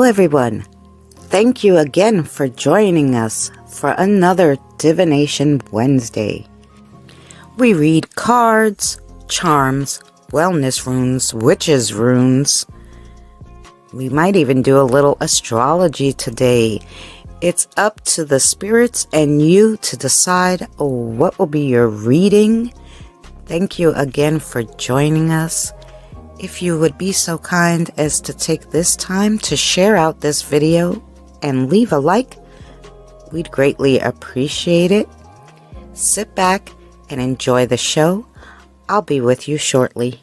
everyone. Thank you again for joining us for another Divination Wednesday. We read cards, charms, wellness runes, witches runes. We might even do a little astrology today. It's up to the spirits and you to decide what will be your reading. Thank you again for joining us. If you would be so kind as to take this time to share out this video and leave a like, we'd greatly appreciate it. Sit back and enjoy the show. I'll be with you shortly.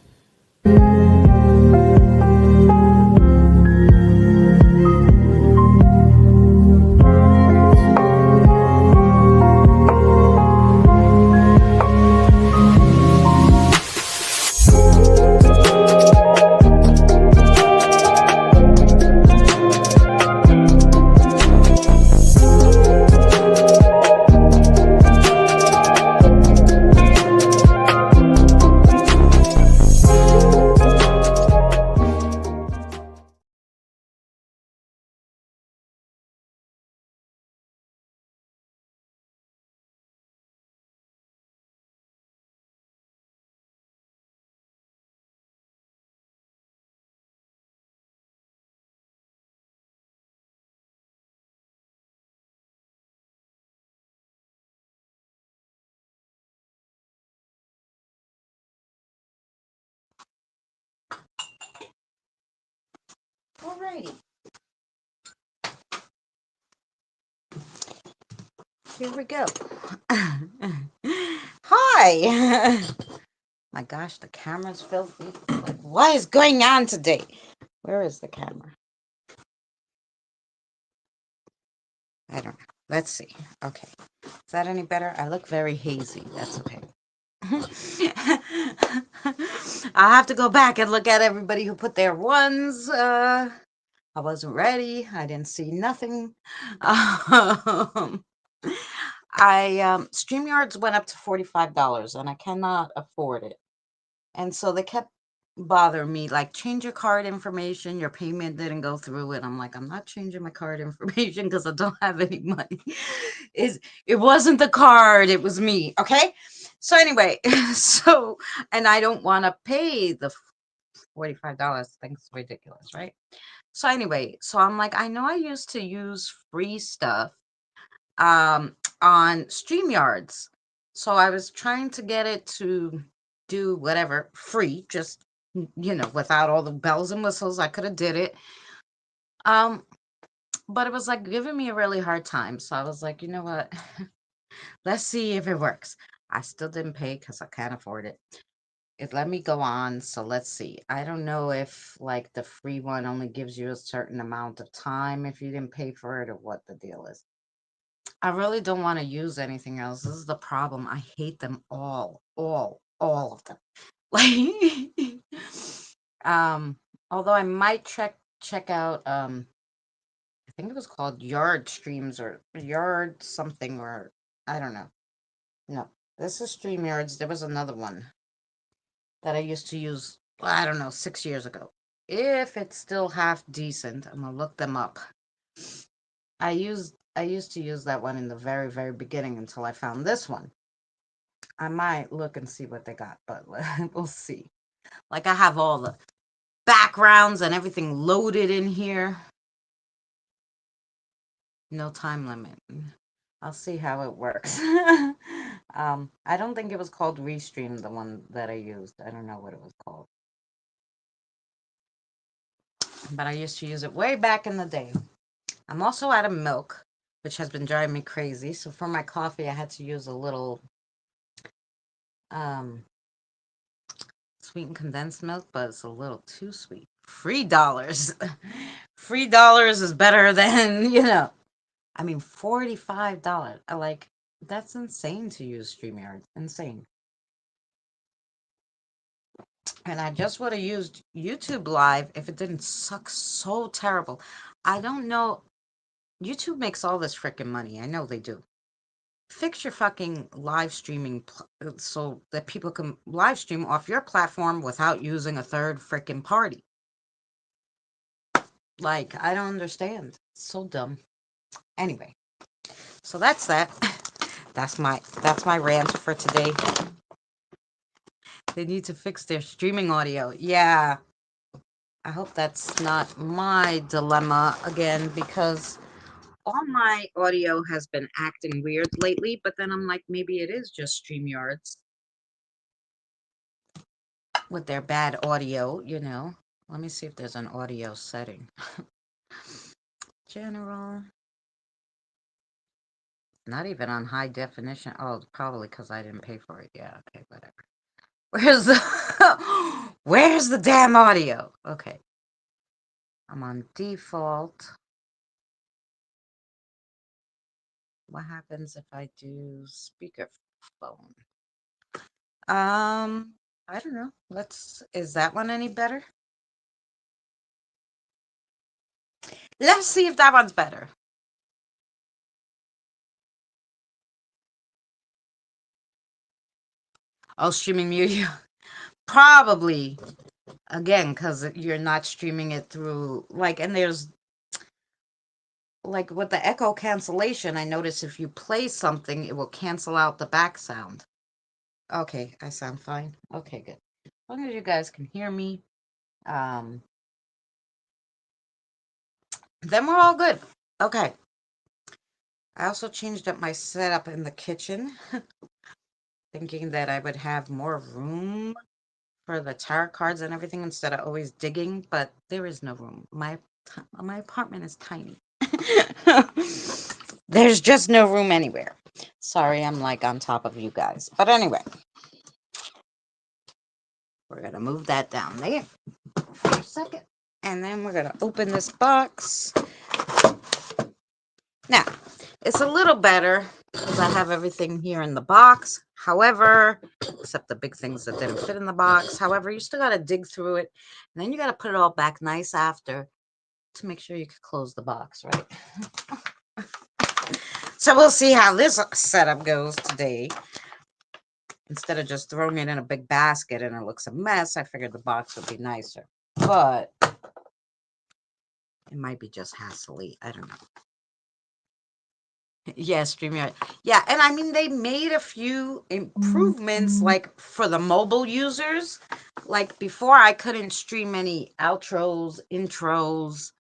Alrighty. Here we go. Hi. My gosh, the camera's filthy. Like, what is going on today? Where is the camera? I don't know. Let's see. Okay. Is that any better? I look very hazy. That's okay. I'll have to go back and look at everybody who put their ones. I wasn't ready. I didn't see nothing. StreamYards went up to $45 and I cannot afford it. And so they kept bothering me, like, change your card information, your payment didn't go through. And I'm like, I'm not changing my card information because I don't have any money. It wasn't the card, it was me. Okay. So anyway, and I don't want to pay the $45. I think it's ridiculous, right? So anyway, so I'm like, I know I used to use free stuff on StreamYards. So I was trying to get it to do whatever free, just, without all the bells and whistles. I could have did it. But it was like giving me a really hard time. So I was like, you know what? Let's see if it works. I still didn't pay because I can't afford it. It let me go on. So let's see. I don't know if like the free one only gives you a certain amount of time if you didn't pay for it or what the deal is. I really don't want to use anything else. This is the problem. I hate them all of them. Like, although I might check out, I think it was called Yard Streams or Yard something, or I don't know. No, this is StreamYards. There was another one that I used to use, I don't know, 6 years ago. If it's still half decent, I'm gonna look them up. I used to use that one in the very, very beginning until I found this one. I might look and see what they got, but we'll see. Like, I have all the backgrounds and everything loaded in here. No time limit. I'll see how it works. I don't think it was called Restream, the one that I used. I don't know what it was called. But I used to use it way back in the day. I'm also out of milk, which has been driving me crazy. So for my coffee, I had to use a little sweetened condensed milk, but it's a little too sweet. $3. $3 is better than, I mean, $45. That's insane to use StreamYard. Insane. And I just would have used YouTube Live if it didn't suck so terrible. I don't know. YouTube makes all this freaking money. I know they do. Fix your fucking live streaming so that people can live stream off your platform without using a third freaking party. Like, I don't understand. It's so dumb. Anyway, so that's that. That's my rant for today. They need to fix their streaming audio. Yeah. I hope that's not my dilemma again, because all my audio has been acting weird lately, but then I'm like, maybe it is just StreamYards with their bad audio, you know. Let me see if there's an audio setting. General. Not even on high definition. Oh, probably because I didn't pay for it. Yeah, okay, whatever. Where's the where's the damn audio? Okay. I'm on default. What happens if I do speakerphone? I don't know. Is that one any better? Let's see if that one's better. Oh, streaming media. Probably. Again, because you're not streaming it through, like, and there's, like, with the echo cancellation, I notice if you play something, it will cancel out the back sound. Okay, I sound fine. Okay, good. As long as you guys can hear me, um, then we're all good. Okay. I also changed up my setup in the kitchen, thinking that I would have more room for the tarot cards and everything instead of always digging, but there is no room. My apartment is tiny. There's just no room anywhere. Sorry, I'm like on top of you guys. But anyway, we're going to move that down there for a second. And then we're going to open this box. Now, it's a little better because I have everything here in the box. However, except the big things that didn't fit in the box. However, you still got to dig through it. And then you got to put it all back nice after to make sure you can close the box, right? So we'll see how this setup goes today. Instead of just throwing it in a big basket and it looks a mess, I figured the box would be nicer. But it might be just hassly. I don't know. Yeah, StreamYard. Yeah, and I mean, they made a few improvements, like, for the mobile users. Like, before, I couldn't stream any outros, intros.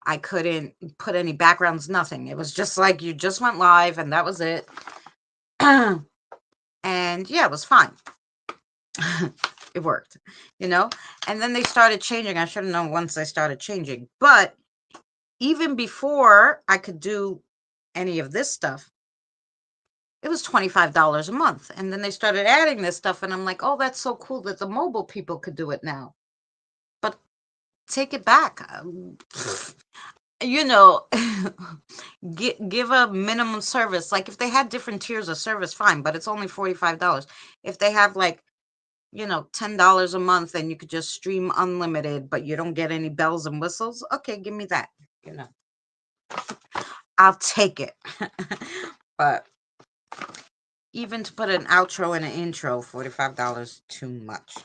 I couldn't put any backgrounds, nothing. It was just like you just went live and that was it. And yeah, it was fine. It worked, you know? And then they started changing. I should have known once they started changing. But even before I could do any of this stuff, it was $25 a month. And then they started adding this stuff. And I'm like, oh, that's so cool that the mobile people could do it now. But take it back. You know, give a minimum service. Like, if they had different tiers of service, fine, but it's only $45. If they have, like, you know, $10 a month and you could just stream unlimited, but you don't get any bells and whistles, okay, give me that. You know, I'll take it. But even to put an outro and an intro, $45 too much.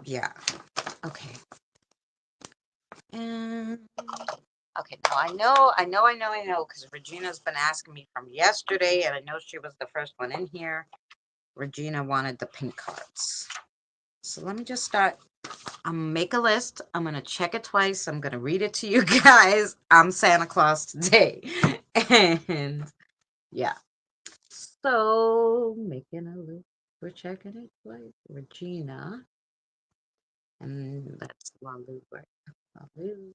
Yeah. Okay. And okay, now I know, because Regina's been asking me from yesterday, and I know she was the first one in here. Regina wanted the pink cards. So let me just start. I'm gonna make a list. I'm gonna check it twice. I'm gonna read it to you guys. I'm Santa Claus today. And yeah. So making a list. We're checking it twice. Regina. And that's Lalu, right? Lalu.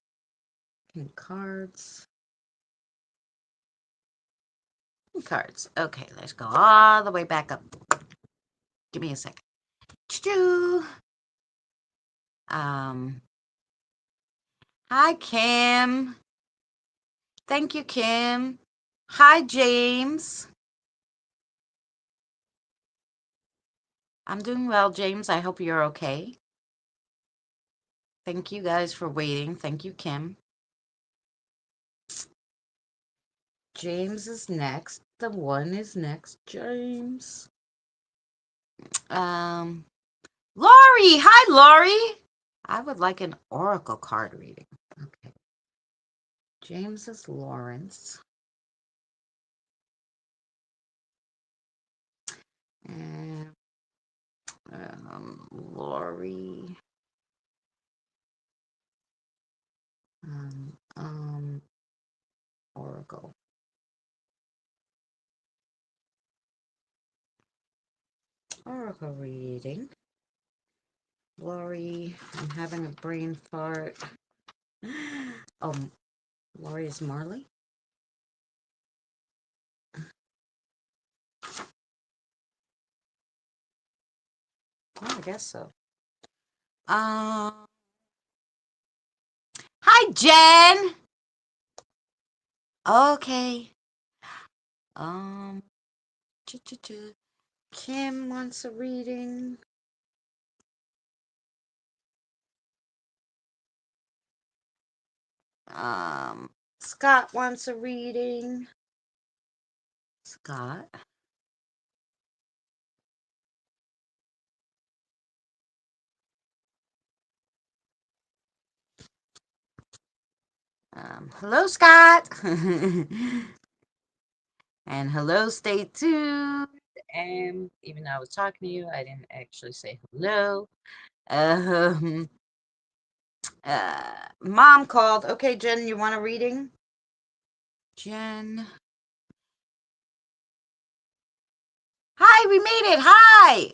Pink cards. Pink cards. Okay, let's go all the way back up. Give me a second. Choo-choo. Hi, Kim. Thank you, Kim. Hi, James. I'm doing well, James. I hope you're okay. Thank you guys for waiting. Thank you, Kim. James is next. The one is next, James. Lori! Hi, Lori! I would like an oracle card reading. Okay. James is Lawrence. And Lori. Oracle. Oracle reading. Lori, I'm having a brain fart. Oh, Lori is Marley? Oh, I guess so. Hi, Jen. Okay. Um, Kim wants a reading. Scott wants a reading. Scott. Hello, Scott. And hello, stay tuned. And even though I was talking to you, I didn't actually say hello. Um, Mom called. Okay, Jen, you want a reading? Jen. Hi, we made it. Hi.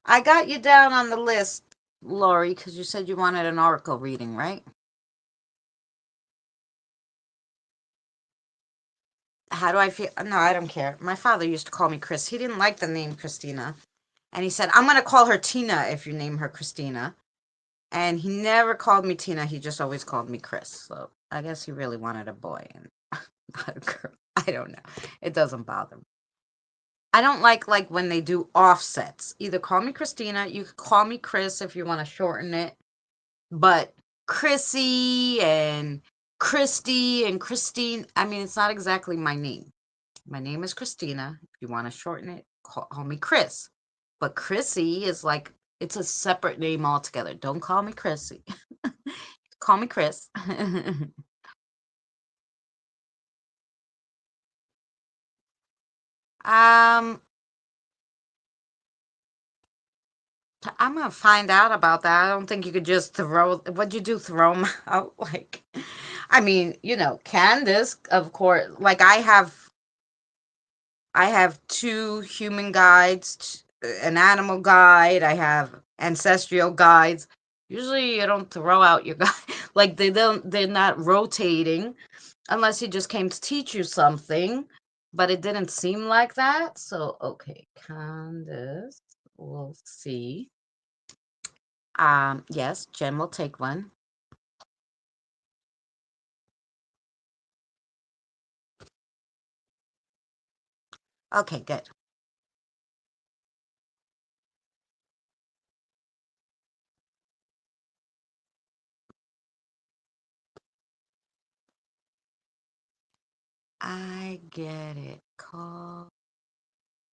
I got you down on the list, Lori, because you said you wanted an oracle reading, right? How do I feel? No, I don't care. My father used to call me Chris. He didn't like the name Christina. And he said, I'm going to call her Tina if you name her Christina. And he never called me Tina. He just always called me Chris. So I guess he really wanted a boy and not a girl. I don't know. It doesn't bother me. I don't like when they do offsets. Either call me Christina. You could call me Chris if you want to shorten it. But Chrissy and Christy and Christine, I mean, it's not exactly my name. My name is Christina. If you want to shorten it, call me Chris. But Chrissy is it's a separate name altogether. Don't call me Chrissy. Call me Chris. um, I'm gonna find out about that. I don't think you could just throw. What'd you do? Throw them out? I mean, Candace, of course. Like I have two human guides, an animal guide. I have ancestral guides. Usually, you don't throw out your guide. Like they don't. They're not rotating unless he just came to teach you something. But it didn't seem like that. So okay, Candace. We'll see. Yes, Jen will take one. Okay, good. I get it. Call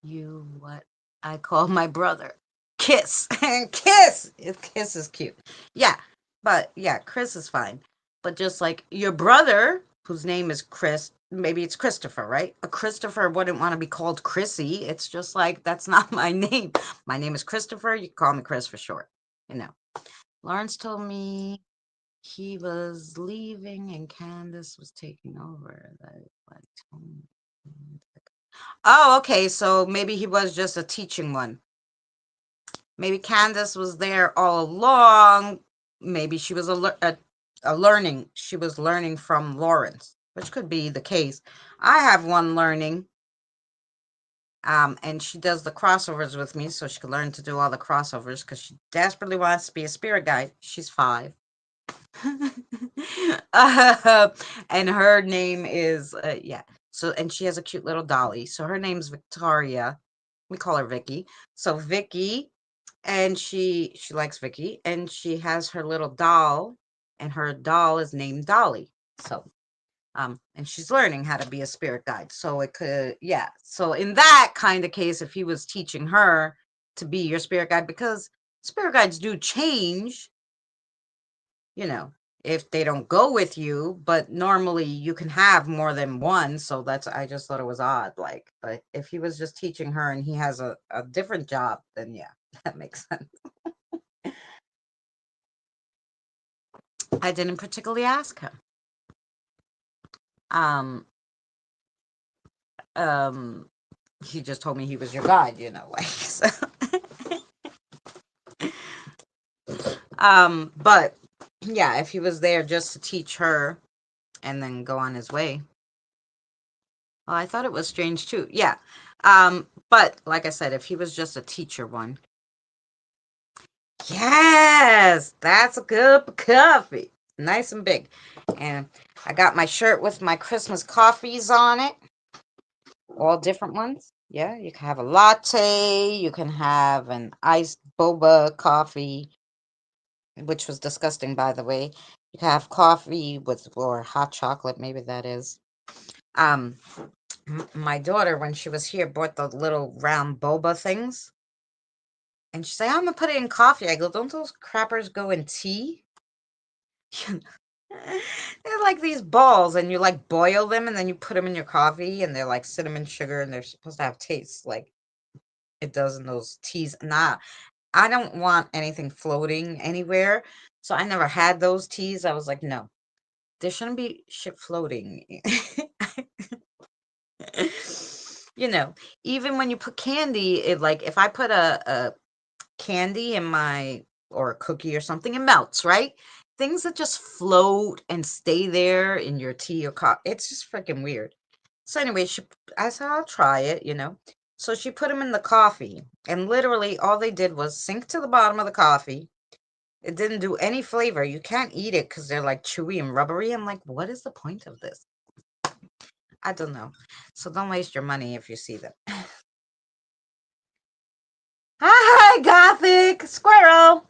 you what I call my brother. Kiss. Kiss. Kiss is cute. Yeah. But yeah, Chris is fine. But just like your brother, whose name is Chris, maybe it's Christopher, right? A Christopher wouldn't want to be called Chrissy. It's just like, that's not my name. My name is Christopher. You call me Chris for short. Lawrence told me he was leaving and Candace was taking over. Oh, okay. So maybe he was just a teaching one. Maybe Candace was there all along. Maybe she was a learning. She was learning from Lawrence, which could be the case. I have one learning, and she does the crossovers with me, so she can learn to do all the crossovers because she desperately wants to be a spirit guide. She's 5. And her name is yeah. So and she has a cute little dolly. So her name's Victoria. We call her Vicky. So Vicky, and she likes Vicky, and she has her little doll, and her doll is named Dolly. So and she's learning how to be a spirit guide. So it could, yeah. So in that kind of case, if he was teaching her to be your spirit guide, because Spirit guides do change, you know, if they don't go with you, but normally you can have more than one. So that's, I just thought it was odd. Like, but if he was just teaching her and he has a different job, then yeah, that makes sense. I didn't particularly ask him. Um, um, he just told me he was your guide, you know, like, so. But yeah, if he was there just to teach her and then go on his way. Well, I thought it was strange too. Yeah. But like I said, if he was just a teacher one. Yes, that's a good coffee. Nice and big. And I got my shirt with my Christmas coffees on it. All different ones. Yeah, you can have a latte, you can have an iced boba coffee, which was disgusting, by the way. You can have coffee with, or hot chocolate, maybe that is. Um, my daughter, when she was here, bought the little round boba things. And she said, I'm going to put it in coffee. I go, don't those crappers go in tea? They're like these balls, and you like boil them, and then you put them in your coffee, and they're like cinnamon sugar, and they're supposed to have taste like it does in those teas. Nah, I don't want anything floating anywhere. So I never had those teas. I was like, no, there shouldn't be shit floating. You know, even when you put candy, it like if I put a candy in my, or a cookie or something, it melts, right? Things that just float and stay there in your tea or coffee, it's just freaking weird. So anyway, I said, I'll try it, you know. So she put them in the coffee, and literally all they did was sink to the bottom of the coffee. It didn't do any flavor. You can't eat it because they're like chewy and rubbery. I'm like, what is the point of this? I don't know. So don't waste your money if you see them. Hi, Gothic Squirrel.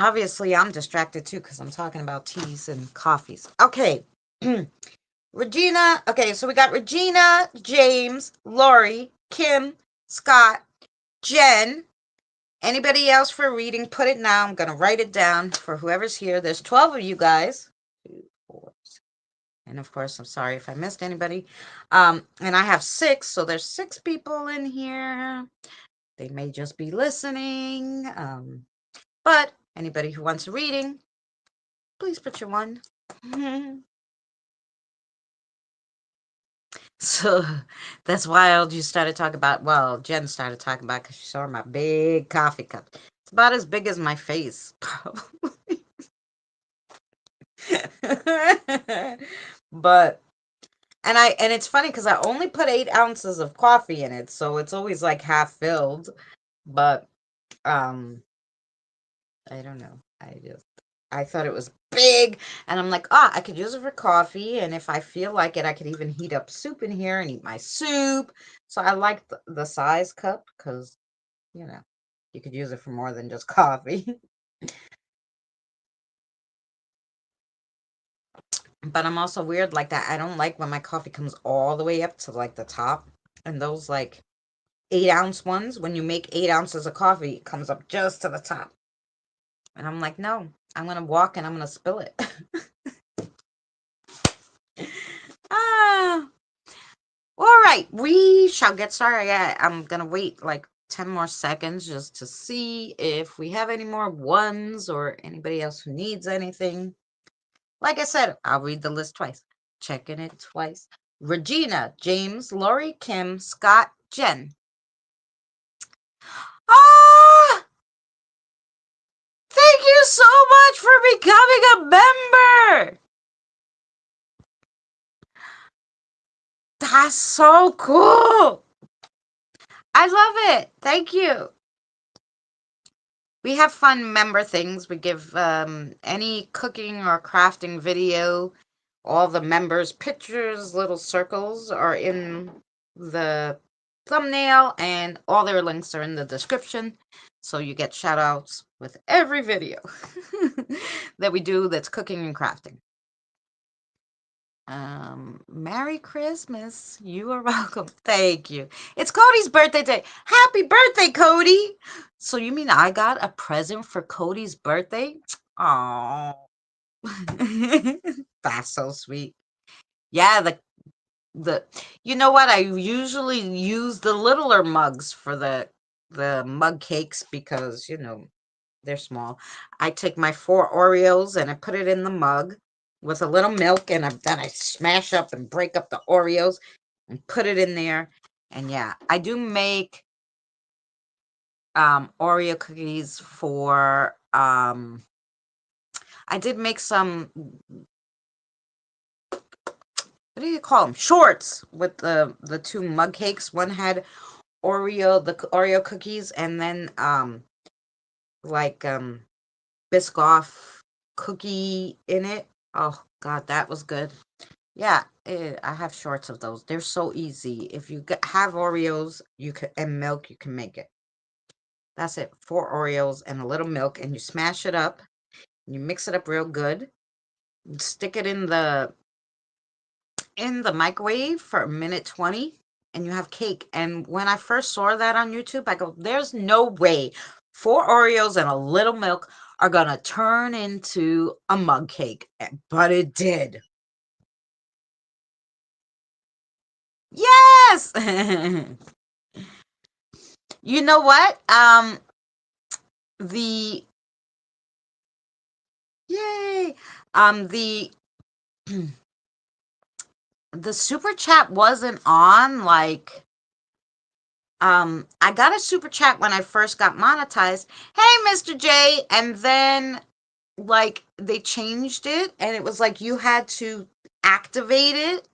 Obviously, I'm distracted too because I'm talking about teas and coffees. Okay. Regina. Okay, so we got Regina, James, Lori, Kim, Scott, Jen. Anybody else for reading? Put it now. I'm going to write it down for whoever's here. There's 12 of you guys. 2, 4, 6. And of course, I'm sorry if I missed anybody. And I have 6, so there's 6 people in here. They may just be listening. But anybody who wants a reading, please put your 1. So that's wild. You started talking about, well, Jen started talking about because she saw my big coffee cup. It's about as big as my face, probably. But, and it's funny because I only put 8 ounces of coffee in it, so it's always like half filled. But, I don't know. I thought it was big, and I'm like, I could use it for coffee, and if I feel like it, I could even heat up soup in here and eat my soup. So I like the size cup because, you know, you could use it for more than just coffee. But I'm also weird like that. I don't like when my coffee comes all the way up to like the top, and those like 8-ounce ones, when you make 8 ounces of coffee, it comes up just to the top. And I'm like, no, I'm going to walk and I'm going to spill it. Ah. All right, we shall get started. I'm going to wait like 10 more seconds just to see if we have any more ones or anybody else who needs anything. Like I said, I'll read the list twice. Checking it twice. Regina, James, Lori, Kim, Scott, Jen. Ah! Thank you so much for becoming a member! That's so cool! I love it. Thank you. We have fun member things. We give any cooking or crafting video. All the members' pictures, little circles are in the thumbnail, and all their links are in the description. So you get shout outs with every video that we do that's cooking and crafting. Merry Christmas. You are welcome. Thank you. It's Cody's birthday day. Happy birthday, Cody. So you mean I got a present for Cody's birthday? Oh, that's so sweet. Yeah, the you know what? I usually use the littler mugs for the mug cakes because, they're small. I take my 4 Oreos and I put it in the mug with a little milk, and then I smash up and break up the Oreos and put it in there. And yeah, I do make Oreo cookies for I did make some, what do you call them? Shorts with the 2 mug cakes. One had the Oreo cookies, and then like Biscoff cookie in it. Oh God, that was good. Yeah, I have shorts of those. They're so easy. If you have Oreos, and milk, you can make it. That's it. 4 Oreos and a little milk, and you smash it up. You mix it up real good. Stick it in the microwave for a minute 20, and you have cake. And when I first saw that on YouTube, I go, there's no way 4 Oreos and a little milk are gonna turn into a mug cake. But it did. Yes. You know what? The Yay. The the super chat wasn't on, like, I got a super chat when I first got monetized. Hey, Mr. J. And then, like, they changed it, and it was like you had to activate it,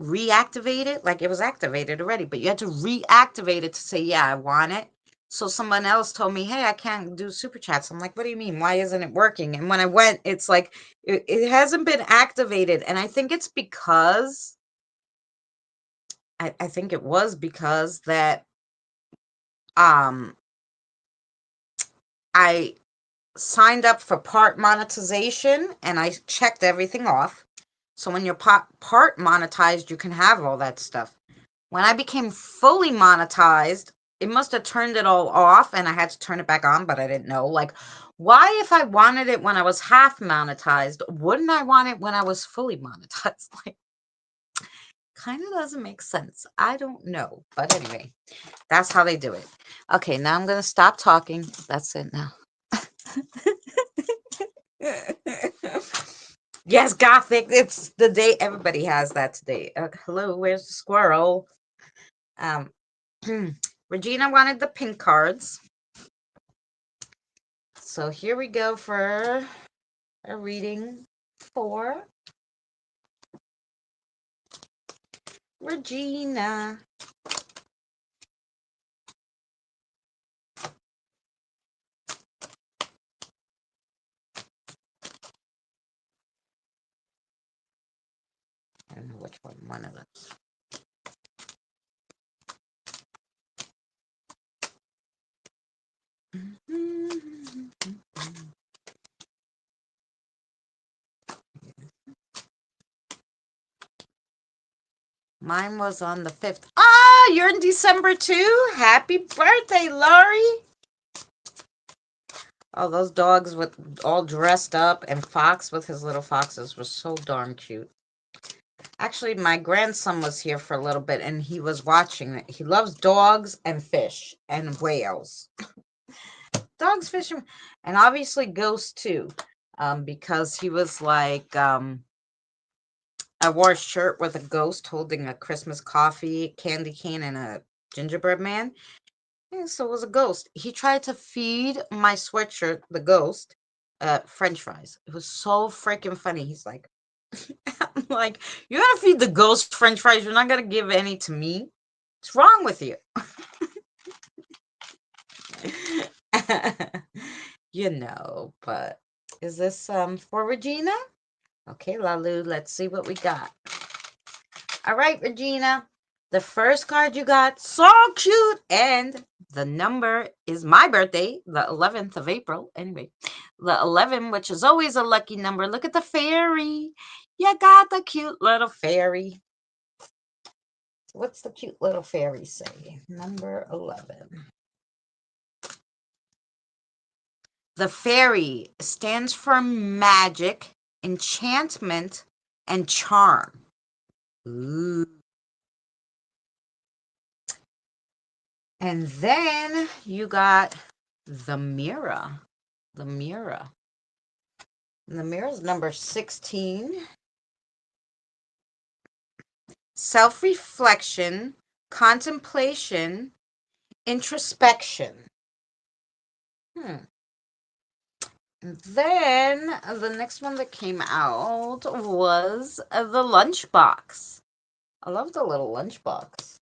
reactivate it. Like, it was activated already, but you had to reactivate it to say, yeah, I want it. So someone else told me, hey, I can't do super chats. I'm like, what do you mean? Why isn't it working? And when I went, it's like, it hasn't been activated. And I think it's because, I think it was because that um I signed up for part monetization and I checked everything off. So when you're part monetized, you can have all that stuff. When I became fully monetized, it must have turned it all off and I had to turn it back on, but I didn't know. Like, why, if I wanted it when I was half monetized, wouldn't I want it when I was fully monetized? Like, kind of doesn't make sense. I don't know. But anyway, that's how they do it. Okay, now I'm going to stop talking. That's it now. Yes, Gothic. It's the day everybody has that today. Hello, where's the squirrel? Regina wanted the pink cards. So here we go for a reading for Regina. I don't know which one of those. Mine was on the 5th. Ah, you're in December too? Happy birthday, Laurie. Oh, those dogs with all dressed up, and Fox with his little foxes was so darn cute. Actually, my grandson was here for a little bit, and he was watching it. He loves dogs and fish and whales. Dogs, fish, and obviously ghosts too, because he was like, I wore a shirt with a ghost holding a Christmas coffee, candy cane, and a gingerbread man. Yeah, so it was a ghost. He tried to feed my sweatshirt, the ghost, French fries. It was so freaking funny. He's like, I'm like, you're gonna feed the ghost French fries. You're not gonna give any to me. What's wrong with you? But is this for Regina? Okay, Lalu, let's see what we got. All right, Regina. The first card you got, so cute, and the number is my birthday, the 11th of April. Anyway, the 11, which is always a lucky number. Look at the fairy. You got the cute little fairy. What's the cute little fairy say? Number 11. The fairy stands for magic, enchantment, and charm. Ooh. And then you got the mirror. The mirror. And the mirror is number 16. Self-reflection, contemplation, introspection. And then the next one that came out was the lunchbox. I love the little lunchbox.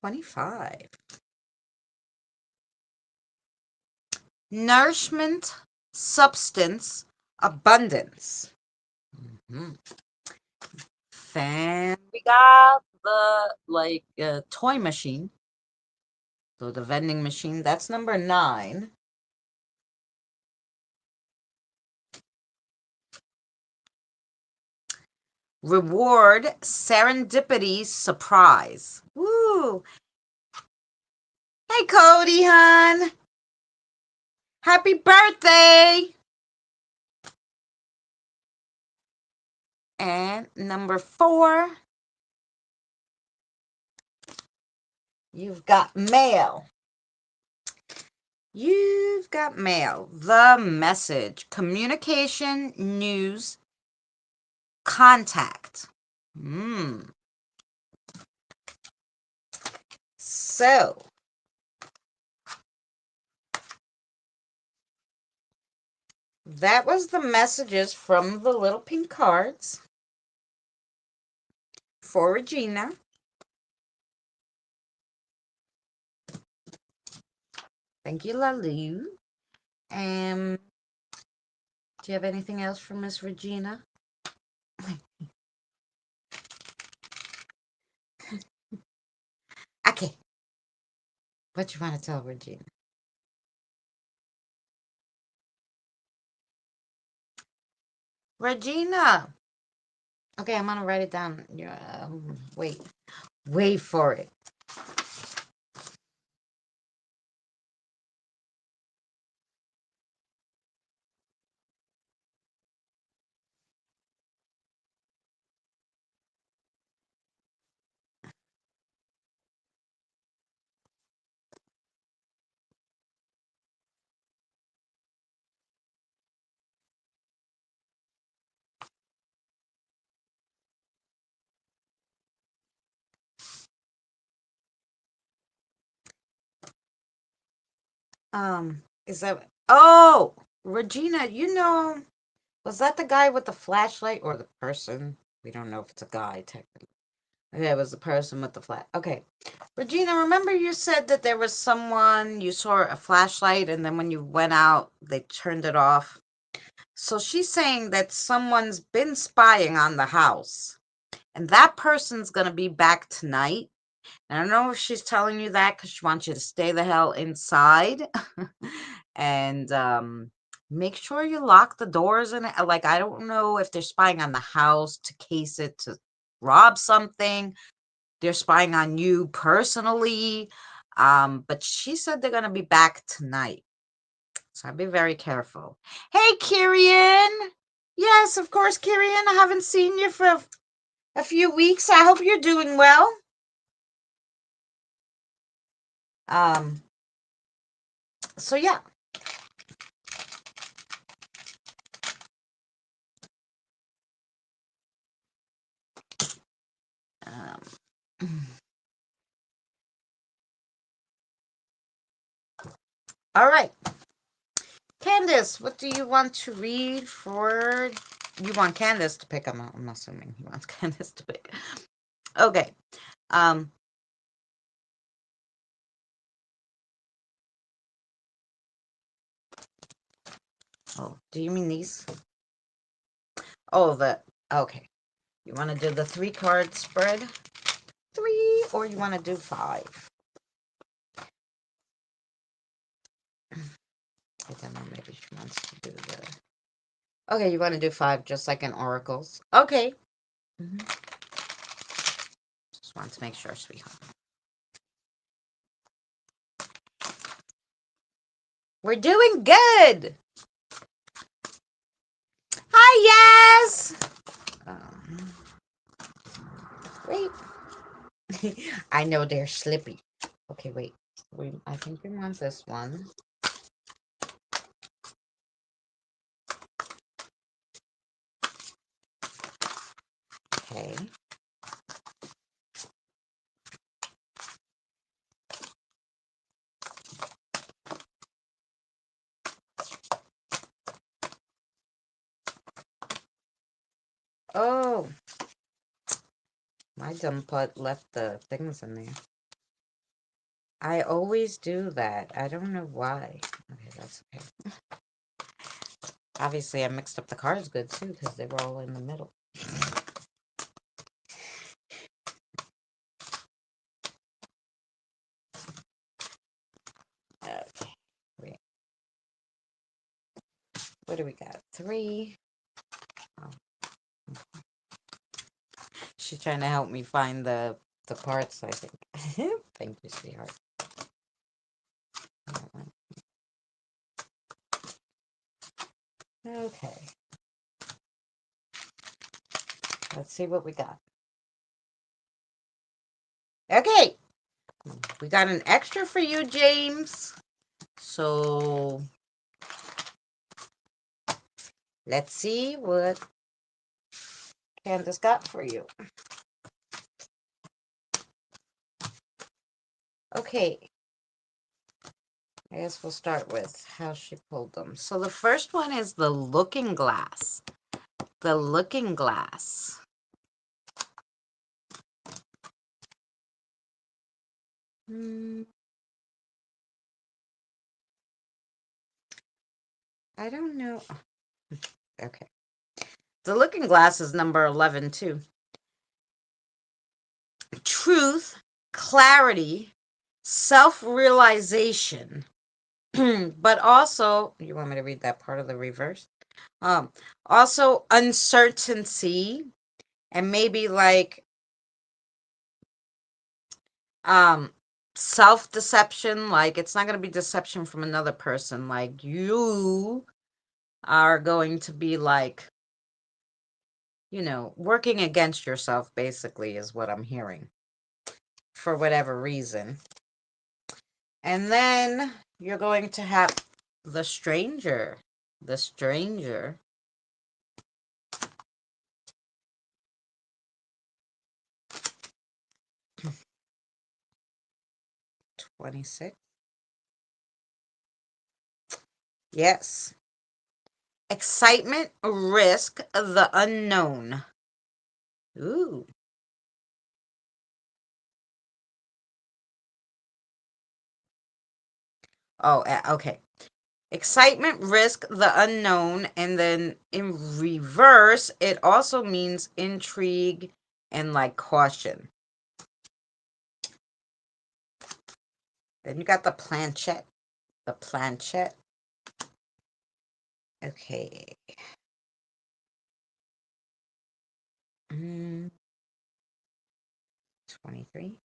25. Nourishment, substance, abundance. Then we got the toy machine. So the vending machine, that's number 9. Reward, serendipity, surprise. Woo! Hey, Cody, hon. Happy birthday! And number 4, you've got mail. You've got mail. The message, communication, news, contact. So, that was the messages from the little pink cards for Regina. Thank you, Lalu. Do you have anything else for Miss Regina? Okay. What you want to tell Regina? Regina. Okay, I'm gonna write it down. Wait for it. Is that? Oh, Regina. Was that the guy with the flashlight or the person? We don't know if it's a guy technically. Okay, it was the person with the flash. Okay, Regina. Remember you said that there was someone you saw a flashlight, and then when you went out, they turned it off. So she's saying that someone's been spying on the house, and that person's gonna be back tonight. And I don't know if she's telling you that because she wants you to stay the hell inside. And make sure you lock the doors and like I don't know if they're spying on the house to case it to rob something. They're spying on you personally. But she said they're gonna be back tonight. So I'd be very careful. Hey, Kyrian. Yes, of course, Kyrian. I haven't seen you for a few weeks. I hope you're doing well. So yeah. All right. Candace, what do you want to read for? You want Candace to pick? I'm assuming he wants Candace to pick. Okay. Oh, do you mean these? Oh, okay. You want to do the 3-card spread? 3, or you want to do 5? I don't know, maybe she wants to do Okay, you want to do 5 just like in oracles? Okay. Just want to make sure, sweetheart. We're doing good. Hi, yes. Wait. I know they're slippy. Okay, wait. I think we want this one. Okay. Oh, my dumb butt left the things in there. I always do that. I don't know why. Okay, that's okay. Obviously, I mixed up the cards good too because they were all in the middle. Okay, wait. What do we got? 3. Oh. She's trying to help me find the parts, I think. Thank you, sweetheart. Okay. Let's see what we got. Okay. We got an extra for you, James. So let's see what Candace got for you. Okay. I guess we'll start with how she pulled them. So the first one is the looking glass. The looking glass. I don't know. Okay. The looking glass is number 11 too. Truth, clarity, self-realization, but also, you want me to read that part of the reverse? Also uncertainty, and maybe like self-deception, like it's not going to be deception from another person, like you are going to be like, you know, working against yourself, basically, is what I'm hearing, for whatever reason. And then you're going to have the stranger. The stranger. $26. Yes. Excitement, risk, the unknown. Ooh. Oh, okay. Excitement, risk, the unknown, and then in reverse, it also means intrigue and like caution. Then you got the planchette. The planchette. Okay. 23.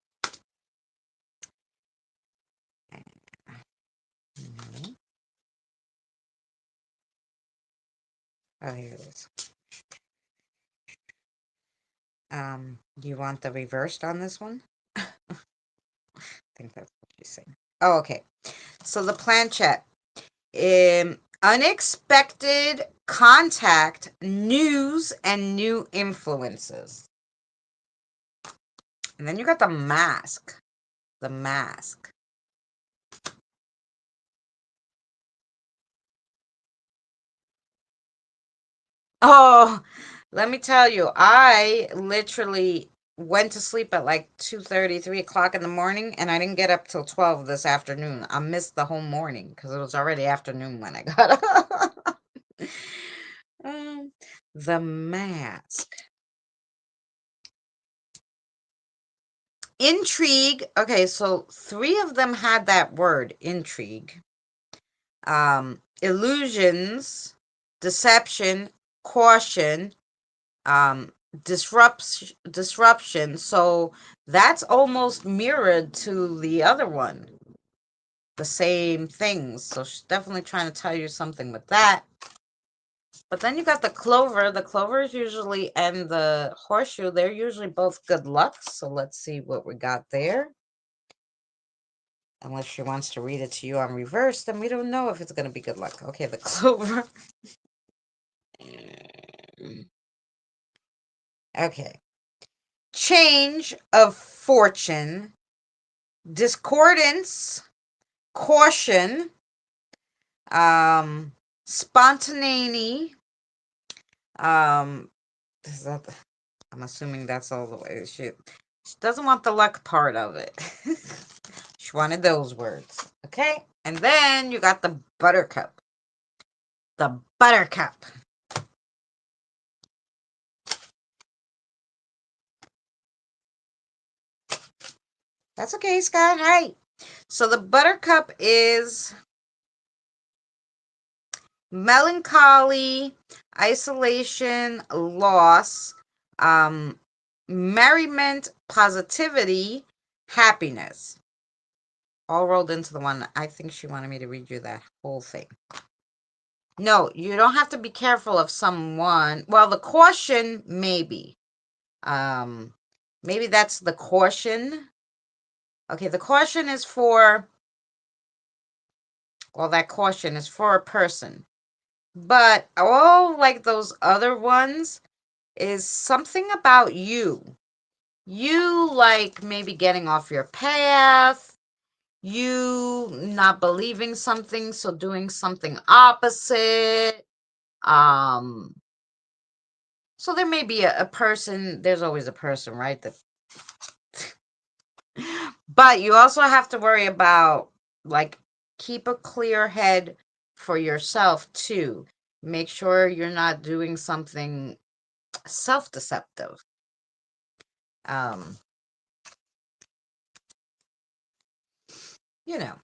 Oh, here it is. Do you want the reversed on this one? I think that's what she's saying. Oh, okay. So the planchette. Unexpected contact, news, and new influences. And then you got the mask. The mask. Oh, let me tell you, I literally went to sleep at like 2:30, 3 o'clock in the morning, and I didn't get up till 12 this afternoon. I missed the whole morning because it was already afternoon when I got up. The mask. Intrigue. Okay, so 3 of them had that word, intrigue. Illusions, deception, caution, disruption. So that's almost mirrored to the other one. The same things. So she's definitely trying to tell you something with that. But then you got the clover. The clover is usually, and the horseshoe, they're usually both good luck. So let's see what we got there. Unless she wants to read it to you on reverse, then we don't know if it's going to be good luck. Okay, the clover. Okay. Change of fortune, discordance, caution, spontaneity, is that I'm assuming that's all the way. She doesn't want the luck part of it. She wanted those words. Okay? And then you got the buttercup. The buttercup. That's okay, Scott. Hi. So the buttercup is melancholy, isolation, loss, merriment, positivity, happiness. All rolled into the one. I think she wanted me to read you that whole thing. No, you don't have to be careful of someone. Well, the caution, maybe. Maybe that's the caution. Okay, the caution is for, well, that caution is for a person. But all like those other ones is something about you. You like maybe getting off your path, you not believing something, so doing something opposite. So there may be a person, there's always a person, right? But you also have to worry about, like, keep a clear head for yourself too. Make sure you're not doing something self-deceptive. You know.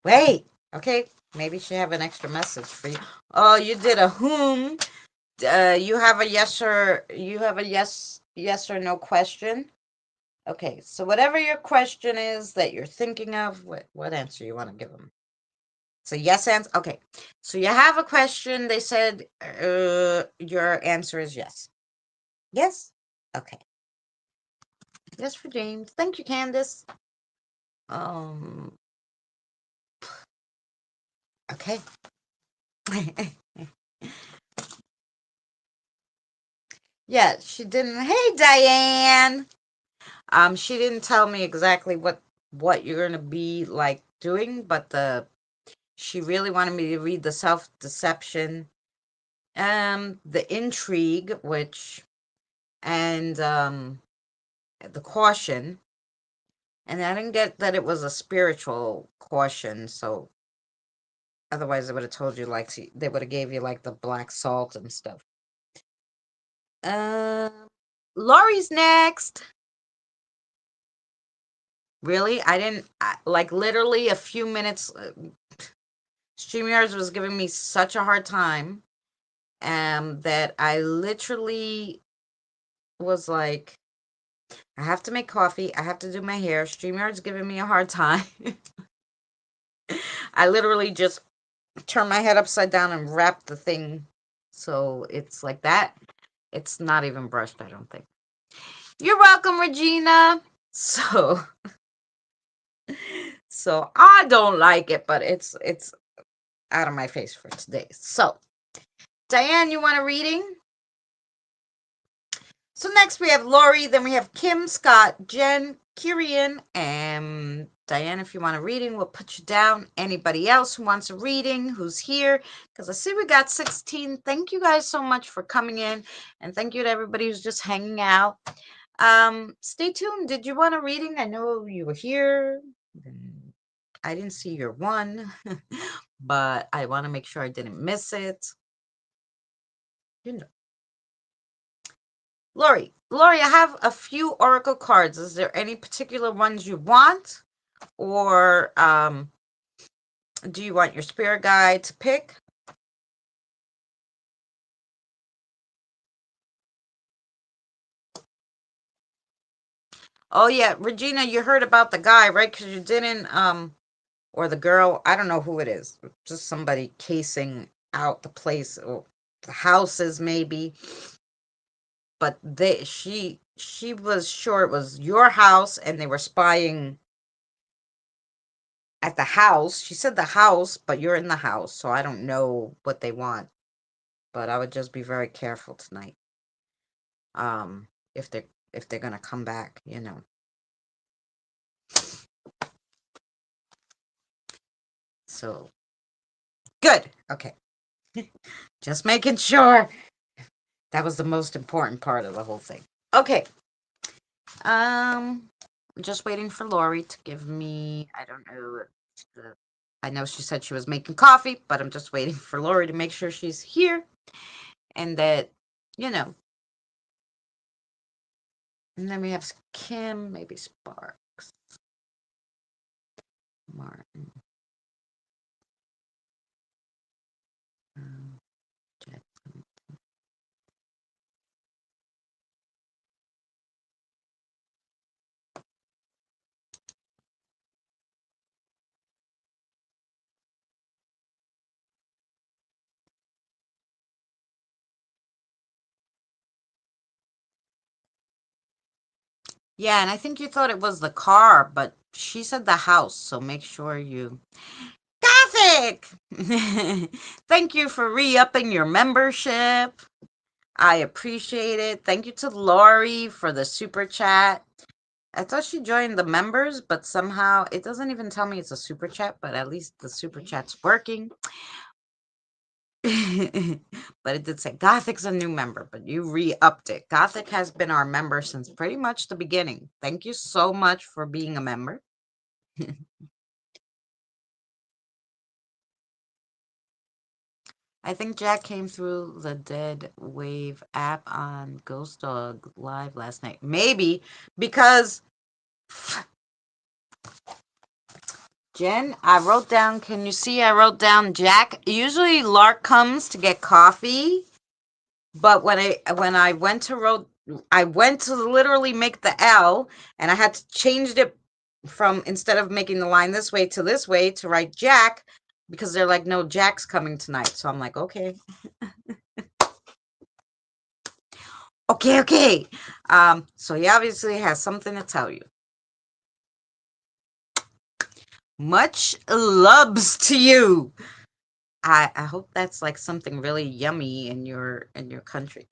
Wait, okay. Maybe she have an extra message for you. Oh, you did a whom. You have a yes or yes or no question. Okay, so whatever your question is that you're thinking of, what answer you want to give them? So yes answer. Okay, so you have a question. They said your answer is yes. Yes. Okay. Yes for James. Thank you, Candace. Okay. Yeah, she didn't. Hey, Diane. She didn't tell me exactly what you're gonna be like doing, but she really wanted me to read the self-deception, the intrigue, and the caution. And I didn't get that it was a spiritual caution, so otherwise they would have told you, like, they would have gave you like the black salt and stuff. Lori's next. Really? I didn't, like, literally a few minutes. StreamYards was giving me such a hard time, that I literally was like, I have to make coffee. I have to do my hair. StreamYard's giving me a hard time. I literally just turned my head upside down and wrapped the thing so it's like that. It's not even brushed, I don't think. You're welcome, Regina. So, so I don't like it, but it's out of my face for today. So, Diane, you want a reading? So next we have Lori, then we have Kim, Scott, Jen, Kirian, and Diane. If you want a reading, we'll put you down. Anybody else who wants a reading, who's here? Because I see we got 16. Thank you guys so much for coming in, and thank you to everybody who's just hanging out. Stay tuned. Did you want a reading? I know you were here. I didn't see your one, but I want to make sure I didn't miss it. You know. Lori, I have a few oracle cards. Is there any particular ones you want? Or do you want your spirit guide to pick? Oh yeah, Regina, you heard about the guy, right? Because you didn't, or the girl, I don't know who it is. Just somebody casing out the place or the houses maybe. But she was sure it was your house and they were spying at the house. She said the house, but you're in the house, so I don't know what they want. But I would just be very careful tonight. If they're gonna come back, you know. So good. Okay. Just making sure. That was the most important part of the whole thing. Okay. I'm just waiting for Lori to give me, I don't know, I know she said she was making coffee, but I'm just waiting for Lori to make sure she's here and that, you know. And then we have Kim, maybe Sparks, Martin, Jackson. Yeah, and I think you thought it was the car, but she said the house, so make sure you. Gothic! Thank you for re-upping your membership. I appreciate it. Thank you to Lori for the super chat. I thought she joined the members, but somehow it doesn't even tell me it's a super chat, but at least the super chat's working. But it did say Gothic's a new member, but you re-upped it. Gothic has been our member since pretty much the beginning. Thank you so much for being a member. I think Jack came through the Dead Wave app on Ghost Dog Live last night. Maybe because Jen, I wrote down, can you see I wrote down Jack? Usually Lark comes to get coffee, but when I went to literally make the L and I had to change it from instead of making the line this way to write Jack because they're like, no, Jack's coming tonight. So I'm like, okay. Okay. So he obviously has something to tell you. Much loves to you. I hope that's like something really yummy in your country.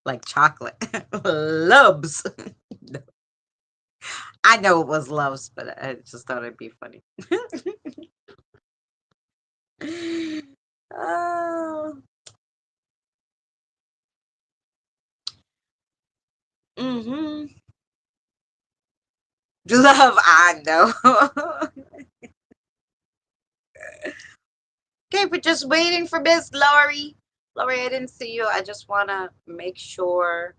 Like chocolate. Loves. I know it was loves, but I just thought it'd be funny. Oh. Mm-hmm. Love, I know. Okay, we're just waiting for Miss Lori. Lori, I didn't see you. I just want to make sure.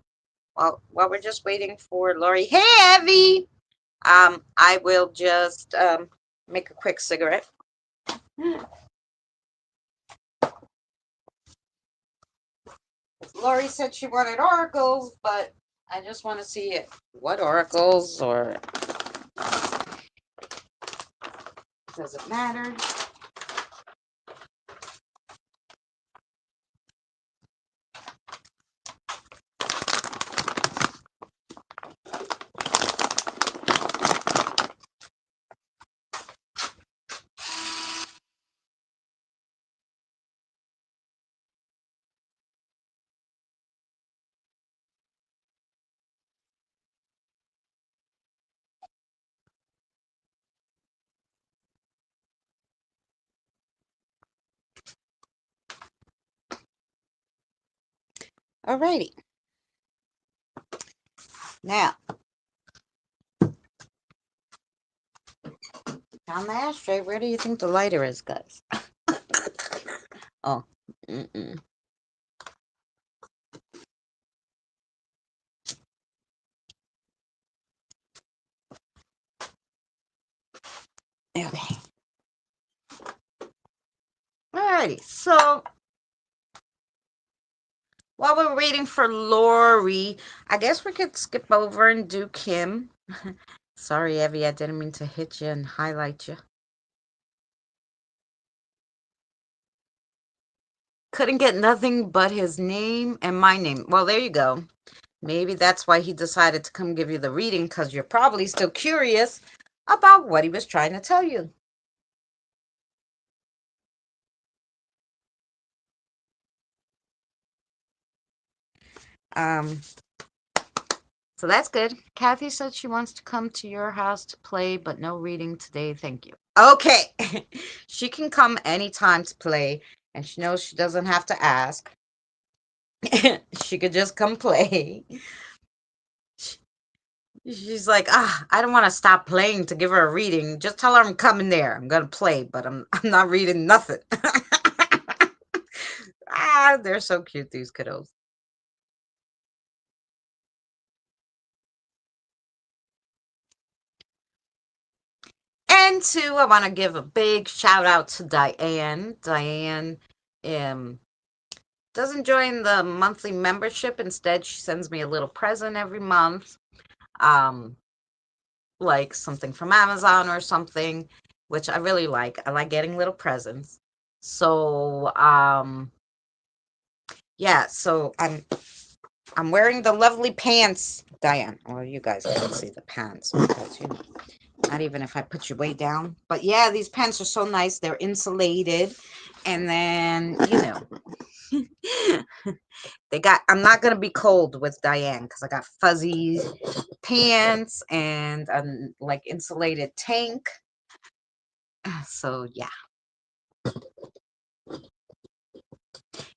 Well, while we're just waiting for Lori. Hey, Evie. I will just make a quick cigarette. Lori said she wanted oracles, but I just want to see what oracles or does it matter? Alrighty. Now, down the ashtray, where do you think the lighter is, guys? Oh. Mm-mm. Okay. Alrighty, so while we're waiting for Lori, I guess we could skip over and do Kim. Sorry, Evie, I didn't mean to hit you and highlight you. Couldn't get nothing but his name and my name. Well, there you go. Maybe that's why he decided to come give you the reading, because you're probably still curious about what he was trying to tell you. Um, so that's good. Kathy said she wants to come to your house to play, but no reading today. Thank you. Okay. She can come anytime to play, and she knows she doesn't have to ask. She could just come play. She's like, I don't want to stop playing to give her a reading. Just tell her I'm coming there. I'm gonna play, but I'm not reading nothing. They're so cute, these kiddos. And two, I want to give a big shout out to Diane. Diane doesn't join the monthly membership. Instead, she sends me a little present every month. Like something from Amazon or something, which I really like. I like getting little presents. So, yeah, so I'm wearing the lovely pants, Diane. Well, you guys can't see the pants because not even if I put you way down. But yeah, these pants are so nice. They're insulated. And then, I'm not going to be cold with Diane because I got fuzzy pants and like insulated tank. So yeah.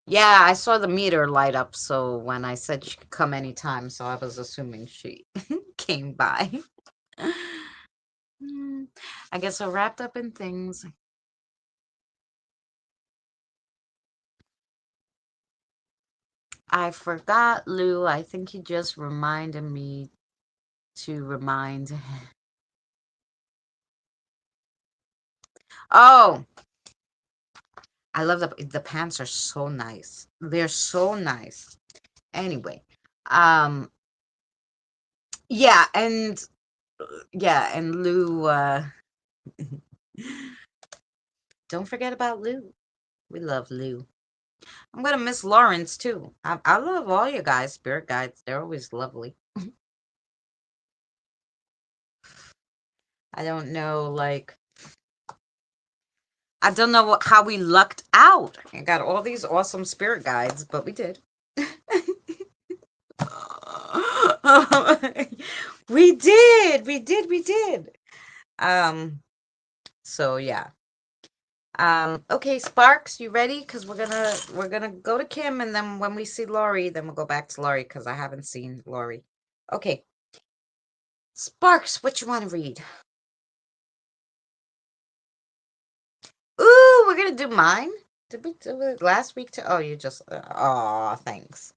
Yeah, I saw the meter light up. So when I said she could come anytime, so I was assuming she came by. I guess I wrapped up in things. I forgot, Lou. I think you just reminded me to remind. Oh, I love the pants are so nice. They're so nice. Anyway, um, yeah, and Lou. Don't forget about Lou. We love Lou. I'm gonna miss Lawrence too. I love all you guys, spirit guides. They're always lovely. I don't know, like, I don't know how we lucked out and got all these awesome spirit guides, but we did. We did. So yeah. Okay, Sparks, you ready? Because we're gonna go to Kim, and then when we see Laurie, then we'll go back to Laurie because I haven't seen Laurie. Okay. Sparks, what you want to read? Ooh, we're gonna do mine. Did we do it last week too? Oh, you just. Oh, thanks.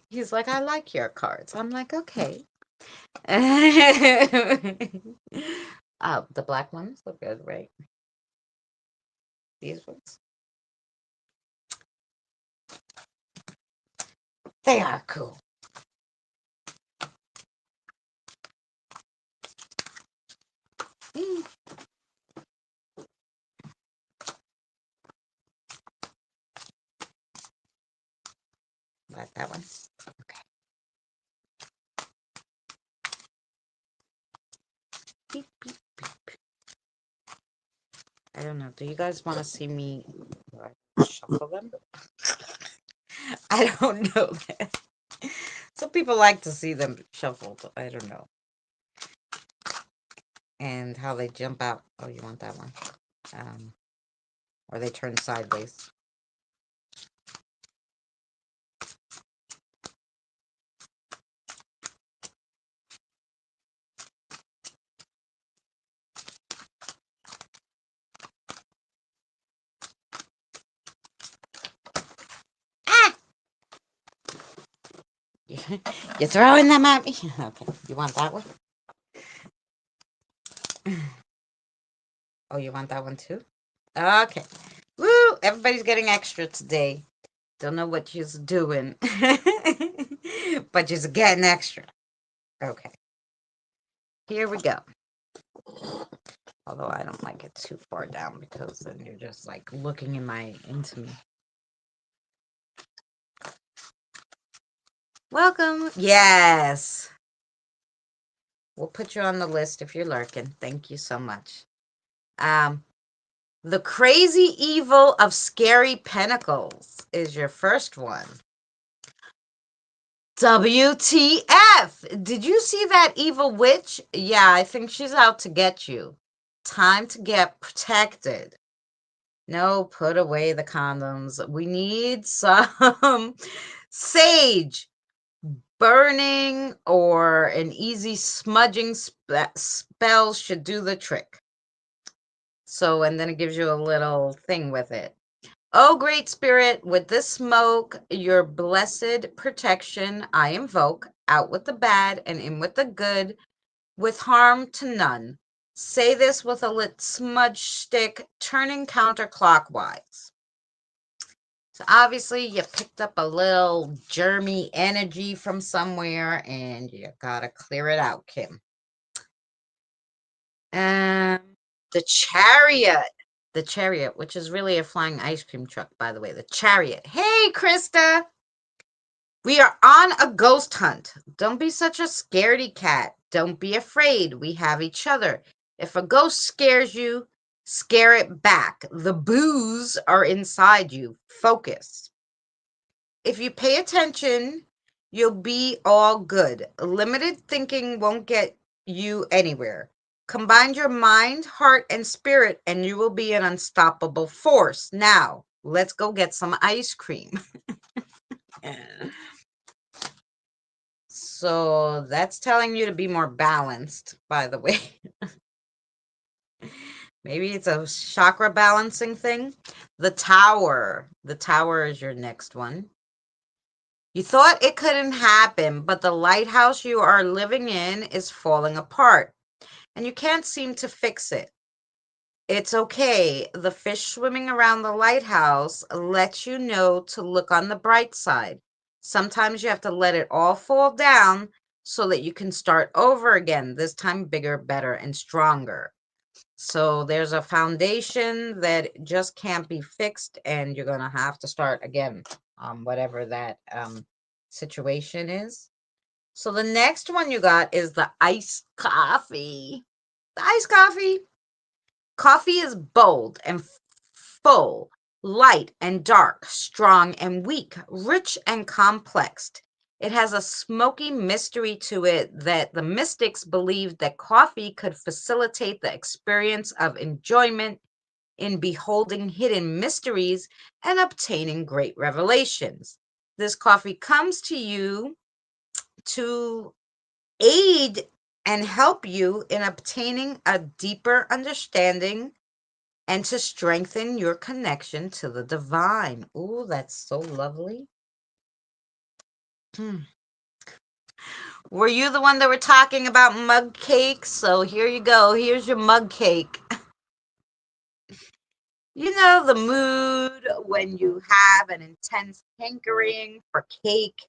He's like, I like your cards. I'm like, okay. The black ones look good, right? These ones. They are cool. Like that one. Okay. Beep, beep, beep. I don't know. Do you guys want to see me shuffle them? I don't know that. Some people like to see them shuffled. I don't know. And how they jump out. Oh, you want that one? Or they turn sideways. Ah! You're throwing them at me? Okay. You want that one? Oh, you want that one too? Okay. Woo! Everybody's getting extra today. Don't know what you're doing, but you're getting extra. Okay. Here we go. Although I don't like it too far down because then you're just like looking into me. Welcome. Yes. We'll put you on the list if you're lurking. Thank you so much. The Crazy Evil of Scary Pentacles is your first one. WTF! Did you see that evil witch? Yeah, I think she's out to get you. Time to get protected. No, put away the condoms. We need some sage. Burning or an easy smudging spell should do the trick. So, and then it gives you a little thing with it. Oh, great spirit, with this smoke, your blessed protection I invoke, out with the bad and in with the good, with harm to none. Say this with a lit smudge stick, turning counterclockwise. So obviously you picked up a little germy energy from somewhere and you gotta clear it out, Kim. The Chariot. The Chariot, which is really a flying ice cream truck, by the way. The Chariot. Hey, Krista! We are on a ghost hunt. Don't be such a scaredy cat. Don't be afraid. We have each other. If a ghost scares you, scare it back. The boos are inside you. Focus. If you pay attention, you'll be all good. Limited thinking won't get you anywhere. Combine your mind, heart, and spirit, and you will be an unstoppable force. Now, let's go get some ice cream. So that's telling you to be more balanced, by the way. Maybe it's a chakra balancing thing. The Tower. The Tower is your next one. You thought it couldn't happen, but the lighthouse you are living in is falling apart, and you can't seem to fix it. It's okay. The fish swimming around the lighthouse lets you know to look on the bright side. Sometimes you have to let it all fall down so that you can start over again, this time bigger, better, and stronger. So there's a foundation that just can't be fixed, and you're going to have to start again on whatever that situation is. So the next one you got is the iced coffee. The iced coffee. Coffee is bold and full, light and dark, strong and weak, rich and complex. It has a smoky mystery to it that the mystics believed that coffee could facilitate the experience of enjoyment in beholding hidden mysteries and obtaining great revelations. This coffee comes to you to aid and help you in obtaining a deeper understanding and to strengthen your connection to the divine. Ooh, that's so lovely. Were you the one that were talking about mug cake? So here you go. Here's your mug cake. You know the mood when you have an intense hankering for cake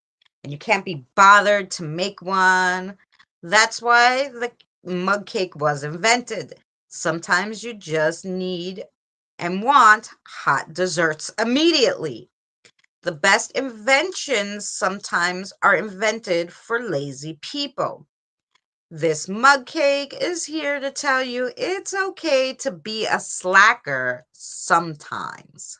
and you can't be bothered to make one. That's why the mug cake was invented. Sometimes you just need and want hot desserts immediately. The best inventions sometimes are invented for lazy people. This mug cake is here to tell you it's okay to be a slacker sometimes.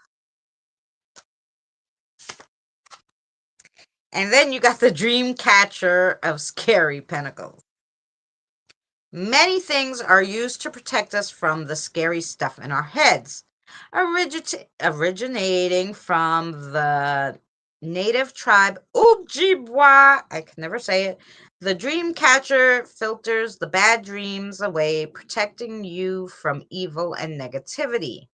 And then you got the dream catcher of scary pentacles. Many things are used to protect us from the scary stuff in our heads, originating from the native tribe Ojibwa. I can never say it. The dream catcher filters the bad dreams away, protecting you from evil and negativity.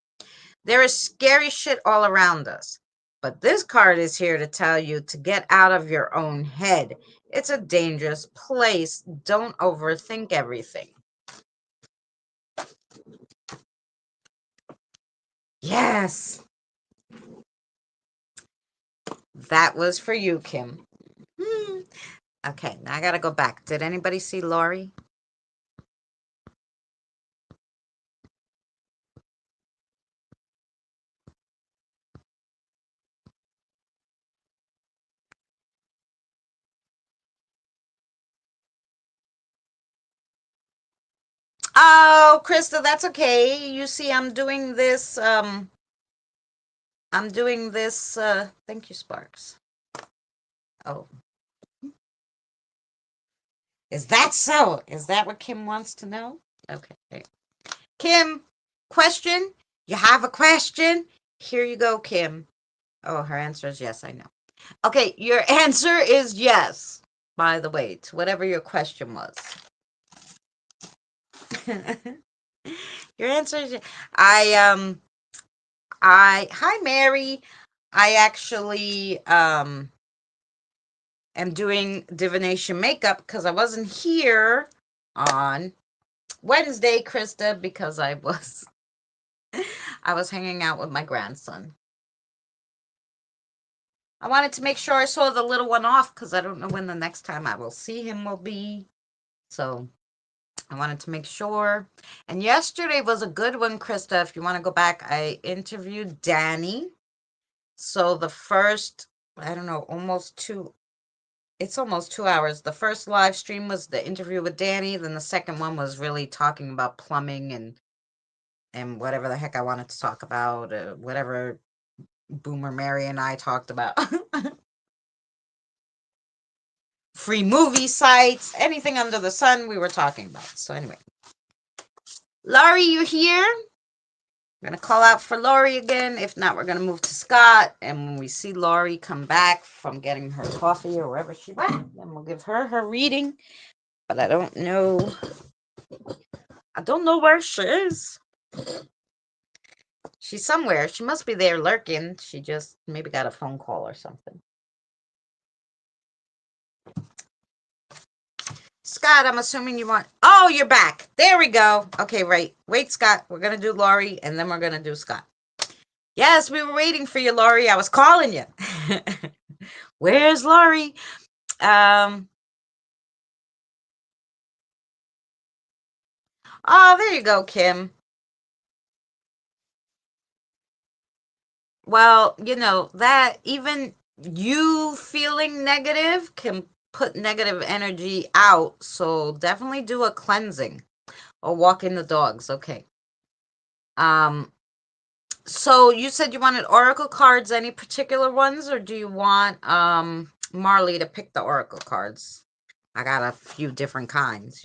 There is scary shit all around us, but this card is here to tell you to get out of your own head. It's a dangerous place. Don't overthink everything. Yes. That was for you, Kim. Hmm. Okay, now I gotta go back. Did anybody see Lori? Oh, Krista, that's okay. You see, I'm doing this, thank you, Sparks. Oh, is that so? Is that what Kim wants to know? Okay. Kim, question? You have a question? Here you go, Kim. Oh, her answer is yes, I know. Okay, your answer is yes, by the way, to whatever your question was. Your answer is hi Mary. I actually am doing divination makeup because I wasn't here on Wednesday, Krista, because I was hanging out with my grandson. I wanted to make sure I saw the little one off because I don't know when the next time I will see him will be. So I wanted to make sure. And yesterday was a good one, Krista. If you want to go back, I interviewed Danny. So the first, I don't know, it's almost 2 hours. The first live stream was the interview with Danny. Then the second one was really talking about plumbing and whatever the heck I wanted to talk about, whatever Boomer Mary and I talked about. Free movie sites, anything under the sun we were talking about. So anyway. Laurie, you here? We're going to call out for Laurie again. If not, we're going to move to Scott. And when we see Laurie come back from getting her coffee or wherever she went, then we'll give her reading. But I don't know where she is. She's somewhere. She must be there lurking. She just maybe got a phone call or something. Scott, I'm assuming you want... Oh, you're back. There we go. Okay, right. Wait, Scott. We're going to do Laurie, and then we're going to do Scott. Yes, we were waiting for you, Laurie. I was calling you. Where's Laurie? Oh, there you go, Kim. Well, that even you feeling negative can put negative energy out. So definitely do a cleansing or walking the dogs. Okay. So you said you wanted oracle cards, any particular ones, or do you want Marley to pick the oracle cards? I got a few different kinds,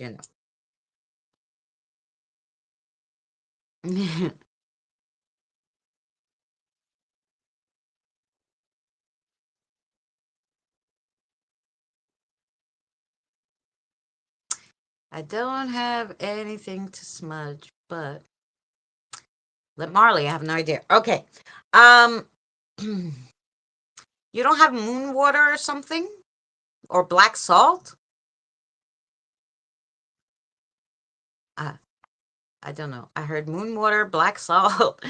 I don't have anything to smudge, but let Marley, I have no idea. Okay. You don't have moon water or something? Or black salt? I don't know. I heard moon water, black salt.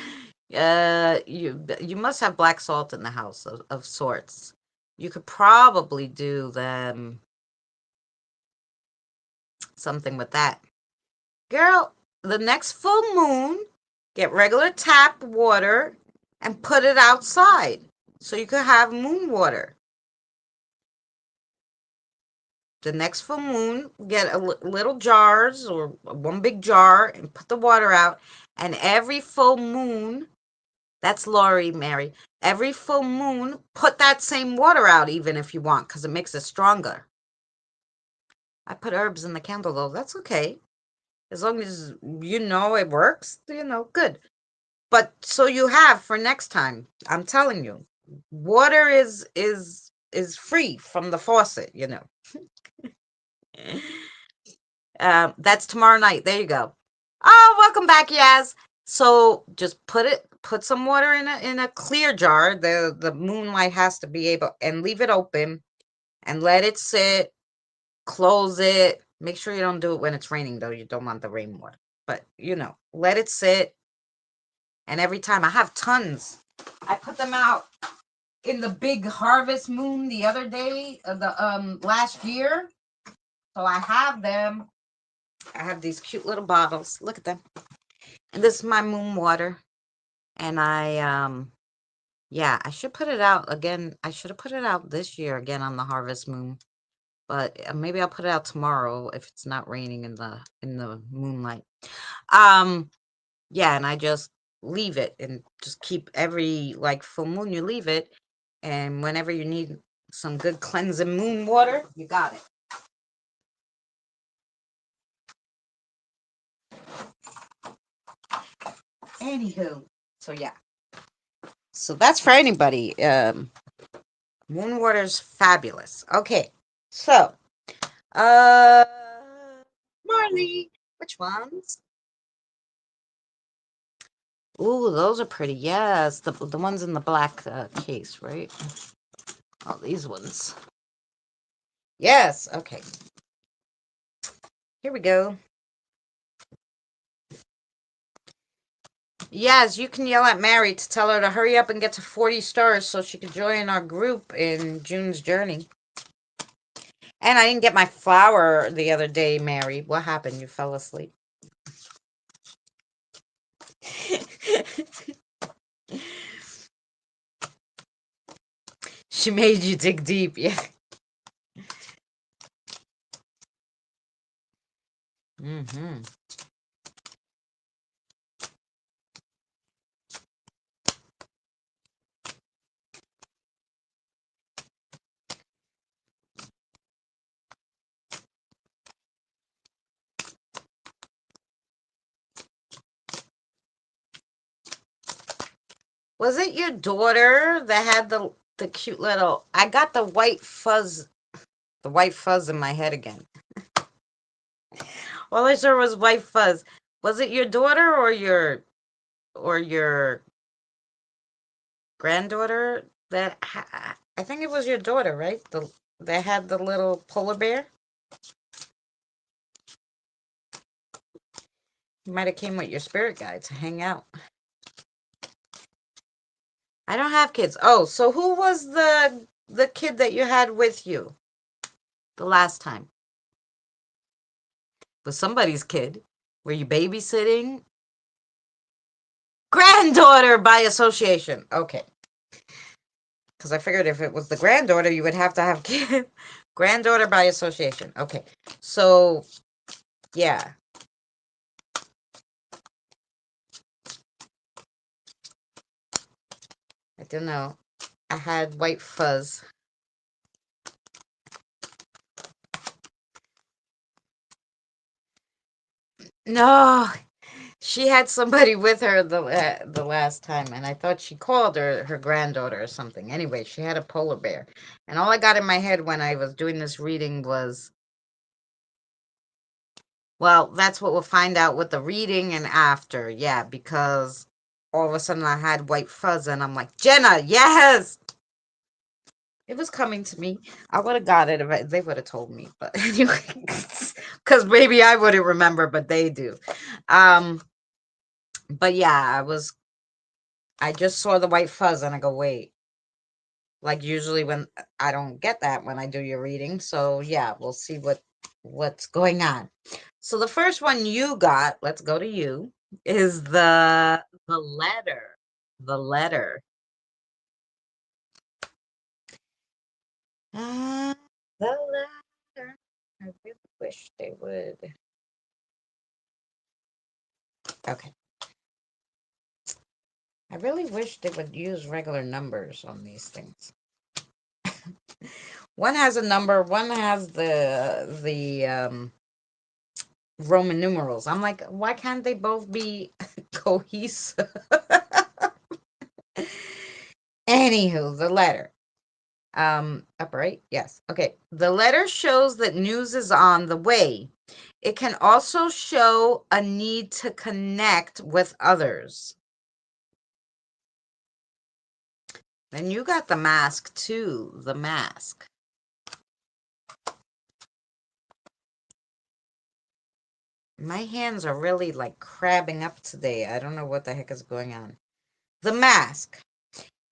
You must have black salt in the house of sorts. You could probably do them something with that. Girl, the next full moon, get regular tap water and put it outside so you could have moon water. The next full moon, get little jars or one big jar and put the water out. And every full moon, that's Laurie, Mary. Every full moon, put that same water out, even if you want, because it makes it stronger. I put herbs in the candle, though. That's okay. As long as you know it works, good. But so you have for next time. I'm telling you, water is free from the faucet. That's tomorrow night. There you go. Oh, welcome back, Yaz. So just put some water in a clear jar. The moonlight has to be able, and leave it open and let it sit. Close it. Make sure you don't do it when it's raining, though. You don't want the rainwater. But let it sit. And every time I have tons, I put them out in the big harvest moon the other day of the last year. So I have them. I have these cute little bottles. Look at them. And this is my moon water. And yeah, I should put it out again. I should have put it out this year again on the harvest moon. But maybe I'll put it out tomorrow if it's not raining in the moonlight. Yeah, and I just leave it and just keep every like full moon you leave it, and whenever you need some good cleansing moon water, you got it. Anywho, so yeah. So that's for anybody. Moon water's fabulous. Okay. So, uh Marley, which ones? Ooh, those are pretty. Yes, the ones in the black case, right? Oh, these ones. Yes. Okay. Here we go. Yes, you can yell at Mary to tell her to hurry up and get to 40 stars so she can join our group in June's journey. And I didn't get my flower the other day, Mary. What happened? You fell asleep. She made you dig deep, yeah. Mm-hmm. Was it your daughter that had the cute little... I got the white fuzz in my head again. All I saw was white fuzz. Was it your daughter or your granddaughter I think it was your daughter, right? That had the little polar bear. You might have came with your spirit guide to hang out. I don't have kids. Oh, so who was the kid that you had with you the last time? Was somebody's kid? Were you babysitting? Granddaughter by association. Okay. Because I figured if it was the granddaughter, you would have to have kid. Granddaughter by association. Okay. So, yeah. I don't know. I had white fuzz. No, she had somebody with her the last time, and I thought she called her granddaughter or something. Anyway, she had a polar bear, and all I got in my head when I was doing this reading was, well, that's what we'll find out with the reading and after, yeah, because all of a sudden I had white fuzz, and I'm like, Jenna, yes, it was coming to me. I would have got it if they would have told me, but anyway, because maybe I wouldn't remember, but they do. But yeah, I just saw the white fuzz and I go, wait. Like usually when I don't get that when I do your reading. So yeah, we'll see what's going on. So the first one you got, let's go to you, is the letter. The letter. The letter. I really wish they would. Okay. I really wish they would use regular numbers on these things. One has a number, one has the Roman numerals. I'm like, why can't they both be cohesive? Anywho, the letter. Upright? Yes. Okay. The letter shows that news is on the way. It can also show a need to connect with others. Then you got the mask too. The mask. My hands are really like crabbing up today. I don't know what the heck is going on. The Mask.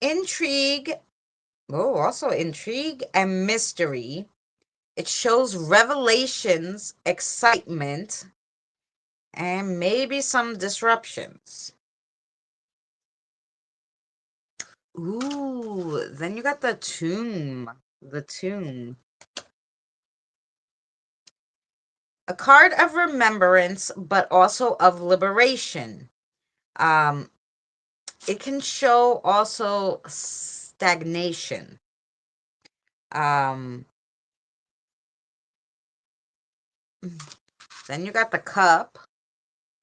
Intrigue. Oh, also intrigue and mystery. It shows revelations, excitement, and maybe some disruptions. Ooh, then you got the tomb. The tomb. A card of remembrance, but also of liberation. Um, it can show also stagnation. Um, then you got the cup.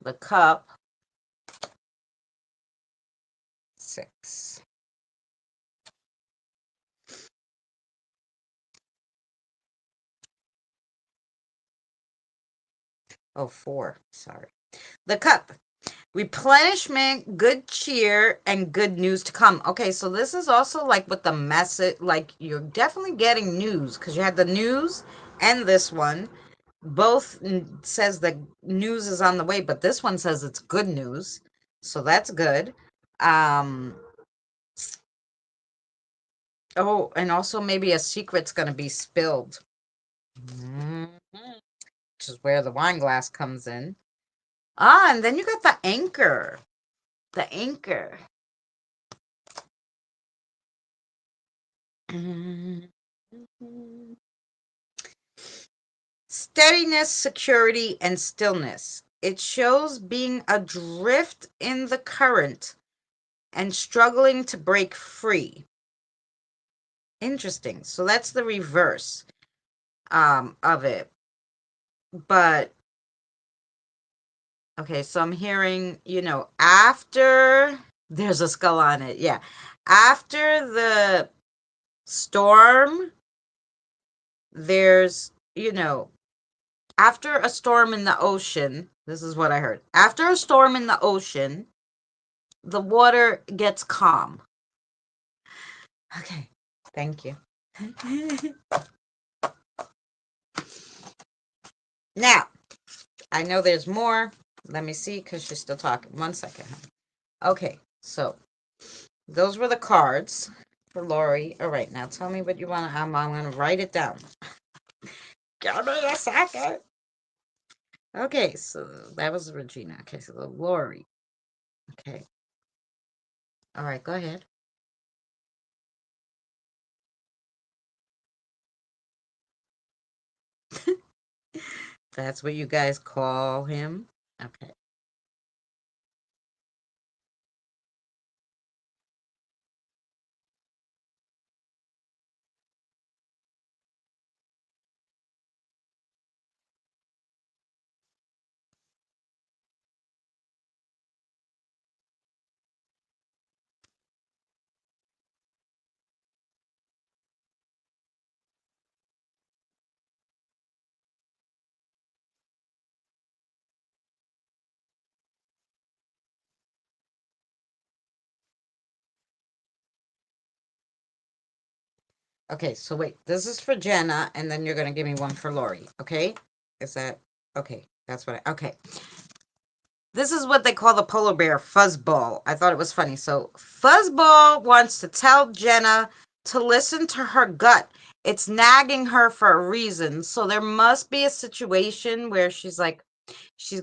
The cup. 6. Oh, 4. Sorry. The cup. Replenishment, good cheer, and good news to come. Okay, so this is also like with the message, like you're definitely getting news because you had the news and this one. Both says that news is on the way, but this one says it's good news. So that's good. Um, oh, and also maybe a secret's going to be spilled. Mhm. Which is where the wine glass comes in. Ah, and then you got the anchor. The anchor. Steadiness, security, and stillness. It shows being adrift in the current and struggling to break free. Interesting. So that's the reverse of it. But okay, so I'm hearing, after there's a skull on it. Yeah. After the storm, there's, after a storm in the ocean, this is what I heard. After a storm in the ocean, the water gets calm. Okay. Thank you. Now, I know there's more. Let me see because she's still talking. 1 second. Okay, so those were the cards for Lori. All right, now tell me what you want. I'm going to write it down. Give me a second. Okay, so that was Regina. Okay, so the Lori. Okay. All right, go ahead. That's what you guys call him. Okay. Okay, so wait, this is for Jenna, and then you're gonna give me one for Lori, okay? Is that okay? That's what okay. This is what they call the polar bear fuzzball. I thought it was funny. So fuzzball wants to tell Jenna to listen to her gut. It's nagging her for a reason. So there must be a situation where she's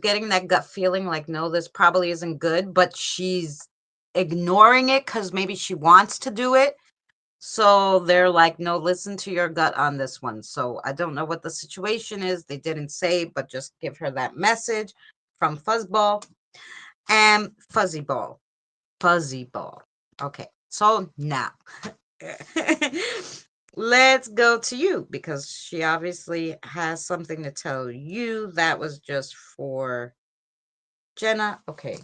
getting that gut feeling like, no, this probably isn't good, but she's ignoring it because maybe she wants to do it. So they're like, no, listen to your gut on this one. So I don't know what the situation is. They didn't say, but just give her that message from Fuzzball and Fuzzy Ball. Fuzzy Ball. Okay. So now let's go to you because she obviously has something to tell you. That was just for Jenna. Okay.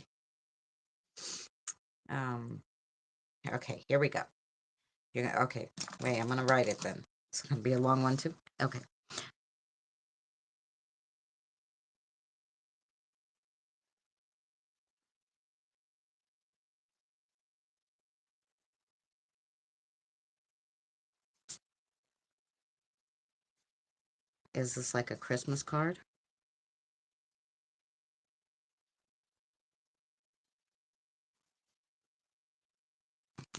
Um, okay, here we go. Okay. Wait, I'm gonna write it then. It's gonna be a long one too. Okay. Is this like a Christmas card?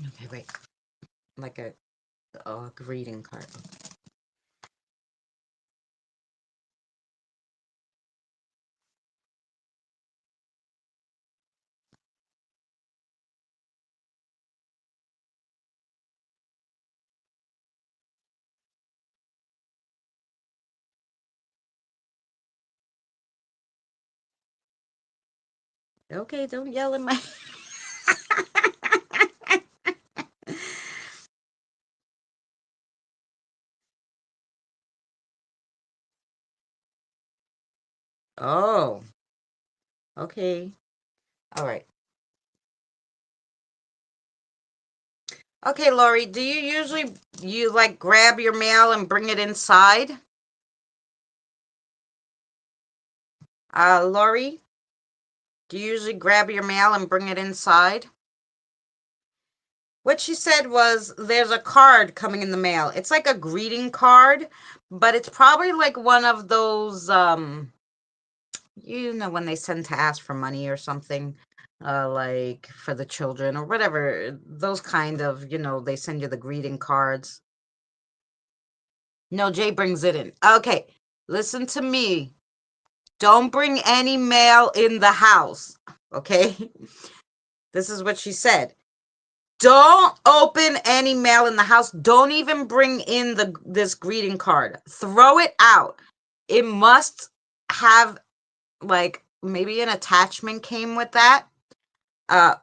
Okay, wait. Like a greeting card. Okay, don't yell at my. Oh, okay. All right. Okay, Lori, do you usually like grab your mail and bring it inside? Lori, do you usually grab your mail and bring it inside? What she said was there's a card coming in the mail. It's like a greeting card, but it's probably like one of those when they send to ask for money or something, like for the children or whatever, those kind of, they send you the greeting cards. No, Jay brings it in. Okay, listen to me. Don't bring any mail in the house, okay? This is what she said. Don't open any mail in the house. Don't even bring in this greeting card. Throw it out. It must have like maybe an attachment came with that. Uh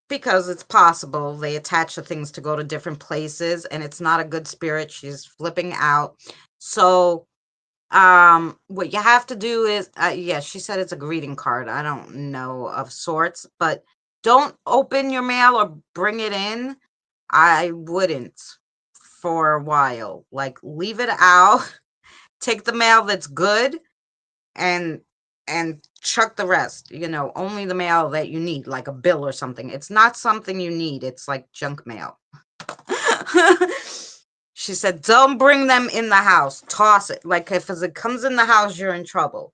because it's possible they attach the things to go to different places and it's not a good spirit. She's flipping out. So what you have to do is yeah, she said it's a greeting card. I don't know, of sorts, but don't open your mail or bring it in. I wouldn't for a while. Like leave it out. Take the mail that's good and chuck the rest. Only the mail that you need, like a bill or something. It's not something you need. It's like junk mail. She said, don't bring them in the house. Toss it. Like if it comes in the house, you're in trouble.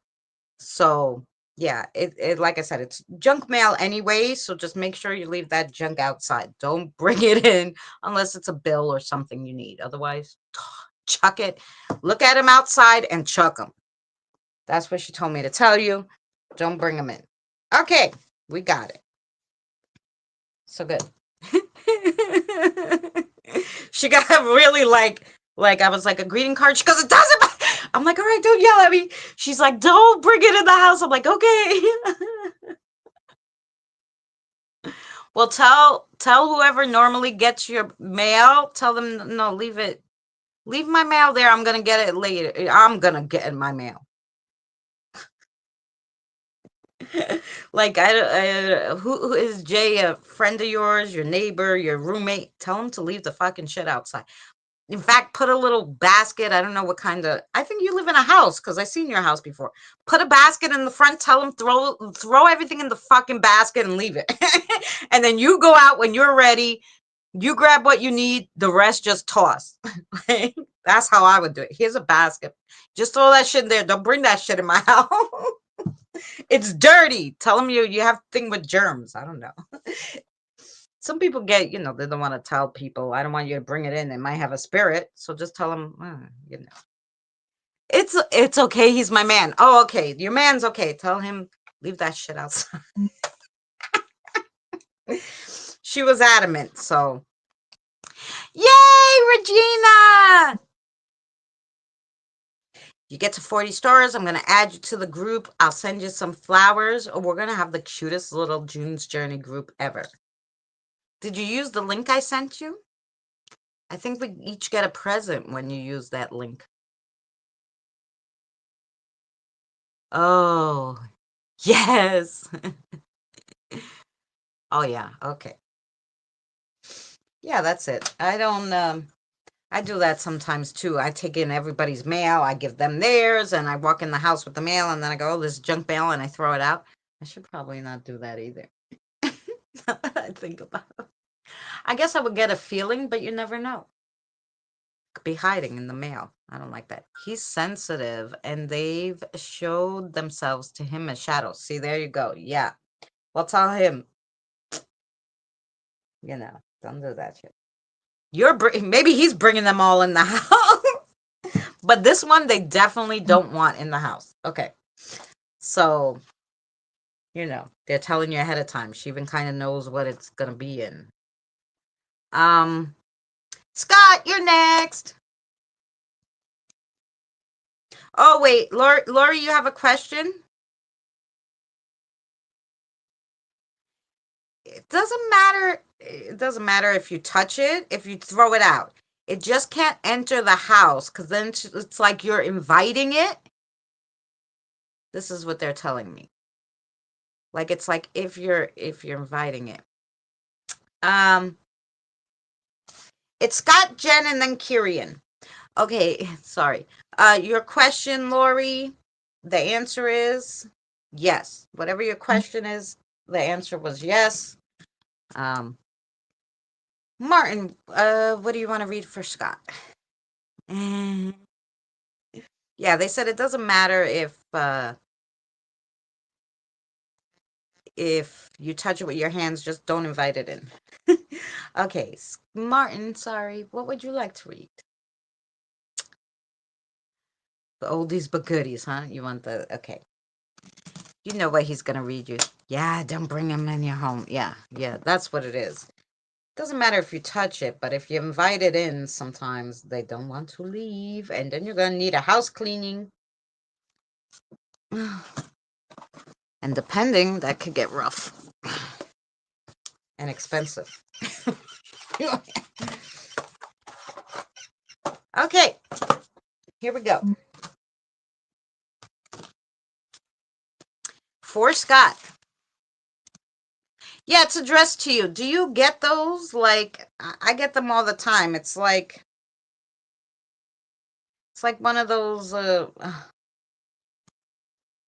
So yeah, it like I said, it's junk mail anyway. So just make sure you leave that junk outside. Don't bring it in unless it's a bill or something you need. Otherwise, chuck it. Look at them outside and chuck them. That's what she told me to tell you. Don't bring them in. Okay, we got it. So good. She got really like I was like a greeting card. She goes, it doesn't matter. I'm like, all right, don't yell at me. She's like, don't bring it in the house. I'm like, okay. Well, tell whoever normally gets your mail, tell them no, leave it. Leave my mail there. I'm gonna get it later. I'm gonna get my mail. Like who is Jay, a friend of yours, your neighbor, your roommate? Tell him to leave the fucking shit outside. In fact, put a little basket. I don't know what kind of. I think you live in a house because I've seen your house before. Put a basket in the front. Tell them throw everything in the fucking basket and leave it. And then you go out when you're ready. You grab what you need. The rest just toss. That's how I would do it. Here's a basket. Just throw that shit in there. Don't bring that shit in my house. It's dirty. Tell them you have thing with germs. I don't know. Some people get, they don't want to tell people, I don't want you to bring it in. It might have a spirit. So just tell them, It's okay. He's my man. Oh, okay. Your man's okay. Tell him, leave that shit outside. She was adamant. So, yay, Regina! You get to 40 stars. I'm going to add you to the group. I'll send you some flowers. Or we're going to have the cutest little June's Journey group ever. Did you use the link I sent you? I think we each get a present when you use that link. Oh, yes. Oh, yeah. Okay. Yeah, that's it. I do that sometimes too. I take in everybody's mail, I give them theirs, and I walk in the house with the mail, and then I go, oh, this is junk mail, and I throw it out. I should probably not do that either. I think about it. I guess I would get a feeling, but you never know. Could be hiding in the mail. I don't like that. He's sensitive, and they've showed themselves to him as shadows. See, there you go. Yeah. Well, tell him, Don't do that shit. Maybe he's bringing them all in the house. But this one, they definitely don't want in the house. Okay. So, they're telling you ahead of time. She even kind of knows what it's going to be in. Scott, you're next. Oh, wait. Lori, you have a question? It doesn't matter. It doesn't matter if you touch it, if you throw it out. It just can't enter the house because then it's like you're inviting it. This is what they're telling me. Like it's like if you're inviting it. It's Scott, Jen, and then Kirian. Okay, sorry. Your question, Lori, the answer is yes. Whatever your question is, the answer was yes. Martin, what do you want to read for Scott? Yeah, they said it doesn't matter if you touch it with your hands, just don't invite it in. Okay, Martin, sorry. What would you like to read? The oldies but goodies, huh? You want okay. You know what he's gonna read you. Yeah, don't bring him in your home. Yeah, that's what it is. Doesn't matter if you touch it, but if you invite it in, sometimes they don't want to leave, and then you're gonna need a house cleaning. And depending, that could get rough and expensive. Okay, here we go. For Scott. Yeah, it's addressed to you. Do you get those? Like, I get them all the time. It's like one of those,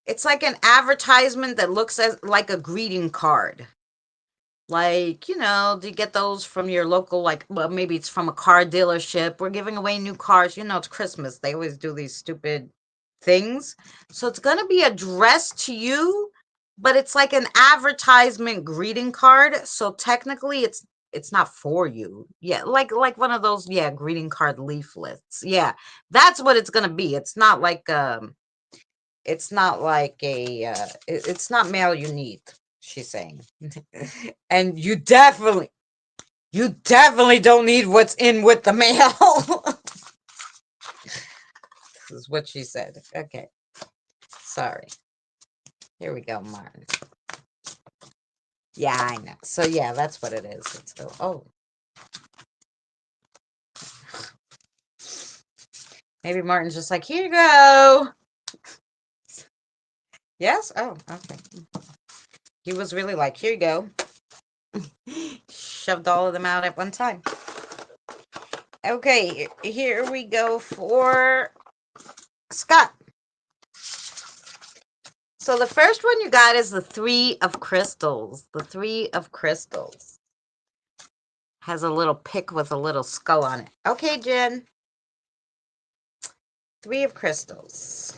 it's like an advertisement that looks like a greeting card. Like, do you get those from your local, like, well, maybe it's from a car dealership. We're giving away new cars. It's Christmas. They always do these stupid things. So it's going to be addressed to you, but it's like an advertisement greeting card. So technically it's not for you. Yeah, like one of those, greeting card leaflets. Yeah, that's what it's going to be. It's not like it's not like it's not mail you need, she's saying. And you definitely don't need what's in with the mail. This is what she said. Okay. Sorry. Here we go, Martin. Yeah, I know. So yeah, that's what it is. Let's go. Oh. Maybe Martin's just like, here you go. Yes? Oh, okay. He was really like, here you go. Shoved all of them out at one time. Okay, here we go for Scott. So the first one you got is the Three of Crystals. The Three of Crystals. Has a little pick with a little skull on it. Okay, Jen. Three of Crystals.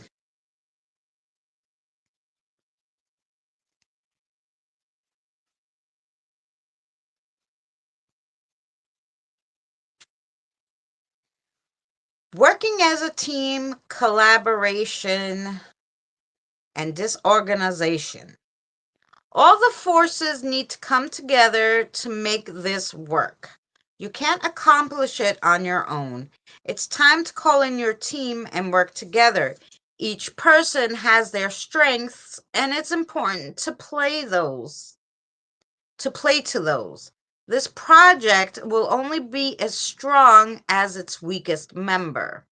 Working as a team, collaboration, and disorganization. All the forces need to come together to make this work. You can't accomplish it on your own. It's time to call in your team and work together. Each person has their strengths, and it's important to play to those. This project will only be as strong as its weakest member.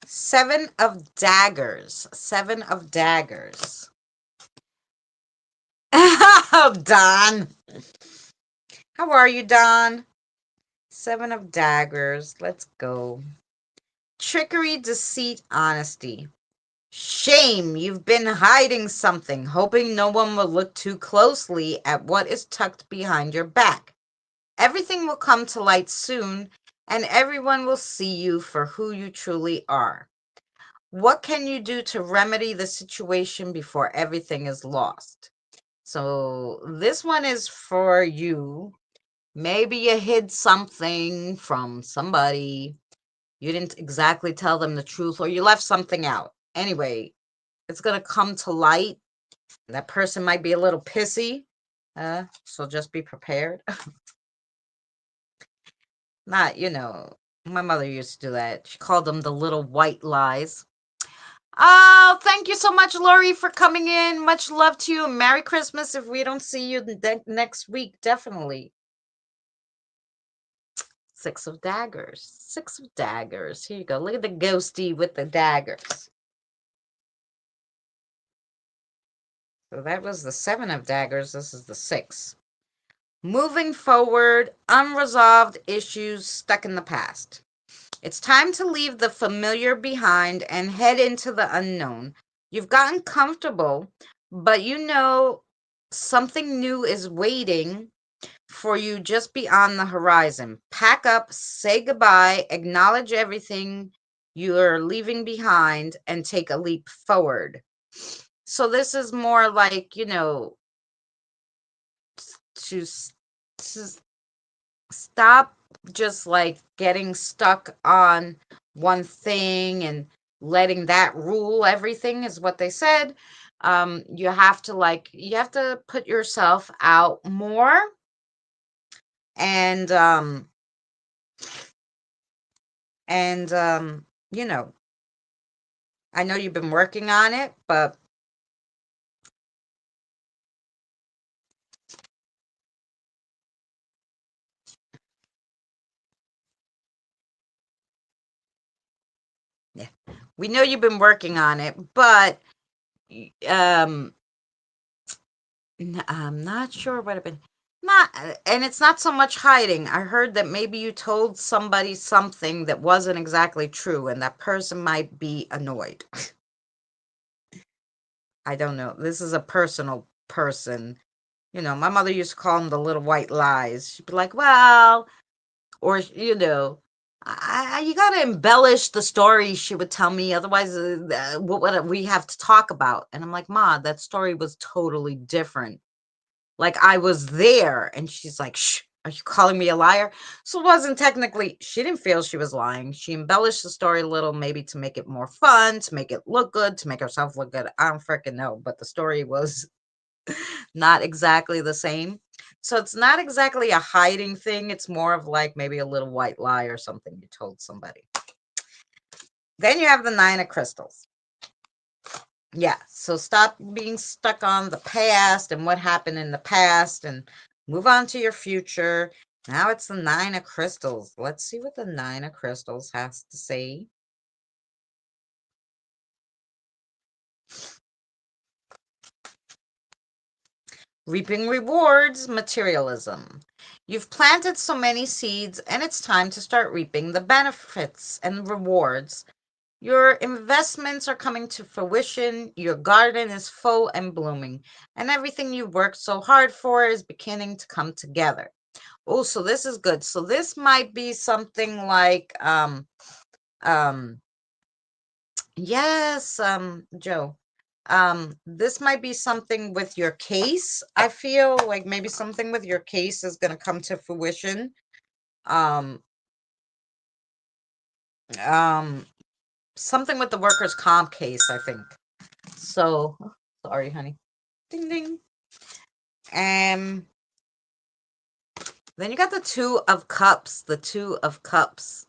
Seven of Daggers. Seven of Daggers. Oh, Don. How are you, Don? Seven of Daggers. Let's go. Trickery, deceit, honesty. Shame, you've been hiding something, hoping no one will look too closely at what is tucked behind your back. Everything will come to light soon, and everyone will see you for who you truly are. What can you do to remedy the situation before everything is lost? So this one is for you. Maybe you hid something from somebody. You didn't exactly tell them the truth, or you left something out. Anyway, it's going to come to light. That person might be a little pissy. So just be prepared. Not, my mother used to do that. She called them the little white lies. Oh, thank you so much, Lori, for coming in. Much love to you. Merry Christmas if we don't see you next week, definitely. Six of daggers. Six of daggers. Here you go. Look at the ghosty with the daggers. So that was the seven of daggers. This is the six. Moving forward, unresolved issues stuck in the past. It's time to leave the familiar behind and head into the unknown. You've gotten comfortable, but something new is waiting for you just beyond the horizon. Pack up, say goodbye, acknowledge everything you're leaving behind, and take a leap forward. So this is more like, to, to stop just like getting stuck on one thing and letting that rule everything is what they said. You have to put yourself out more, and and you know I know you've been working on it, but yeah, we know you've been working on it, but um I'm not sure what I've been not and it's not so much hiding. I heard that maybe you told somebody something that wasn't exactly true, and that person might be annoyed. I don't know. This is a personal person. My mother used to call them the little white lies. She'd be like, well, or, you got to embellish the story, she would tell me. Otherwise, what would we have to talk about? And I'm like, Ma, that story was totally different. Like, I was there. And she's like, shh, are you calling me a liar? So it wasn't technically, she didn't feel she was lying. She embellished the story a little, maybe to make it more fun, to make it look good, to make herself look good. I don't freaking know. But the story was not exactly the same. So it's not exactly a hiding thing. It's more of like maybe a little white lie or something you told somebody. Then you have the nine of crystals. Yeah, so stop being stuck on the past and what happened in the past and move on to your future. Now it's the nine of crystals. Let's see what the nine of crystals has to say. Reaping rewards, materialism. You've planted so many seeds, and it's time to start reaping the benefits and rewards. Your investments are coming to fruition. Your garden is full and blooming, and everything you worked so hard for is beginning to come together. Oh, so this is good. So this might be something like, um, yes, Joe. This might be something with your case. I feel like maybe something with your case is going to come to fruition. Um, um, Something with the workers' comp case, I think. So, sorry, honey. Ding ding. Um, then you got the two of cups. The two of cups.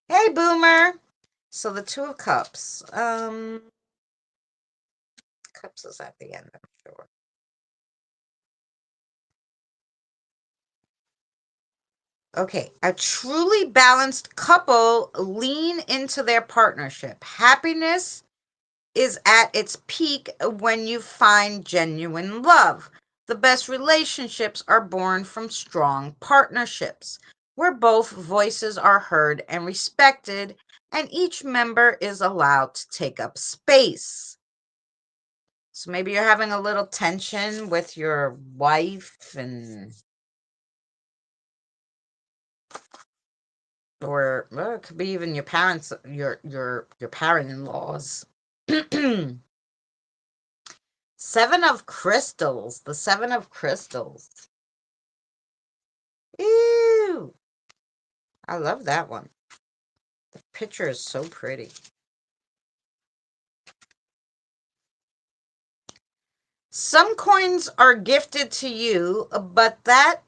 Hey, Boomer. So the two of cups. Cups is at the end, I'm sure. Okay, a truly balanced couple lean into their partnership. Happiness is at its peak when you find genuine love. The best relationships are born from strong partnerships, where both voices are heard and respected, and each member is allowed to take up space. So maybe you're having a little tension with your wife, and or well, it could be even your parents, your parent-in-laws. Seven of Crystals, the Seven of Crystals. Ew! I love that one. The picture is so pretty. Some coins are gifted to you, but that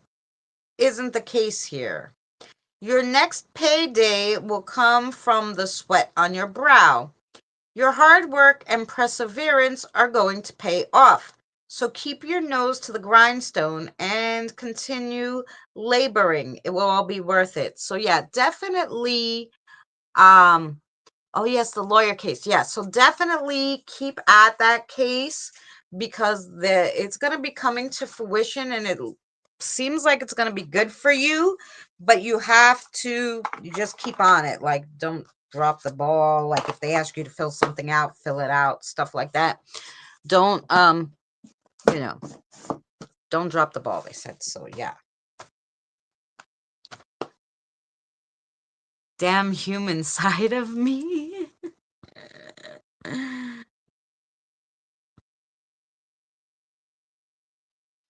isn't the case here. Your next payday will come from the sweat on your brow. Your hard work and perseverance are going to pay off. So keep your nose to the grindstone and continue laboring. It will all be worth it. So yeah, definitely oh yes, the lawyer case. Yeah, so definitely keep at that case because it's going to be coming to fruition and it seems like it's going to be good for you, but you just keep on it. Like don't drop the ball. Like if they ask you to fill something out, fill it out, stuff like that. Don't you know, don't drop the ball, they said. So yeah. Damn human side of me.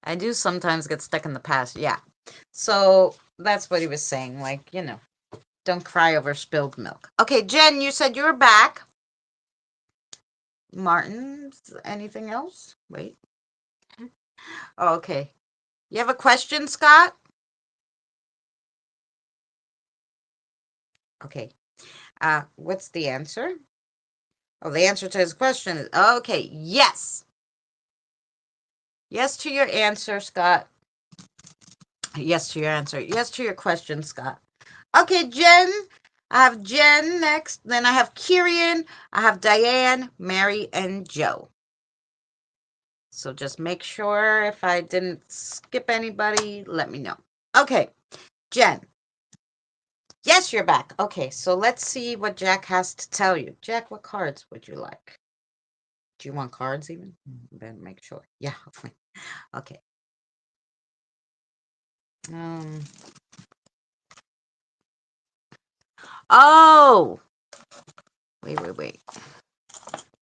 I do sometimes get stuck in the past. Yeah. So that's what he was saying. Like, don't cry over spilled milk. Okay, Jen, you said you were back. Martin, anything else? Wait. Oh, okay. You have a question, Scott? Okay. What's the answer? Oh, the answer to his question is okay. Yes. Yes to your answer, Scott. Yes to your answer. Yes to your question, Scott. Okay, Jen. I have Jen next. Then I have Kirian. I have Diane, Mary, and Joe. So just make sure if I didn't skip anybody, let me know. Okay, Jen. Yes, you're back. Okay, so let's see what Jack has to tell you. Jack, what cards would you like? Do you want cards even? Better make sure. Yeah, okay. Oh! Wait.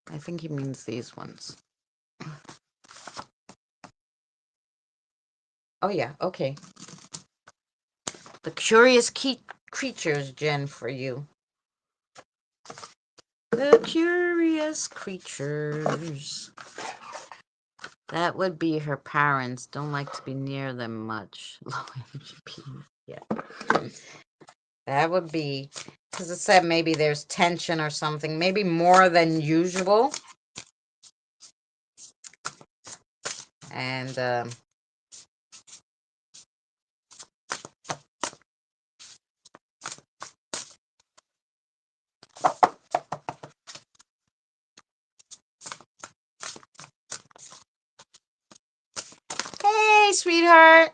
I think he means these ones. Oh, yeah, okay. The curious creatures, Jen, for you. The curious creatures. That would be her parents. Don't like to be near them much. Low energy. Yeah. That would be, because it said maybe there's tension or something, maybe more than usual. And hey, sweetheart.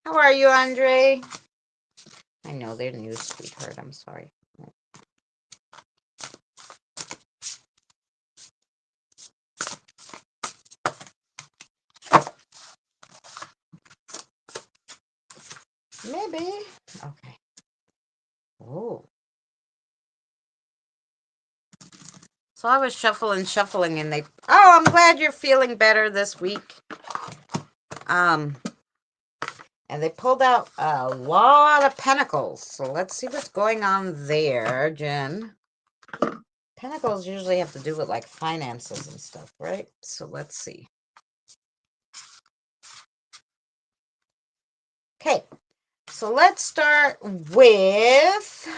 How are you, Andre? I know they're new, sweetheart. I'm sorry. Maybe. Okay. Oh. So I was shuffling, and they... Oh, I'm glad you're feeling better this week. And they pulled out a lot of pentacles. So let's see what's going on there, Jen. Pentacles usually have to do with, like, finances and stuff, right? So let's see. Okay. So let's start with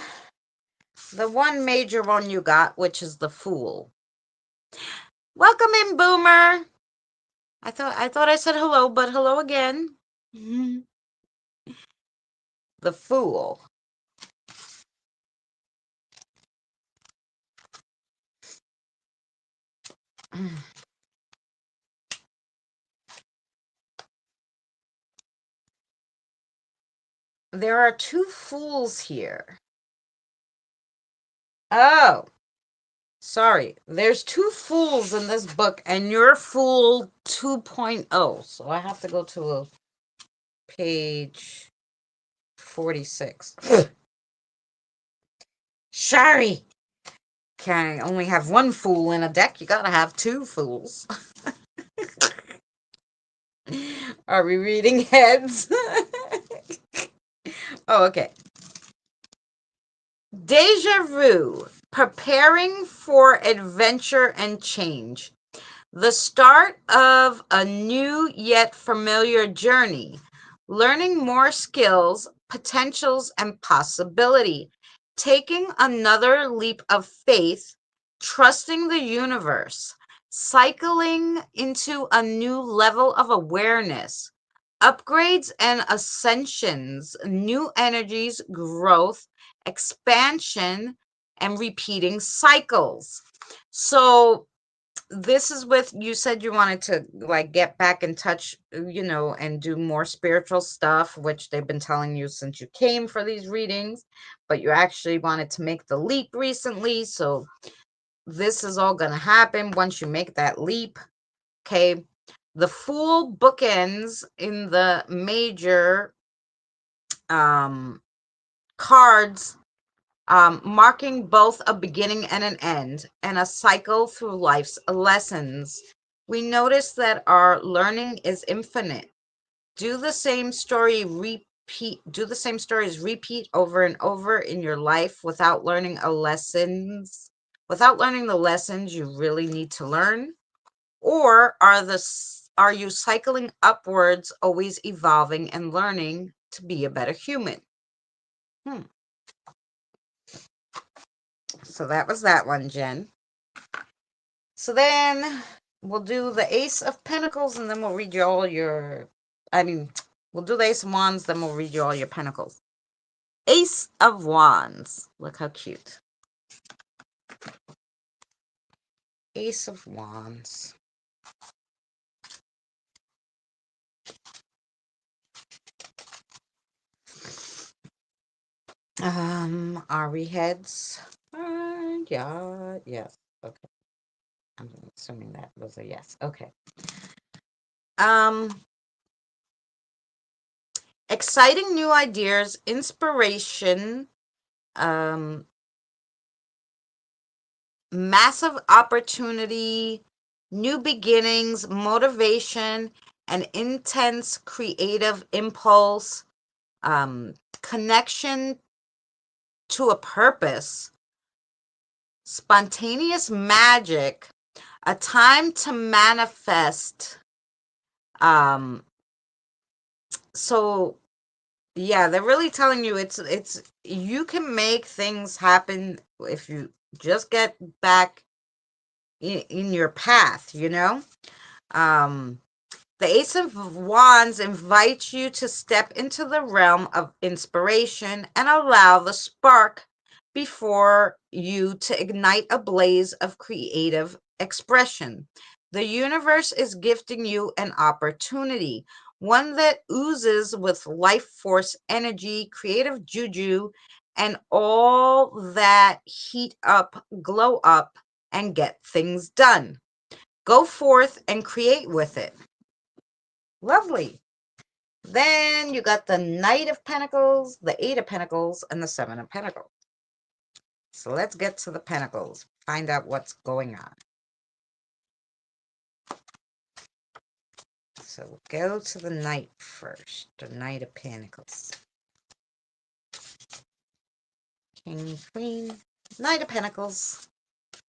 the one major one you got, which is the Fool. Welcome in, Boomer. I thought I said hello, but hello again. The Fool. There are two fools here. Oh, sorry. There's two fools in this book, and you're Fool 2.0. So I have to go to page 46. Sorry. Can't only have one fool in a deck. You gotta have two fools. Are we reading heads? Oh, okay. Deja vu. Preparing for adventure and change. The start of a new yet familiar journey, learning more skills, potentials, and possibility, taking another leap of faith, trusting the universe, cycling into a new level of awareness, upgrades and ascensions, new energies, growth, expansion, and repeating cycles. So, this is with, you said you wanted to like get back in touch, and do more spiritual stuff, which they've been telling you since you came for these readings, but you actually wanted to make the leap recently. So this is all going to happen once you make that leap. Okay. The Fool bookends in the major cards, marking both a beginning and an end, and a cycle through life's lessons. We notice that our learning is infinite. Do the same story repeat. Do the same stories repeat over and over in your life without learning the lessons you really need to learn, or are you cycling upwards, always evolving and learning to be a better human? So that was that one, Jen. So then we'll do the Ace of Pentacles, and then we'll read you all your, we'll do the Ace of Wands, then we'll read you all your Pentacles. Ace of Wands. Look how cute. Ace of Wands. Are we heads? Yeah, yes. Okay. I'm assuming that was a yes. Okay. Exciting new ideas, inspiration, massive opportunity, new beginnings, motivation, and intense creative impulse, connection to a purpose, spontaneous magic, a time to manifest. So yeah, they're really telling you it's you can make things happen if you just get back in your path, The Ace of Wands invites you to step into the realm of inspiration and allow the spark before you to ignite a blaze of creative expression. The universe is gifting you an opportunity, one that oozes with life force energy, creative juju, and all that heat up, glow up, and get things done. Go forth and create with it. Lovely. Then you got the Knight of Pentacles, the Eight of Pentacles, and the Seven of Pentacles. So let's get to the Pentacles. Find out what's going on. So we'll go to the Knight first. The Knight of Pentacles. King, Queen, Knight of Pentacles.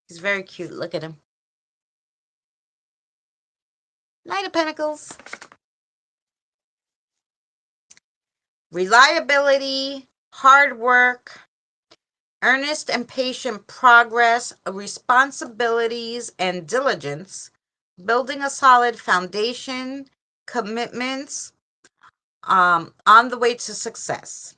He's very cute. Look at him. Knight of Pentacles. Reliability, hard work, earnest and patient progress, responsibilities, and diligence, building a solid foundation, commitments, on the way to success.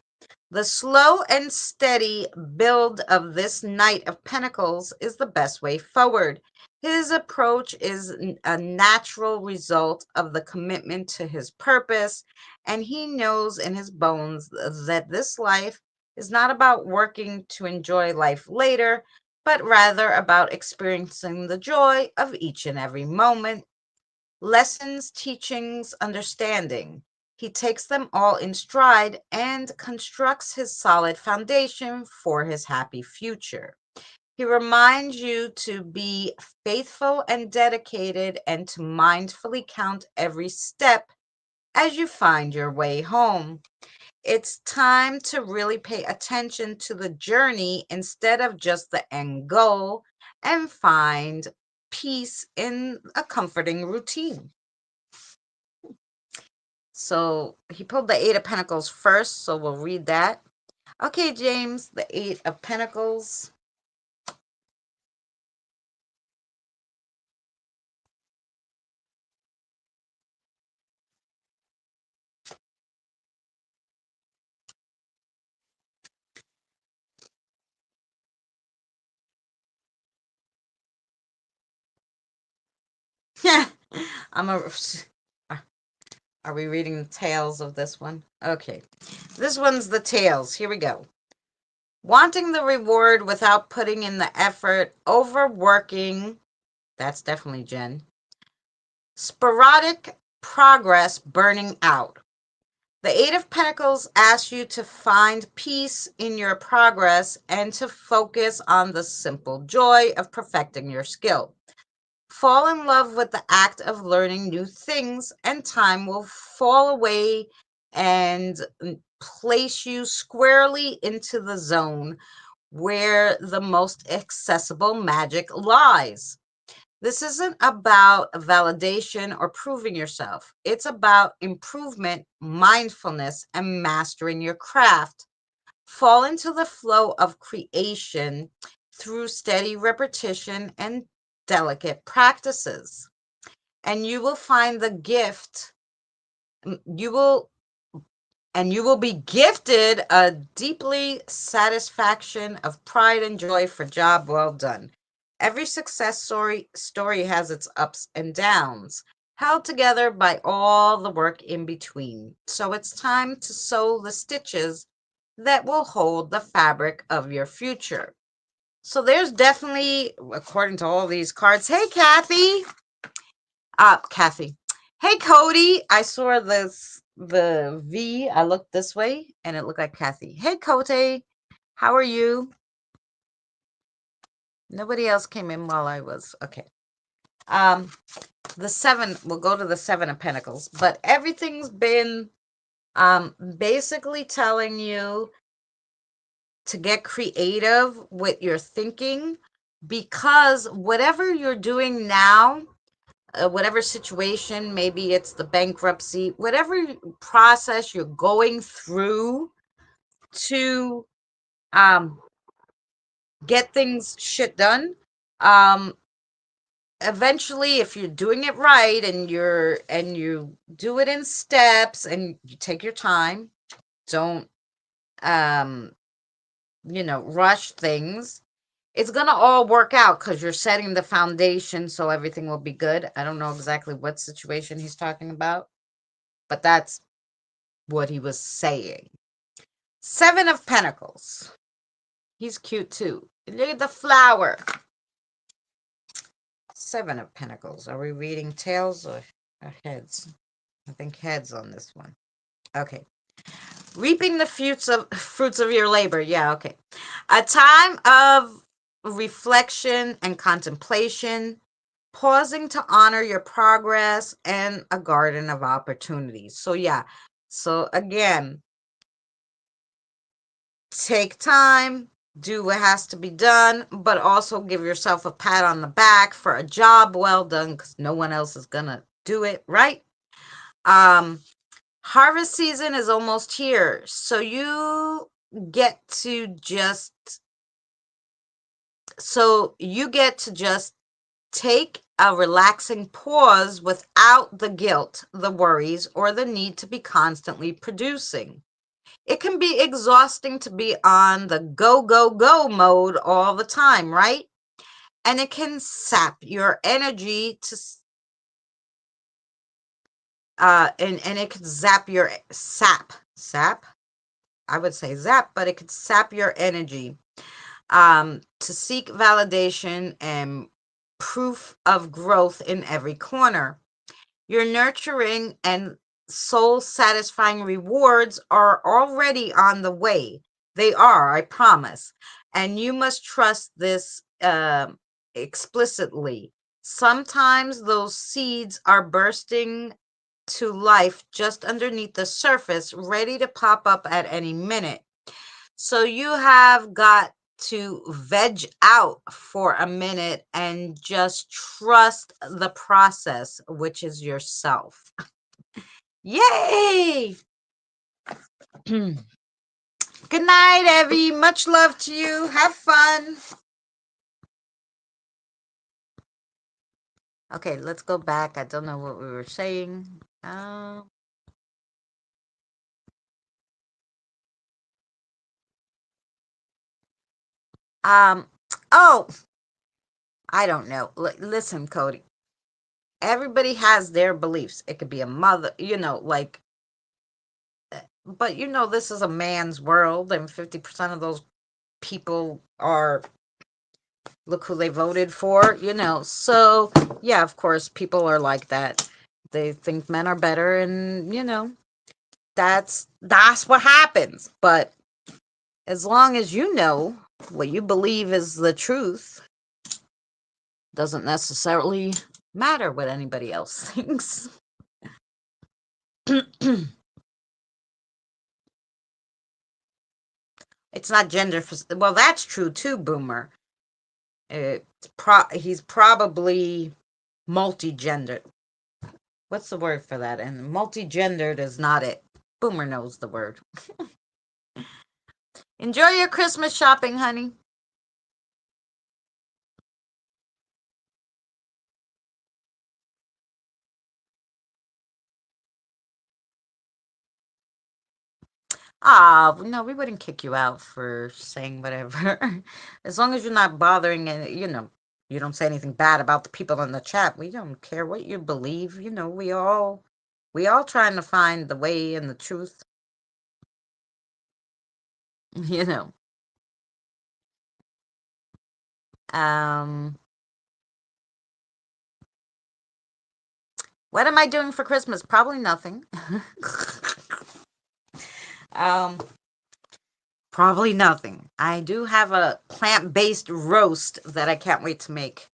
The slow and steady build of this Knight of Pentacles is the best way forward. His approach is a natural result of the commitment to his purpose, and he knows in his bones that this life is not about working to enjoy life later, but rather about experiencing the joy of each and every moment. Lessons, teachings, understanding. He takes them all in stride and constructs his solid foundation for his happy future. He reminds you to be faithful and dedicated and to mindfully count every step as you find your way home. It's time to really pay attention to the journey instead of just the end goal and find peace in a comforting routine. So he pulled the Eight of Pentacles first, so we'll read that. Okay, James, the Eight of Pentacles. I'm a. Are we reading the tails of this one? Okay. This one's the tails. Here we go. Wanting the reward without putting in the effort, overworking. That's definitely Jen. Sporadic progress, burning out. The Eight of Pentacles asks you to find peace in your progress and to focus on the simple joy of perfecting your skill. Fall in love with the act of learning new things, and time will fall away and place you squarely into the zone where the most accessible magic lies. This isn't about validation or proving yourself. It's about improvement, mindfulness, and mastering your craft. Fall into the flow of creation through steady repetition and delicate practices. And you will find the gift, you will you will be gifted a deeply satisfaction of pride and joy for job well done. Every success story has its ups and downs, held together by all the work in between. So it's time to sew the stitches that will hold the fabric of your future. So there's definitely, according to all these cards, hey Kathy, Kathy. Hey, Cody. I saw the V. I looked this way and it looked like Kathy. Hey, Cody. How are you? Nobody else came in while I was. Okay. Um, the seven, we'll go to the Seven of Pentacles, but everything's been basically telling you to get creative with your thinking because whatever you're doing now, whatever situation, maybe it's the bankruptcy, whatever process you're going through to get things shit done. Um, Eventually, if you're doing it right and you do it in steps and you take your time, don't um, rush things. It's gonna all work out because you're setting the foundation so everything will be good. I don't know exactly what situation he's talking about, but that's what he was saying. Seven of Pentacles. He's cute too. Look at the flower. Seven of Pentacles. Are we reading tails or heads? I think heads on this one. Okay. Reaping the fruits of your labor. Yeah, okay. A time of reflection and contemplation, pausing to honor your progress, and a garden of opportunities. So yeah. So again, take time, do what has to be done, but also give yourself a pat on the back for a job well done because no one else is gonna do it, right? Um, Harvest season is almost here, so you get to just take a relaxing pause without the guilt, the worries, or the need to be constantly producing. It can be exhausting to be on the go, go, go mode all the time, right? And it can sap your energy to, and it could sap. I would say zap, but it could sap your energy, to seek validation and proof of growth in every corner. You're nurturing and soul satisfying rewards are already on the way. They are, I promise. And you must trust this explicitly. Sometimes those seeds are bursting to life just underneath the surface, ready to pop up at any minute. So you have got to veg out for a minute and just trust the process, which is yourself. Yay! Good night, Evie. Much love to you. Have fun. Okay, let's go back. I don't know what we were saying. Um, oh, I don't know. Listen, Cody. Everybody has their beliefs. It could be a mother, like, but this is a man's world, and 50% of those people are, look who they voted for, So, yeah, of course, people are like that. They think men are better, and, that's what happens. But as long as you know what you believe is the truth, doesn't necessarily matter what anybody else thinks. It's not gender. Well, that's true too, Boomer. He's probably multi-gendered. What's the word for that? And multi-gendered is not it. Boomer knows the word. Enjoy your Christmas shopping, honey. No, we wouldn't kick you out for saying whatever. As long as you're not bothering and, you don't say anything bad about the people in the chat. We don't care what you believe. We all trying to find the way and the truth, you know. Um, what am I doing for Christmas? Probably nothing. um, Probably nothing. I do have a plant-based roast that I can't wait to make.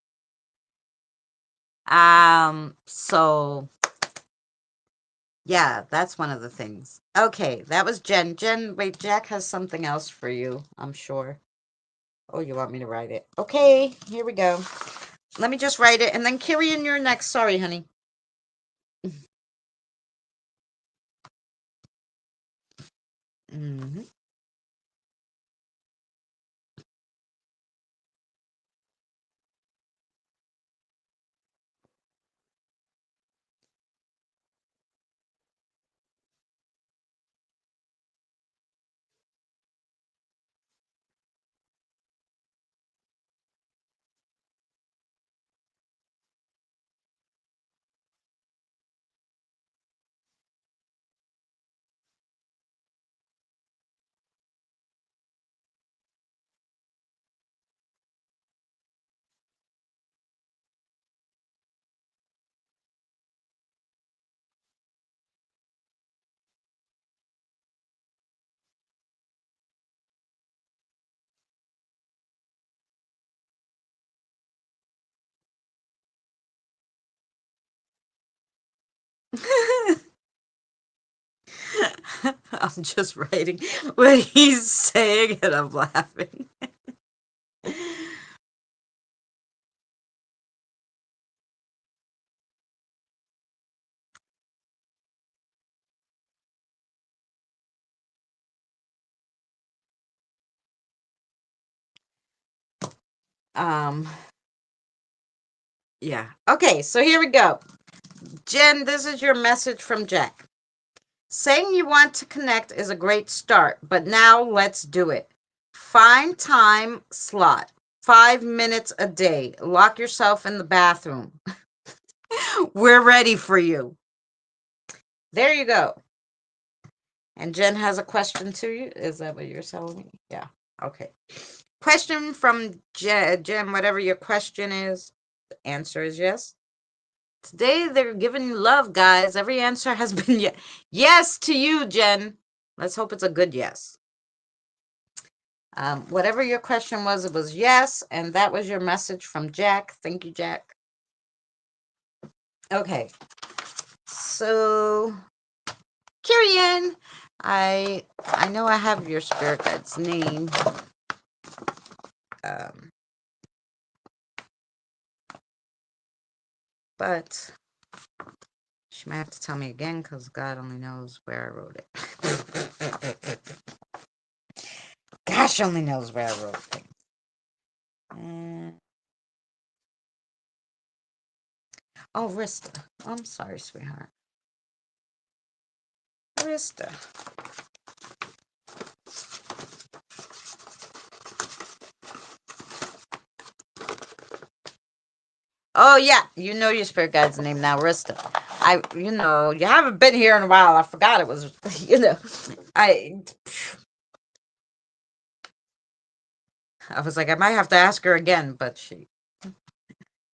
So yeah, that's one of the things. Okay, that was Jen. Jen, wait, Jack has something else for you, I'm sure. Oh, you want me to write it? Okay, here we go. Let me just write it, and then Kirian, you're next. Sorry, honey. Mm-hmm. I'm just writing what he's saying, and I'm laughing. um, yeah. Okay, so here we go. Jen, this is your message from Jack. Saying you want to connect is a great start, but now let's do it. Find time slot. 5 minutes a day. Lock yourself in the bathroom. We're ready for you. There you go. And Jen has a question to you. Is that what you're telling me? Yeah. Okay. Question from Jen. Jen, whatever your question is, the answer is yes. Today they're giving you love, guys. Every answer has been yes to you, Jen. Let's hope it's a good yes. Whatever your question was, it was yes, and that was your message from Jack. Thank you, Jack. Okay, so Kyrian, I know I have your spirit guide's name. But she might have to tell me again because God only knows where I wrote it. Gosh only knows where I wrote things. Oh, Rista. I'm sorry, sweetheart. Rista. Oh, yeah. You know your spirit guide's name now, Rista. You haven't been here in a while. I forgot it was, I was like, I might have to ask her again, but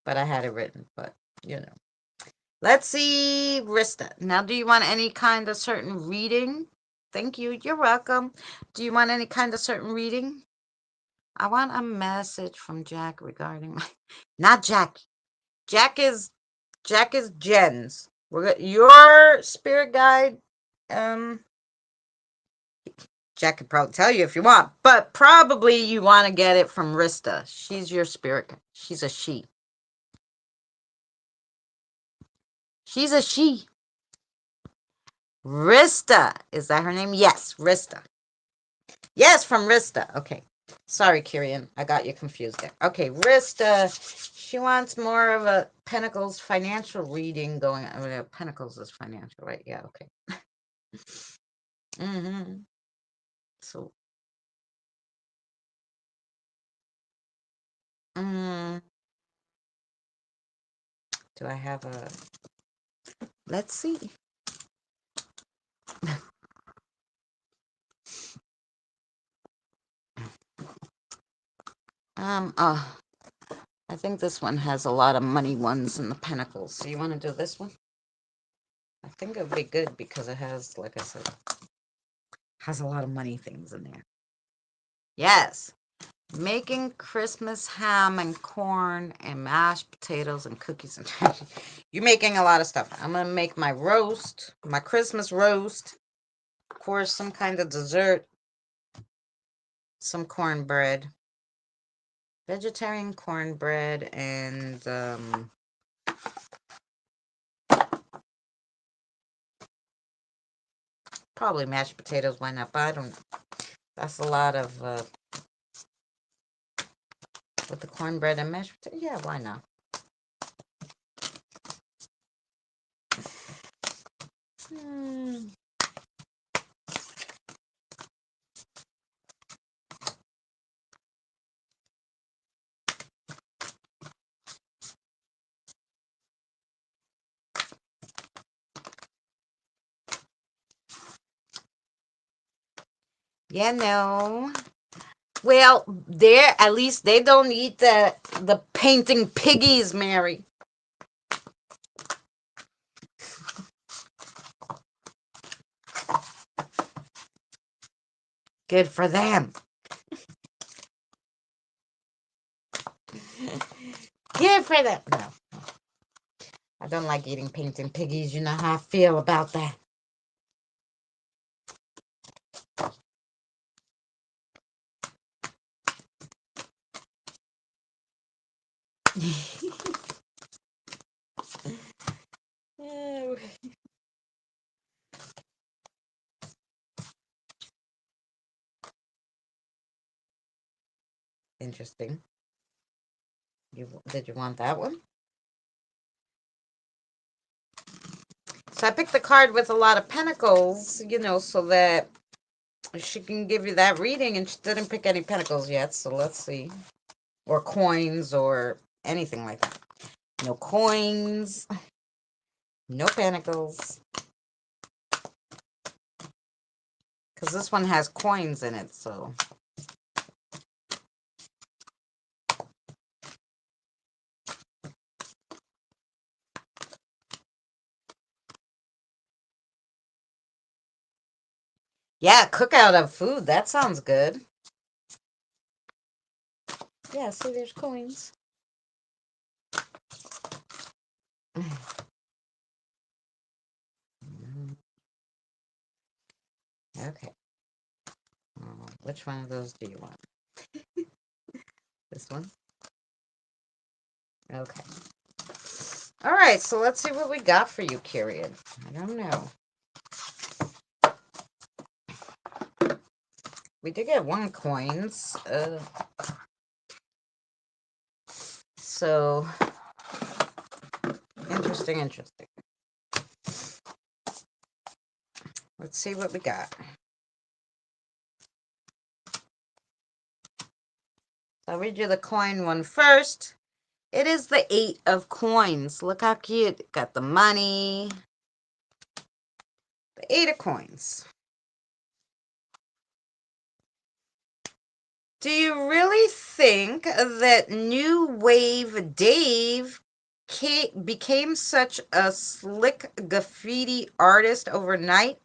I had it written, but, Let's see, Rista. Now, do you want any kind of certain reading? Thank you. You're welcome. Do you want any kind of certain reading? I want a message from Jack regarding my... Not Jack. Jack is Jen's. Your spirit guide, Jack could probably tell you if you want, but probably you want to get it from Rista. She's your spirit guide. She's a she. She's a she. Rista. Is that her name? Yes, Rista. Yes, from Rista. Okay. Sorry, Kyrian. I got you confused there. Okay, Rista. She wants more of a Pentacles financial reading going on. I mean, Pentacles is financial, right? Yeah, okay. So, do I have a... Let's see. I think this one has a lot of money ones in the Pentacles. So you want to do this one? I think it would be good because it has, like I said, has a lot of money things in there. Yes. Making Christmas ham and corn and mashed potatoes and cookies and turkey. You're making a lot of stuff. I'm going to make my roast, my Christmas roast. Of course, some kind of dessert. Some cornbread. Vegetarian cornbread and probably mashed potatoes. Why not? But I don't... That's a lot of... with the cornbread and mashed potatoes? Yeah, why not? Yeah, no. Well, at least they don't eat the painting piggies, Mary. Good for them. Good for them. No. I don't like eating painting piggies. You know how I feel about that. Interesting. Did you want that one? So I picked the card with a lot of pentacles, so that she can give you that reading, and she didn't pick any pentacles yet, so let's see. Or coins or anything like that. No coins. No pentacles. Because this one has coins in it, so... Yeah, cookout of food. That sounds good. Yeah, see, there's coins. Okay. Which one of those do you want? This one? Okay. All right, so let's see what we got for you, Kyrian. I don't know. We did get 1 coins. So, interesting. Let's see what we got. So I'll read you the coin one first. It is the 8 of coins. Look how cute. Got the money. The 8 of coins. Do you really think that New Wave Dave became such a slick graffiti artist overnight?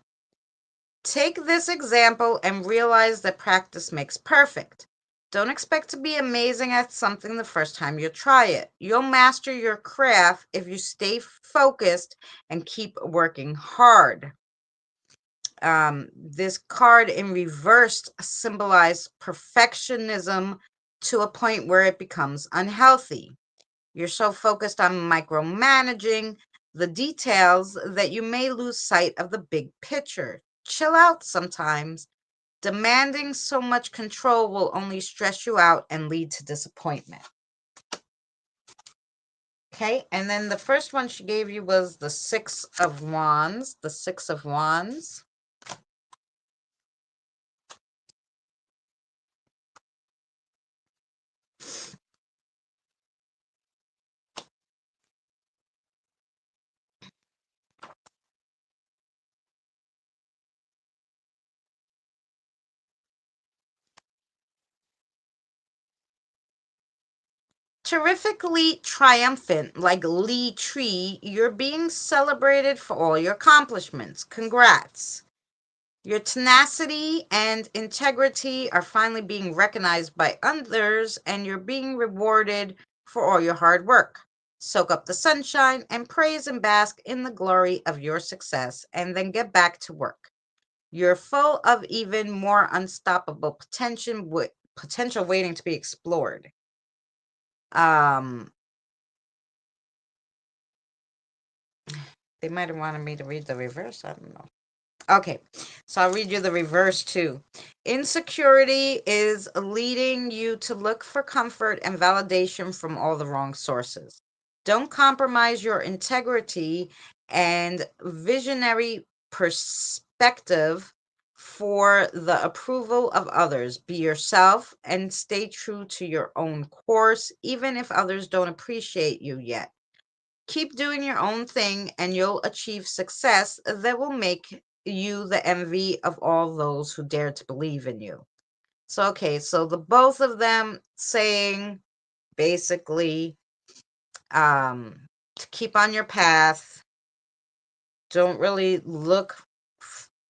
Take this example and realize that practice makes perfect. Don't expect to be amazing at something the first time you try it. You'll master your craft if you stay focused and keep working hard. This card in reverse symbolized perfectionism to a point where it becomes unhealthy. You're so focused on micromanaging the details that you may lose sight of the big picture. Chill out sometimes. Demanding so much control will only stress you out and lead to disappointment. Okay, and then the first one she gave you was the 6 of Wands. The 6 of Wands. Terrifically triumphant, like Lee Tree, you're being celebrated for all your accomplishments. Congrats. Your tenacity and integrity are finally being recognized by others, and you're being rewarded for all your hard work. Soak up the sunshine and praise and bask in the glory of your success, and then get back to work. You're full of even more unstoppable potential waiting to be explored. Um, they might have wanted me to read the reverse. I don't know. Okay, so I'll read you the reverse too. Insecurity is leading you to look for comfort and validation from all the wrong sources. Don't compromise your integrity and visionary perspective for the approval of others. Be yourself and stay true to your own course, even if others don't appreciate you yet. Keep doing your own thing and you'll achieve success that will make you the envy of all those who dare to believe in you. So, okay, so the both of them saying basically to keep on your path. Don't really look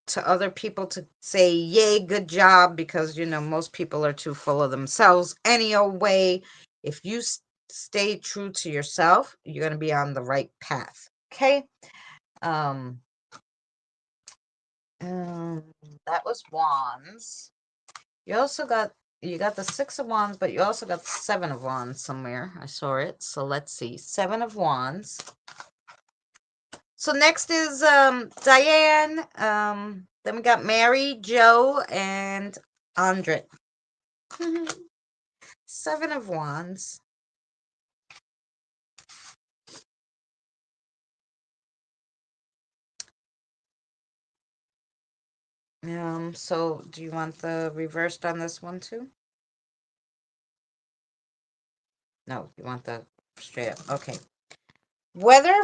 to other people to say, yay, good job, because, most people are too full of themselves any old way. If you stay true to yourself, you're going to be on the right path. Okay. Um, um, that was wands. You got the 6 of wands, but you also got the 7 of wands somewhere. I saw it. So let's see. 7 of wands. So next is Diane. Then we got Mary, Joe, and Andre. 7 of wands. So do you want the reversed on this one too? No, you want the straight up. Okay. Whether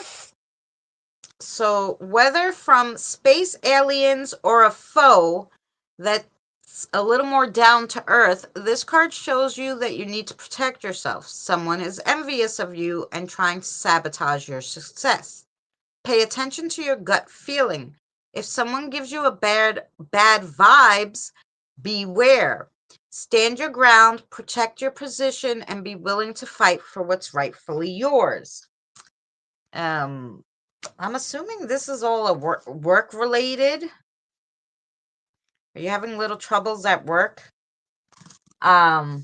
from space aliens or a foe that's a little more down to earth, this card shows you that you need to protect yourself. Someone is envious of you and trying to sabotage your success. Pay attention to your gut feeling. If someone gives you a bad vibes, beware. Stand your ground, protect your position, and be willing to fight for what's rightfully yours. I'm assuming this is all a work related. Are you having little troubles at work? So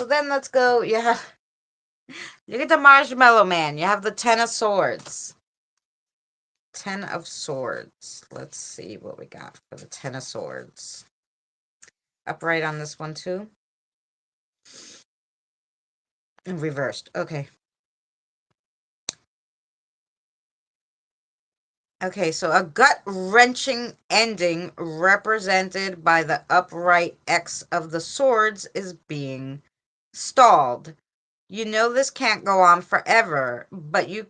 then let's go. You get the Marshmallow Man. You have the Ten of Swords. Ten of Swords. Let's see what we got for the Ten of Swords. Upright on this one too. And reversed. Okay. Okay, so a gut-wrenching ending represented by the upright X of the Swords is being stalled. You know this can't go on forever, but you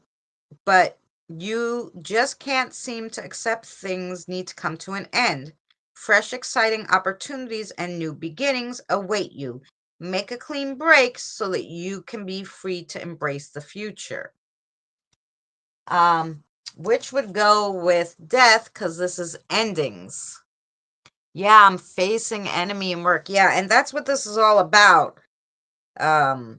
just can't seem to accept things need to come to an end. Fresh, exciting opportunities and new beginnings await you. Make a clean break so that you can be free to embrace the future. Which would go with death because this is endings. Yeah, I'm facing enemy in work. Yeah, and that's what this is all about. Because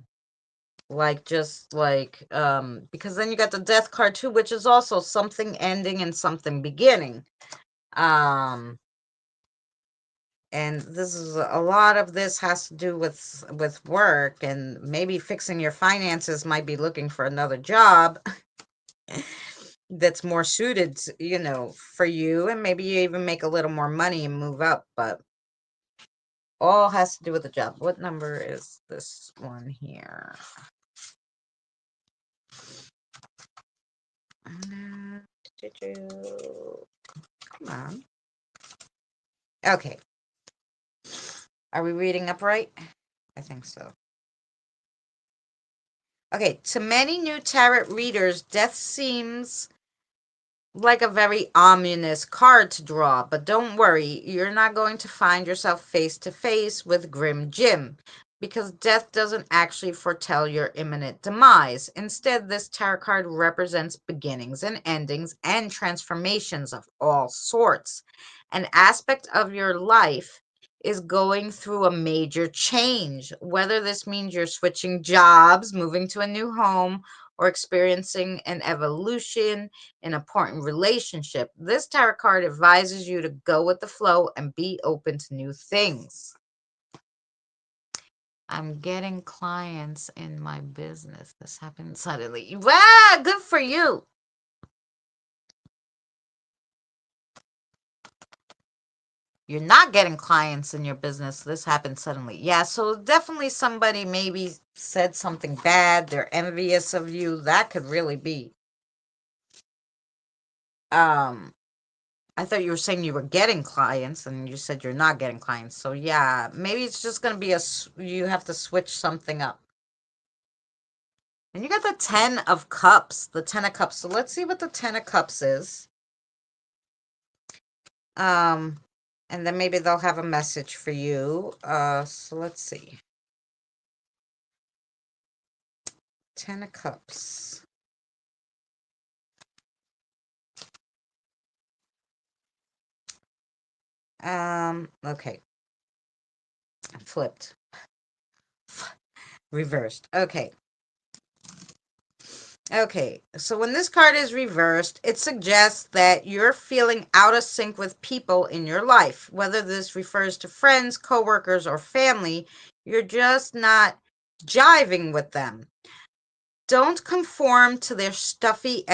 then you got the death card too, which is also something ending and something beginning. And this is a lot of this has to do with work, and maybe fixing your finances. Might be looking for another job that's more suited, for you, and maybe you even make a little more money and move up, but all has to do with the job. What number is this one here? Come on. Okay. Are we reading upright? I think so. Okay, to many new tarot readers, death seems like a very ominous card to draw, but don't worry, you're not going to find yourself face to face with Grim Jim, because death doesn't actually foretell your imminent demise. Instead, this tarot card represents beginnings and endings and transformations of all sorts. An aspect of your life is going through a major change, whether this means you're switching jobs, moving to a new home, or experiencing an evolution in an important relationship. This tarot card advises you to go with the flow and be open to new things. I'm getting clients in my business. This happened suddenly. Wow, good for you. You're not getting clients in your business. This happened suddenly. Yeah, so definitely somebody maybe said something bad. They're envious of you. That could really be. I thought you were saying you were getting clients, and you said you're not getting clients. So yeah, maybe it's just going to be you have to switch something up. And you got the 10 of Cups, the 10 of Cups. So let's see what the 10 of Cups is. And then maybe they'll have a message for you. So let's see. 10 of Cups. Okay. Flipped. Reversed. Okay. Okay, so when this card is reversed, it suggests that you're feeling out of sync with people in your life. Whether this refers to friends, coworkers, or family, you're just not jiving with them. Don't conform to their stuffy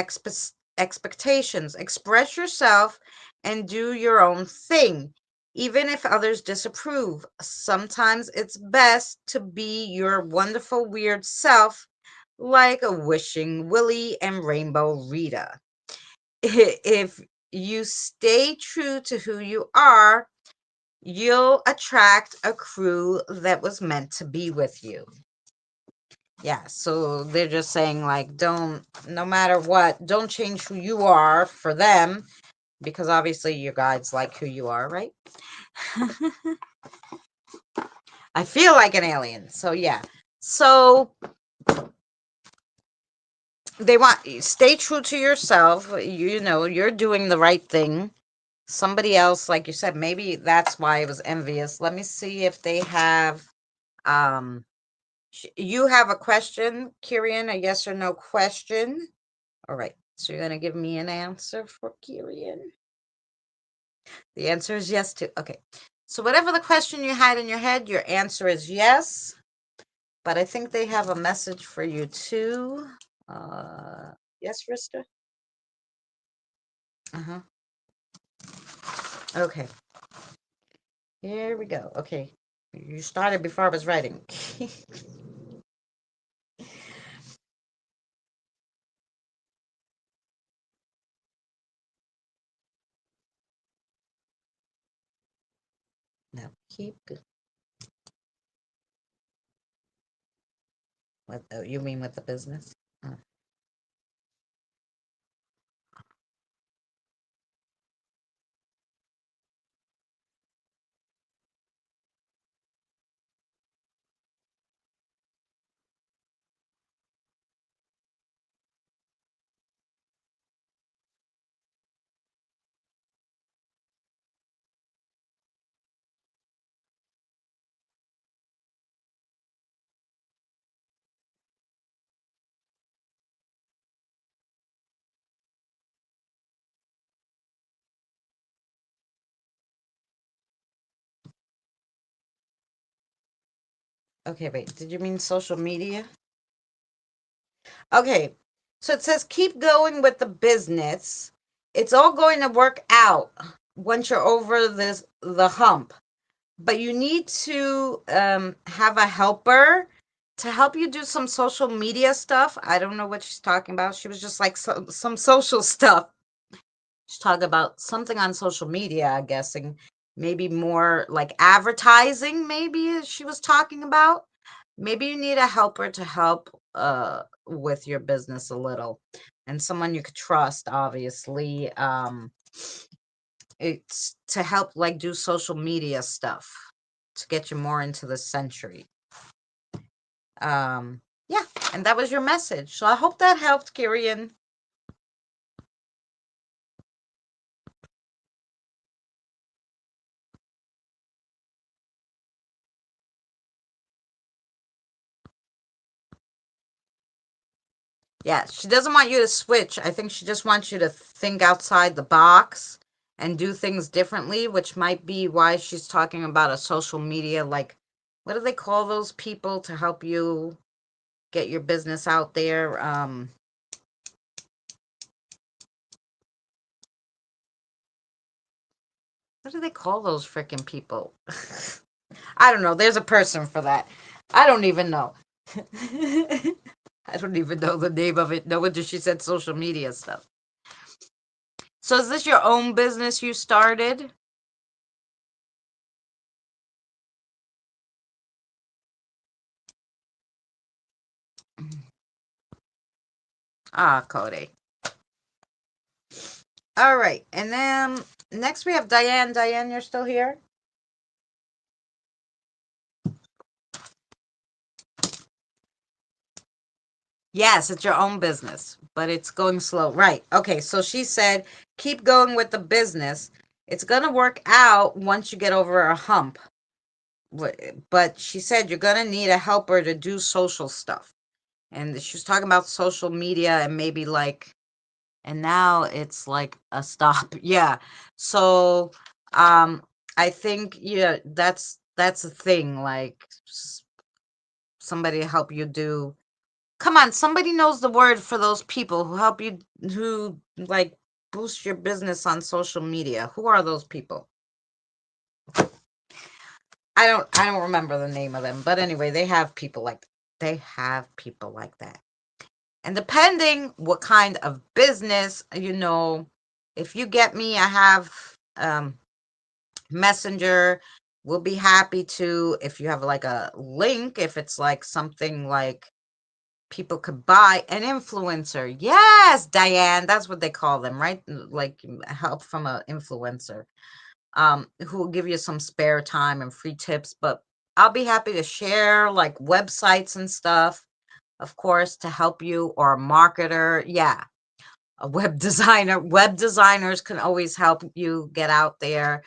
expectations. Express yourself and do your own thing, even if others disapprove. Sometimes it's best to be your wonderful, weird self, like a wishing Willie and Rainbow Rita. If you stay true to who you are, you'll attract a crew that was meant to be with you. Yeah, so they're just saying, like, no matter what, don't change who you are for them, because obviously you guys like who you are, right? I feel like an alien, so yeah. So they want stay true to yourself. You know, you're doing the right thing. Somebody else, like you said, maybe that's why it was envious. Let me see if they have um you have a question, Kirian, a yes or no question. All right. So you're gonna give me an answer for Kirian. The answer is yes too. Okay. So whatever the question you had in your head, your answer is yes. But I think they have a message for you too. Yes, Rista? Uh-huh. Okay. Here we go. Okay. You started before I was writing. Now keep with you mean with the business? Oh, okay, wait. Did you mean social media? Okay. So it says keep going with the business. It's all going to work out once you're over the hump. But you need to have a helper to help you do some social media stuff. I don't know what she's talking about. She was just like some social stuff. She's talking about something on social media, I'm guessing. Maybe more like advertising, maybe she was talking about. Maybe you need a helper to help with your business a little. And someone you could trust, obviously. It's to help like do social media stuff to get you more into the century. Yeah, and that was your message. So I hope that helped, Kirian. Yeah, she doesn't want you to switch. I think she just wants you to think outside the box and do things differently, which might be why she's talking about a social media like what do they call those people to help you get your business out there? What do they call those freaking people? I don't know. There's a person for that. I don't even know. I don't even know the name of it. No wonder she said social media stuff. So is this your own business you started? Ah, Cody. All right. And then next we have Diane. Diane, you're still here? Yes, it's your own business, but it's going slow. Right. Okay. So she said, keep going with the business. It's going to work out once you get over a hump. But she said you're going to need a helper to do social stuff. And she was talking about social media and maybe like, and now it's like a stop. Yeah. So, I think, yeah, that's a thing. Like somebody to help you do. Come on, somebody knows the word for those people who help you, who like boost your business on social media. Who are those people? I don't remember the name of them, but anyway, they have people like that. And depending what kind of business, if you get me, I have Messenger. We'll be happy to, if you have like a link, if it's like something like people could buy an influencer. Yes, Diane, that's what they call them, right? Like help from an influencer, who will give you some spare time and free tips. But I'll be happy to share like websites and stuff. of course, to help you, or a marketer. Yeah, a web designer. Web designers can always help you get out there.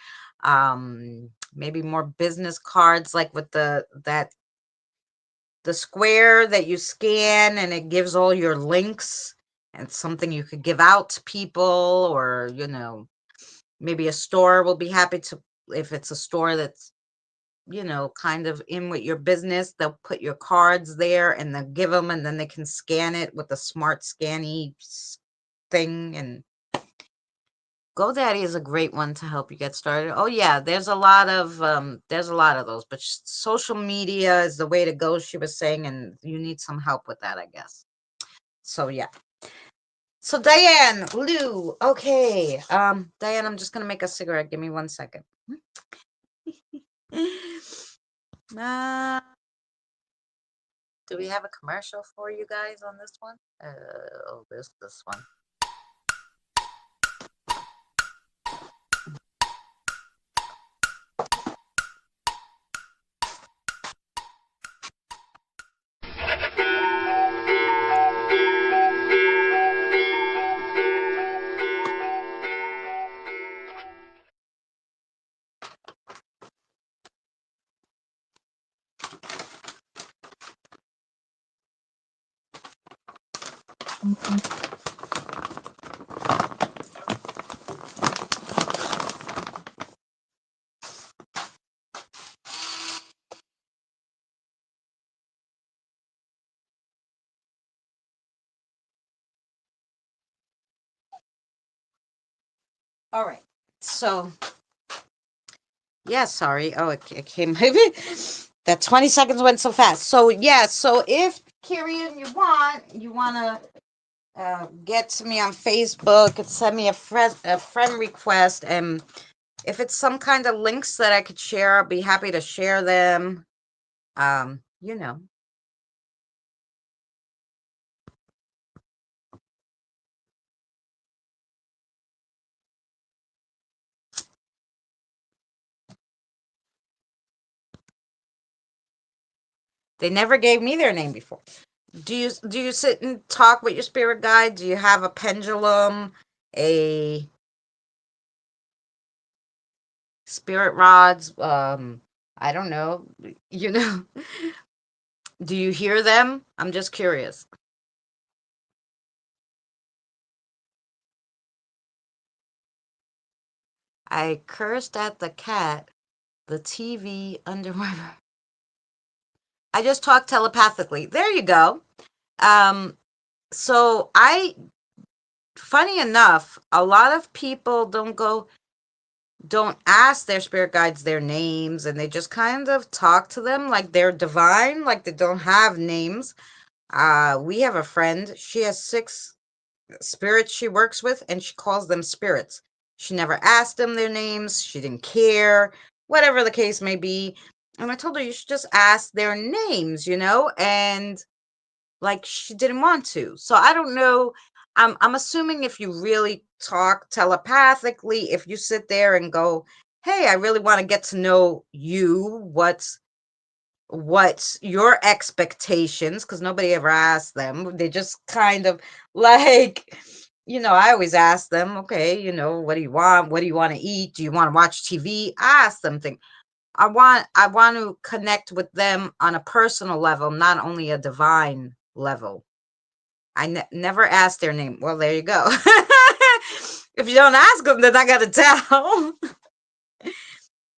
Maybe more business cards, like with the square that you scan and it gives all your links, and something you could give out to people, or maybe a store will be happy to, if it's a store that's kind of in with your business, they'll put your cards there and they'll give them, and then they can scan it with the smart scanny thing. And GoDaddy is a great one to help you get started. Oh yeah, there's a lot of those, but social media is the way to go, she was saying, and you need some help with that, I guess. So yeah. So Diane, Lou, okay. Diane, I'm just gonna make a cigarette. Give me 1 second. uh, do we have a commercial for you guys on this one? Oh, this one. All right. So yeah, sorry. Oh, it came. That 20 seconds went so fast. So yeah, so if Kirian, you wanna get to me on Facebook and send me a friend request, and if it's some kind of links that I could share, I'll be happy to share them. You know. They never gave me their name before. Do you sit and talk with your spirit guide? Do you have a pendulum, a spirit rods? I don't know. You know, do you hear them? I'm just curious. I cursed at the cat, the TV under my. I just talk telepathically. There you go. Um, so funny enough, a lot of people don't ask their spirit guides their names, and they just kind of talk to them like they're divine, like they don't have names. We have a friend, she has 6 spirits she works with, and she calls them spirits. She never asked them their names, she didn't care, whatever the case may be. And I told her you should just ask their names, and like she didn't want to. So I don't know. I'm assuming if you really talk telepathically, if you sit there and go, "Hey, I really want to get to know you. What's your expectations?" Because nobody ever asked them. They just kind of like, I always ask them, okay, what do you want? What do you want to eat? Do you want to watch TV? I ask them things. I want to connect with them on a personal level, not only a divine level. I never asked their name. Well, there you go. If you don't ask them, they're not gonna tell.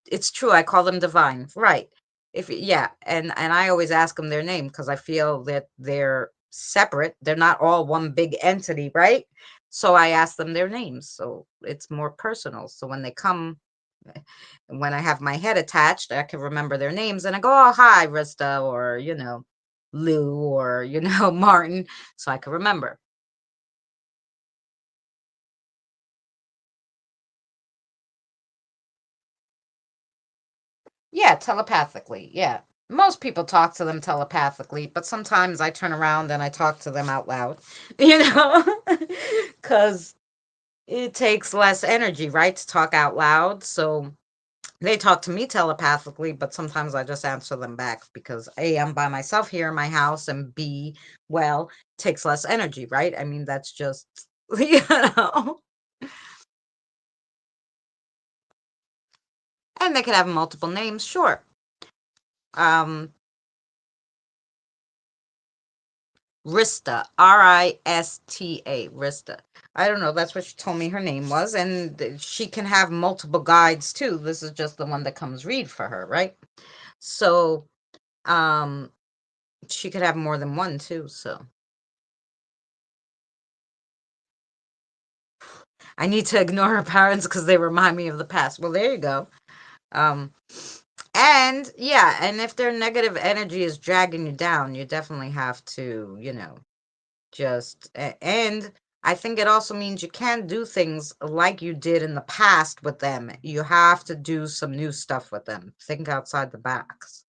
It's true. I call them divine, right? If yeah, and I always ask them their name because I feel that they're separate. They're not all one big entity, right? So I ask them their names, so it's more personal. So when they come, when I have my head attached, I can remember their names, and I go, "Oh, hi, Rista," or Lou, or Martin, so I can remember. Yeah, telepathically. Yeah. Most people talk to them telepathically, but sometimes I turn around and I talk to them out loud, you know, because it takes less energy, right, to talk out loud. So They talk to me telepathically, but sometimes I just answer them back because A, I'm by myself here in my house, and B, well, takes less energy, right? I mean, that's just, you know. And they could have multiple names, sure. Um, Rista, Rista, Rista. I don't know. That's what she told me her name was, and she can have multiple guides too. This is just the one that comes read for her, right? So, um, she could have more than one too. So, I need to ignore her parents because they remind me of the past. Well, there you go. Um, and yeah, and if their negative energy is dragging you down, you definitely have to, and I think it also means you can't do things like you did in the past with them. You have to do some new stuff with them. Think outside the box.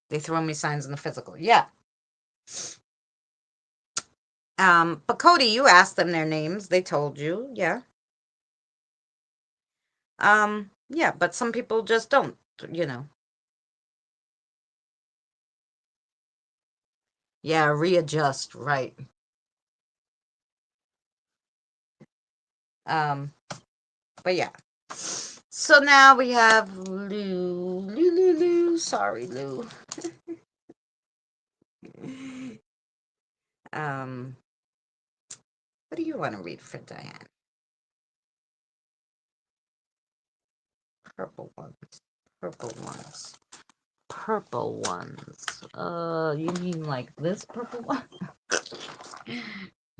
They throw me signs in the physical. Yeah. But Cody, you asked them their names. They told you. Yeah. Yeah, but some people just don't, you know. Yeah, readjust, right. Um, but yeah. So now we have Lou. Sorry, Lou. um, what do you want to read for Diane? Purple ones. Purple ones. Purple ones. You mean like this purple one?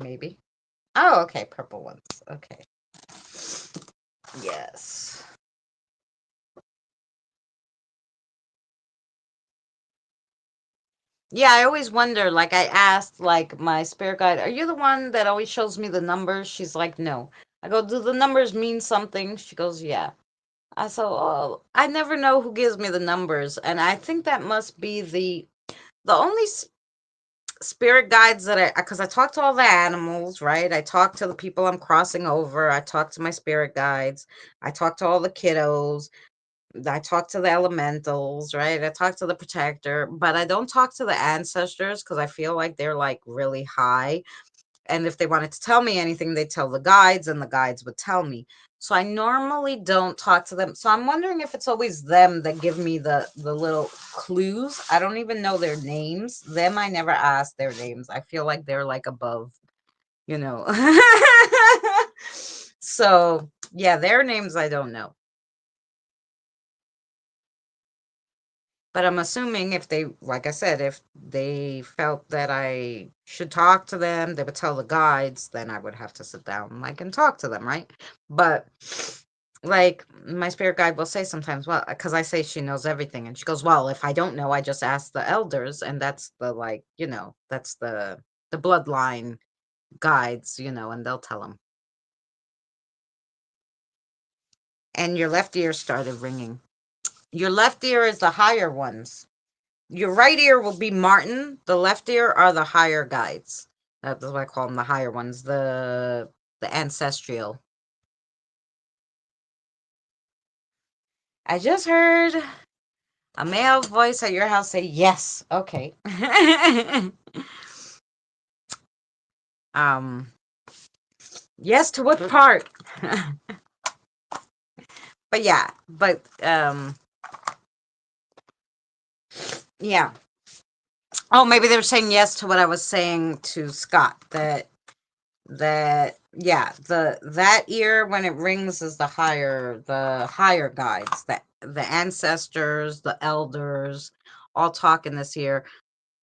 Maybe. Oh, okay, purple ones. Okay. Yes. Yeah, I always wonder, like I asked like my spirit guide, are you the one that always shows me the numbers? She's like, no. I go, do the numbers mean something? She goes, yeah. I said, oh, I never know who gives me the numbers. And I think that must be the only spirit guides that because I talk to all the animals, right? I talk to the people I'm crossing over. I talk to my spirit guides. I talk to all the kiddos. I talk to the elementals, right? I talk to the protector, but I don't talk to the ancestors because I feel like they're like really high. And if they wanted to tell me anything, they'd tell the guides and the guides would tell me. So I normally don't talk to them. So I'm wondering if it's always them that give me the little clues. I don't even know their names. Them, I never ask their names. I feel like they're like above, you know. So yeah, their names I don't know. But I'm assuming if they, like I said, if they felt that I should talk to them, they would tell the guides, then I would have to sit down like and talk to them, right? But like my spirit guide will say sometimes, well, because I say she knows everything, and she goes, well, if I don't know, I just ask the elders, and that's the like, that's the bloodline guides, and they'll tell them. And your left ear started ringing. Your left ear is the higher ones. Your right ear will be Martin. The left ear are the higher guides. That's what I call them, the higher ones, the ancestral. I just heard a male voice at your house say yes. Okay. um yes to what part? But yeah, yeah. Oh, maybe they were saying yes to what I was saying to Scott, that yeah, that ear when it rings is the higher guides, the ancestors, the elders all talk in this ear.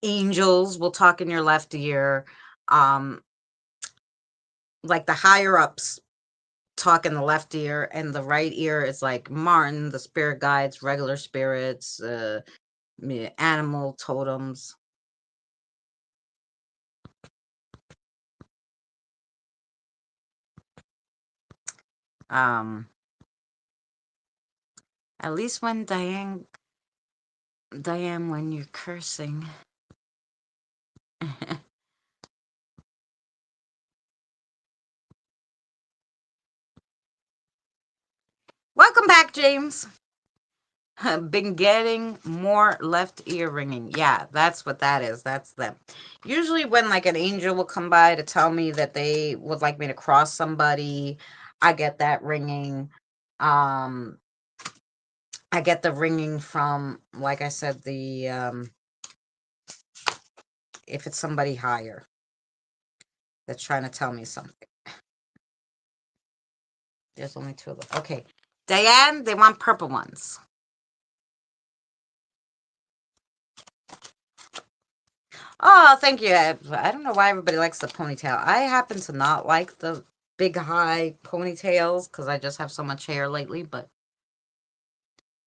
Angels will talk in your left ear. um like the higher ups talk in the left ear, and the right ear is like Martin, the spirit guides, regular spirits, animal totems. um at least when Diane, when you're cursing. Welcome back, James. Been getting more left ear ringing. Yeah, that's what that is. That's them. Usually when like an angel will come by to tell me that they would like me to cross somebody, I get that ringing. I get the ringing from, like I said, the if it's somebody higher that's trying to tell me something. There's only two of them. Okay. Diane, they want purple ones. Oh, thank you. I don't know why everybody likes the ponytail. I happen to not like the big high ponytails because I just have so much hair lately, but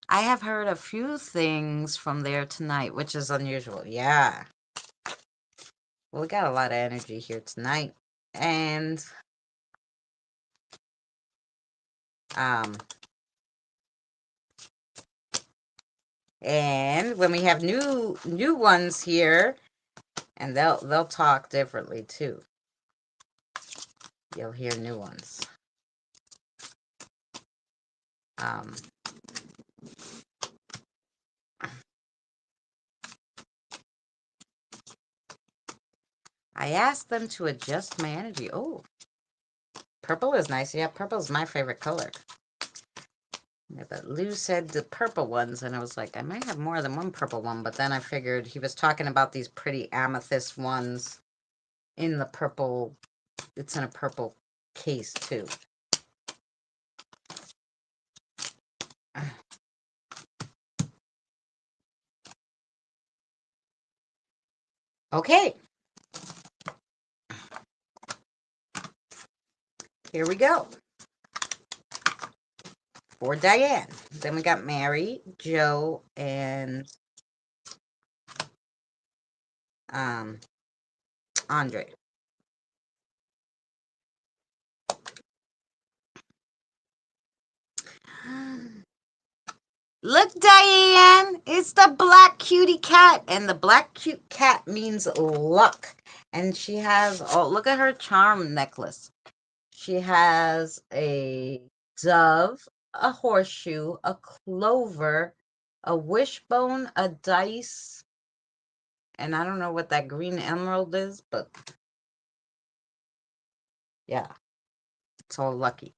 I have heard a few things from there tonight, which is unusual. Yeah. Well, we got a lot of energy here tonight. And and when we have new ones here, and they'll talk differently too. You'll hear new ones. I asked them to adjust my energy. Oh, purple is nice. Yeah, purple is my favorite color. Yeah, but Lou said the purple ones, and I was like, I might have more than one purple one, but then I figured he was talking about these pretty amethyst ones in the purple. It's in a purple case, too. Okay. Here we go. For Diane. Then we got Mary, Joe, and Andre. Look, Diane, it's the black cutie cat, and the black cute cat means luck. And she has, oh, look at her charm necklace. She has a dove, a horseshoe, a clover, a wishbone, a dice, and I don't know what that green emerald is, but yeah, it's all lucky.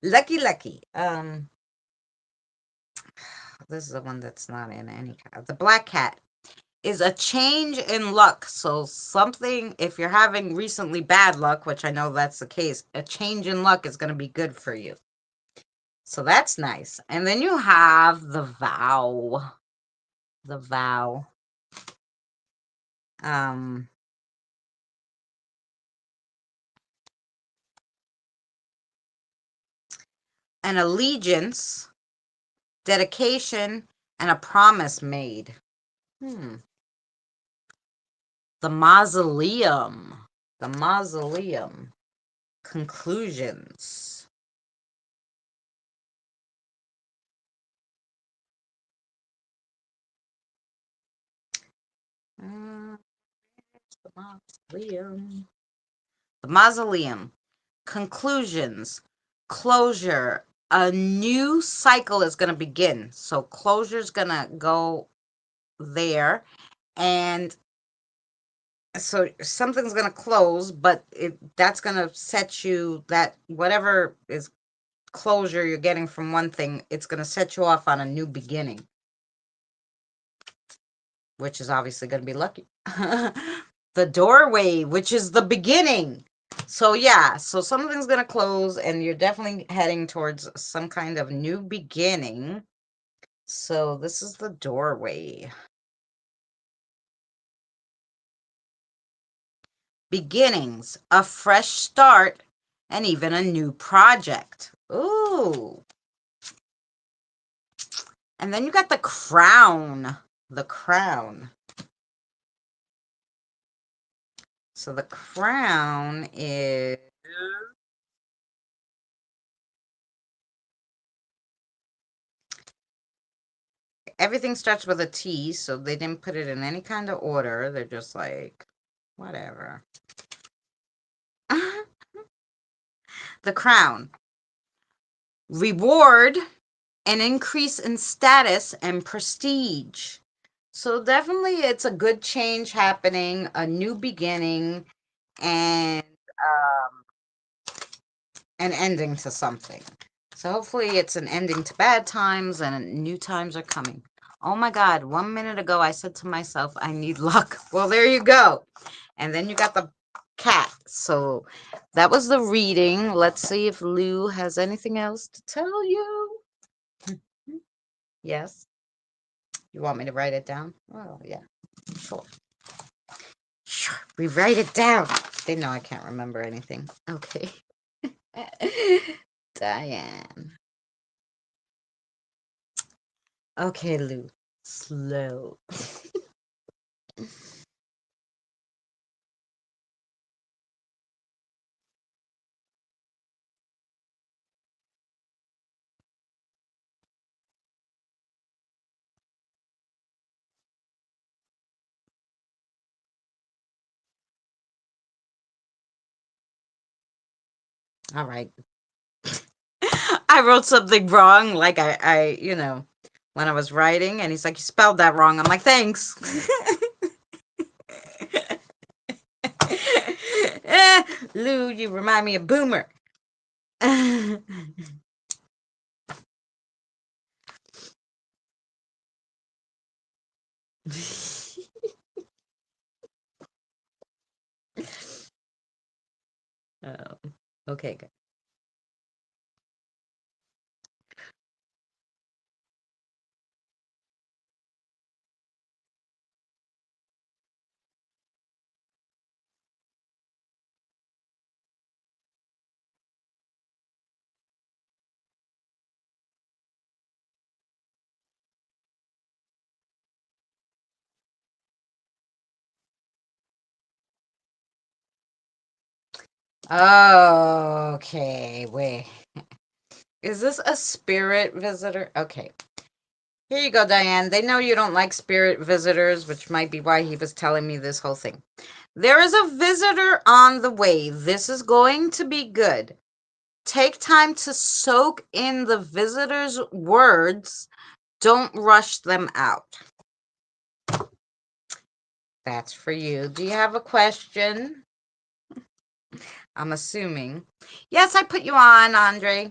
Lucky. This is the one that's not in any kind. The black cat is a change in luck. So something, if you're having recently bad luck, which I know that's the case, a change in luck is going to be good for you. So that's nice. And then you have the vow. The vow. An allegiance, dedication, and a promise made. The mausoleum. The mausoleum. Conclusions. The mausoleum. The mausoleum. Conclusions. Closure. A new cycle is going to begin. So closure is going to go there. And so something's going to close, but that's going to set you, that whatever is closure you're getting from one thing, it's going to set you off on a new beginning, which is obviously going to be lucky. The doorway, which is the beginning. So yeah, so something's going to close and you're definitely heading towards some kind of new beginning. So this is the doorway. Beginnings, a fresh start, and even a new project. Ooh. And then you got the crown. The crown. So the crown is everything starts with a T, so they didn't put it in any kind of order. They're just like, whatever. The crown. reward, an increase in status and prestige. So definitely it's a good change happening, a new beginning, and an ending to something. So hopefully it's an ending to bad times and new times are coming. Oh my God, 1 minute ago I said to myself, I need luck. Well, there you go. And then you got the cat. So that was the reading. Let's see if Lou has anything else to tell you. Yes. You want me to write it down? Oh, yeah. Sure. Sure. We write it down. They know I can't remember anything. Okay. Diane. Okay, Lou. Slow. All right. I wrote something wrong, like when I was writing, and he's like, "You spelled that wrong." I'm like, "Thanks." Lou, you remind me of Boomer. Oh, okay, good. Okay, wait. Is this a spirit visitor? Okay. Here you go, Diane. They know you don't like spirit visitors, which might be why he was telling me this whole thing. There is a visitor on the way. This is going to be good. Take time to soak in the visitor's words. Don't rush them out. That's for you. Do you have a question? I'm assuming. Yes, I put you on, Andre.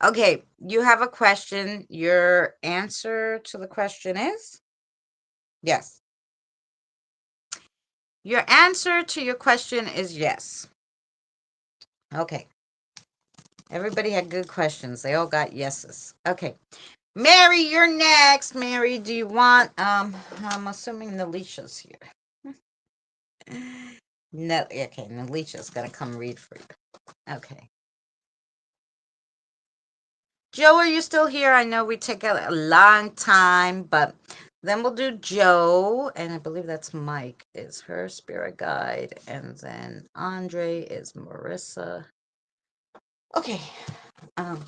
Okay, you have a question. Your answer to the question is? Yes. Your answer to your question is yes. Okay. Everybody had good questions. They all got yeses. Okay. Mary, you're next. Mary, do you want I'm assuming Nalisha's here. No, okay, Nalisha's gonna come read for you. Okay. Joe, are you still here? I know we take a long time, but then we'll do Joe, and I believe that's Mike is her spirit guide, and then Andre is Marissa. Okay. Um.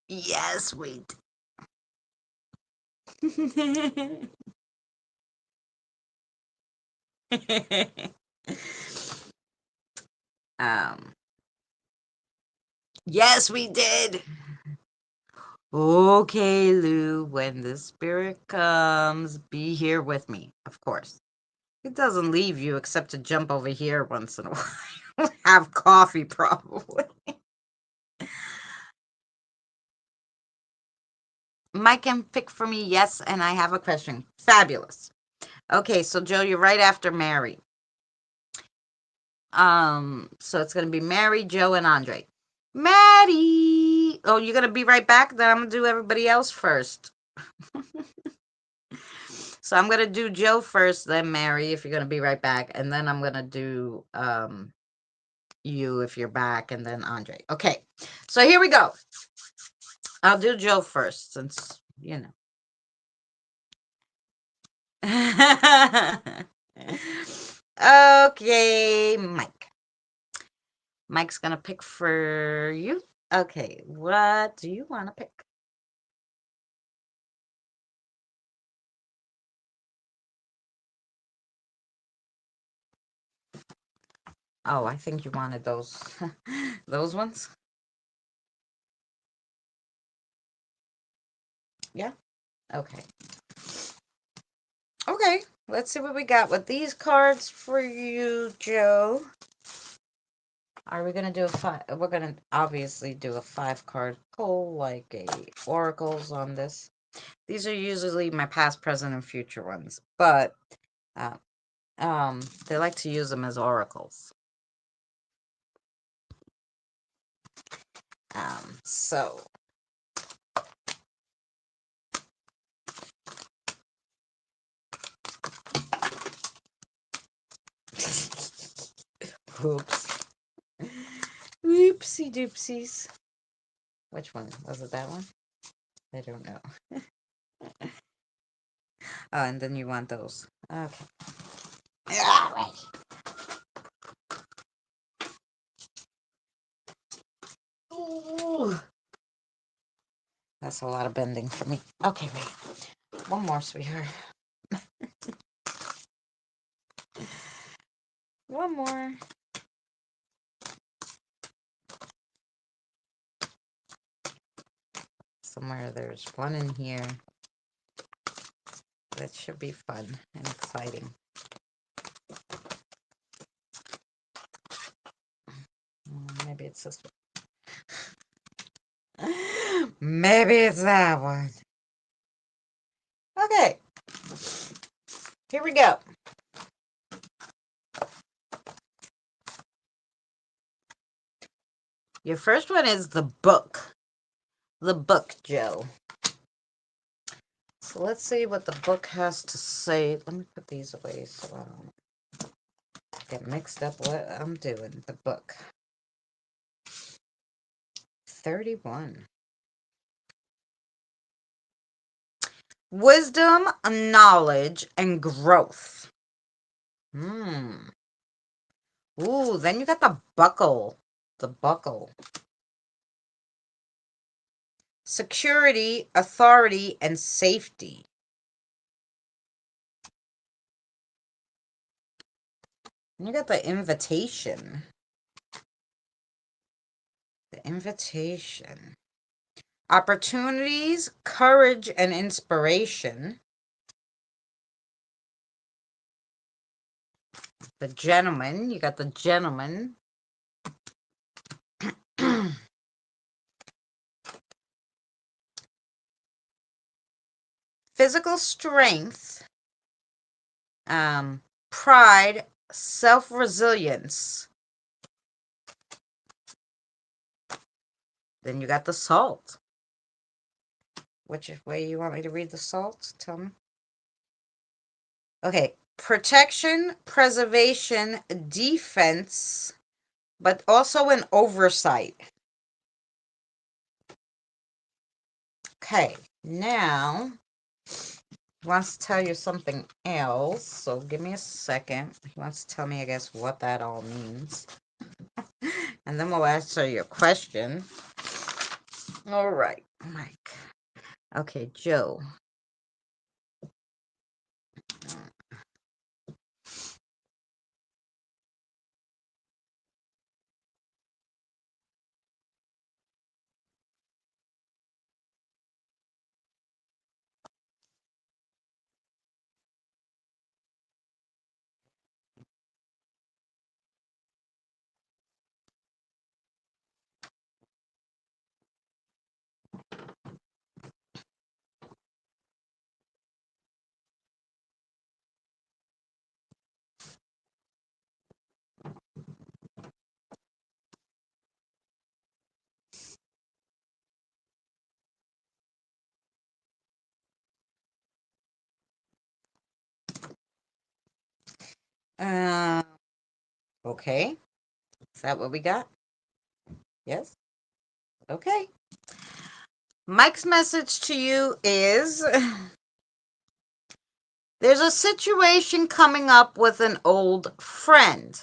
Yes, wait. um. Yes, we did. Okay, Lou, when the spirit comes, be here with me, of course. It doesn't leave you except to jump over here once in a while. Have coffee, probably. Mike can pick for me, yes, and I have a question. Fabulous. Okay, so Joe, you're right after Mary. So it's gonna be Mary, Joe, and Andre. Maddie! Oh, you're gonna be right back? Then I'm gonna do everybody else first. So I'm gonna do Joe first, then Mary, if you're gonna be right back, and then I'm gonna do you if you're back, and then Andre. Okay, so here we go. I'll do Joe first, since you know. Okay, Mike. Mike's gonna pick for you. Okay, what do you want to pick? Oh, I think you wanted those Those ones? Yeah? Okay. Okay, let's see what we got with these cards for you, Joe. Are we gonna do a five? We're gonna obviously do a 5-card pull, like a oracles on this. These are usually my past, present, and future ones, but uh, they like to use them as oracles. So oops, oopsie doopsies. Which one was it? That one? I don't know. Oh, and then you want those. Okay. All right. Ooh. That's a lot of bending for me. Okay, wait. One more, sweetheart. One more. Somewhere there's one in here. That should be fun and exciting. Maybe it's this one. Maybe it's that one. Okay. Here we go. Your first one is the book. The book, Joe. So let's see what the book has to say. Let me put these away so I don't get mixed up what I'm doing. The book. 31. Wisdom, knowledge, and growth. Ooh, then you got the buckle. The buckle. Security, authority, and safety. And you got the invitation. The invitation. Opportunities, courage, and inspiration. The gentleman. You got the gentleman. Physical strength. Pride, self-resilience. Then you got the salt. Which way you want me to read the salt? Tell me. Okay. Protection, preservation, defense, but also an oversight. Okay. Now, he wants to tell you something else. So give me a second. He wants to tell me, I guess, what that all means. And then we'll answer your question. All right, Mike. Okay, Joe. Okay. Is that what we got? Yes? Okay. Mike's message to you is there's a situation coming up with an old friend.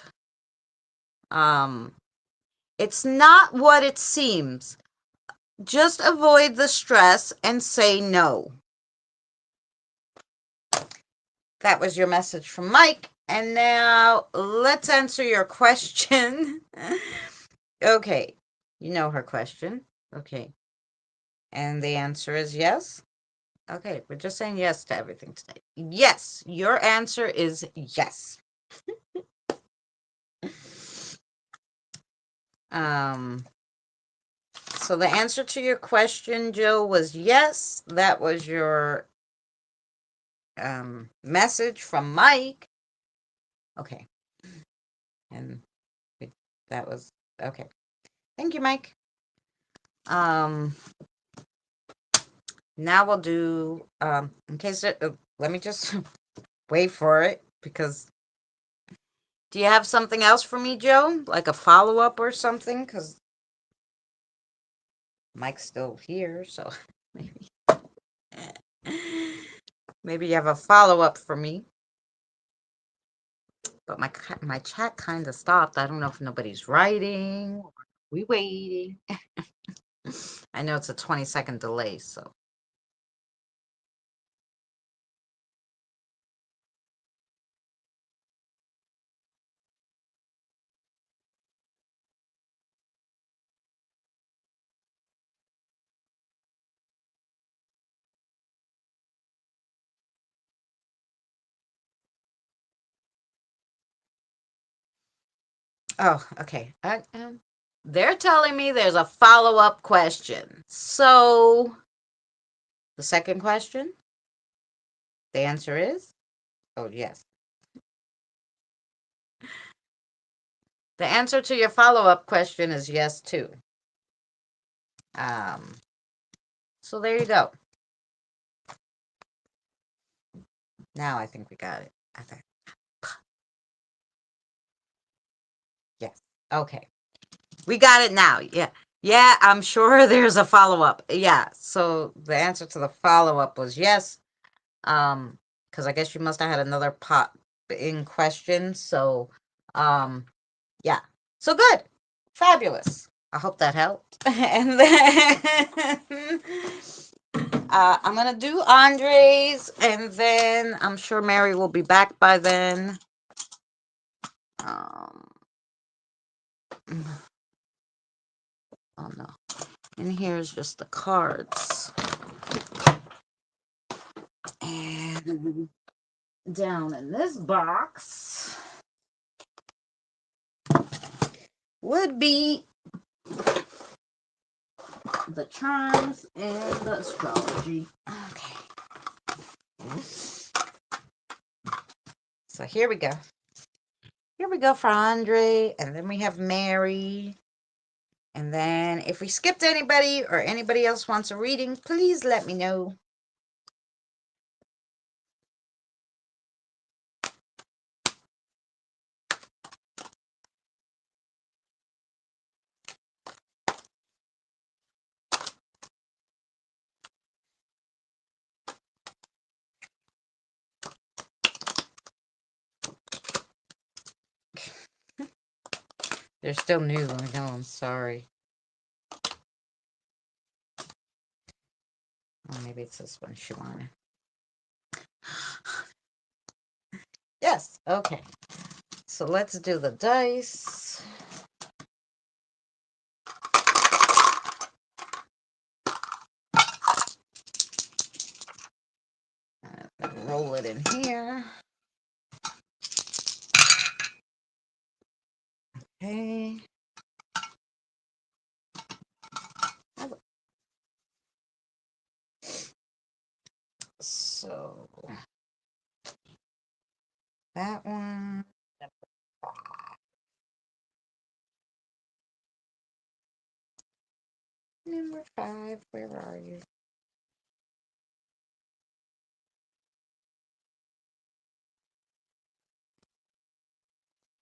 It's not what it seems. Just avoid the stress and say no. That was your message from Mike. And now let's answer your question. Okay. You know her question. Okay. And the answer is yes? Okay, we're just saying yes to everything today. Yes, your answer is yes. Um, so the answer to your question, Joe, was yes. That was your message from Mike. Okay. And that was okay. Thank you, Mike. Um, now we'll do in case let me just wait for it because do you have something else for me, Joe? Like a follow-up or something? Because Mike's still here, so maybe maybe you have a follow-up for me. But my chat kind of stopped. I don't know if nobody's writing. Or we waiting. I know it's a 20-second delay, so. Oh, okay. They're telling me there's a follow-up question. So, the second question, the answer is, oh, yes. The answer to your follow-up question is yes, too. Um, so there you go. Now I think we got it. I think. Yes. Okay. We got it now. Yeah. Yeah, I'm sure there's a follow-up. Yeah. So the answer to the follow-up was yes. Because I guess you must have had another pop in question. So yeah. So good. Fabulous. I hope that helped. And then I'm gonna do Andre's, and then I'm sure Mary will be back by then. Um, oh no. And here's just the cards. And down in this box would be the charms and the astrology. Okay. So here we go. Here we go for Andre, and then we have Mary. And then if we skipped anybody or anybody else wants a reading, please let me know. They're still new. I know. I'm sorry. Oh, maybe it's this one she wanted. Yes. Okay. So let's do the dice. Roll it in here. Okay. So that one. Number 5. Where are you?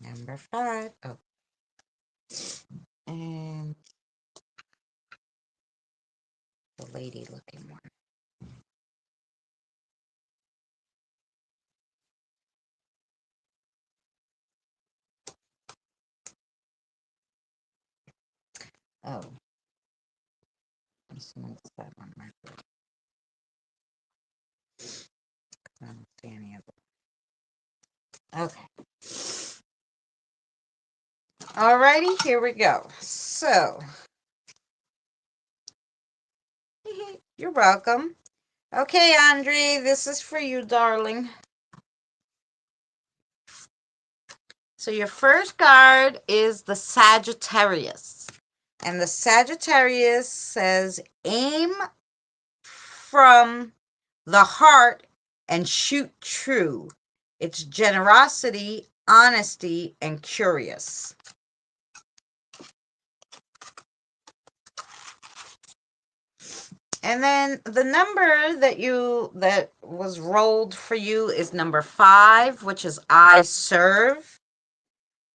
Number 5. Oh. And the lady looking one. Oh. This one's that one right there. I don't see any of it. Okay. Alrighty, here we go. So You're welcome. Okay, Andre, this is for you, darling. So your first card is the Sagittarius. And the Sagittarius says, aim from the heart and shoot true. It's generosity, honesty, and curious. And then the number that was rolled for you is number 5, which is I serve.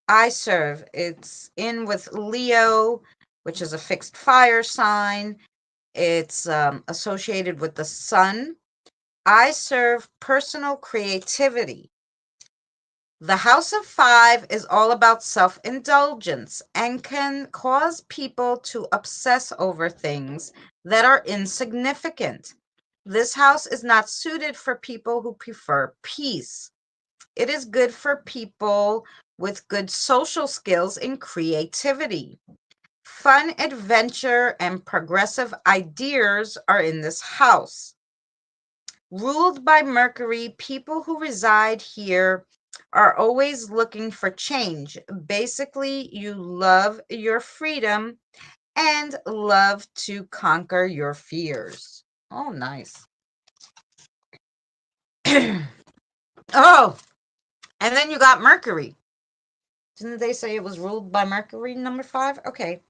I serve. It's in with Leo, which is a fixed fire sign. It's associated with the sun. I serve personal creativity. The House of 5 is all about self-indulgence and can cause people to obsess over things that are insignificant. This house is not suited for people who prefer peace. It is good for people with good social skills and creativity. Fun, adventure, and progressive ideas are in this house. Ruled by Mercury, people who reside here are always looking for change. Basically, you love your freedom and love to conquer your fears. Oh, nice. Oh, and then you got Mercury. Didn't they say it was ruled by Mercury, number 5? Okay,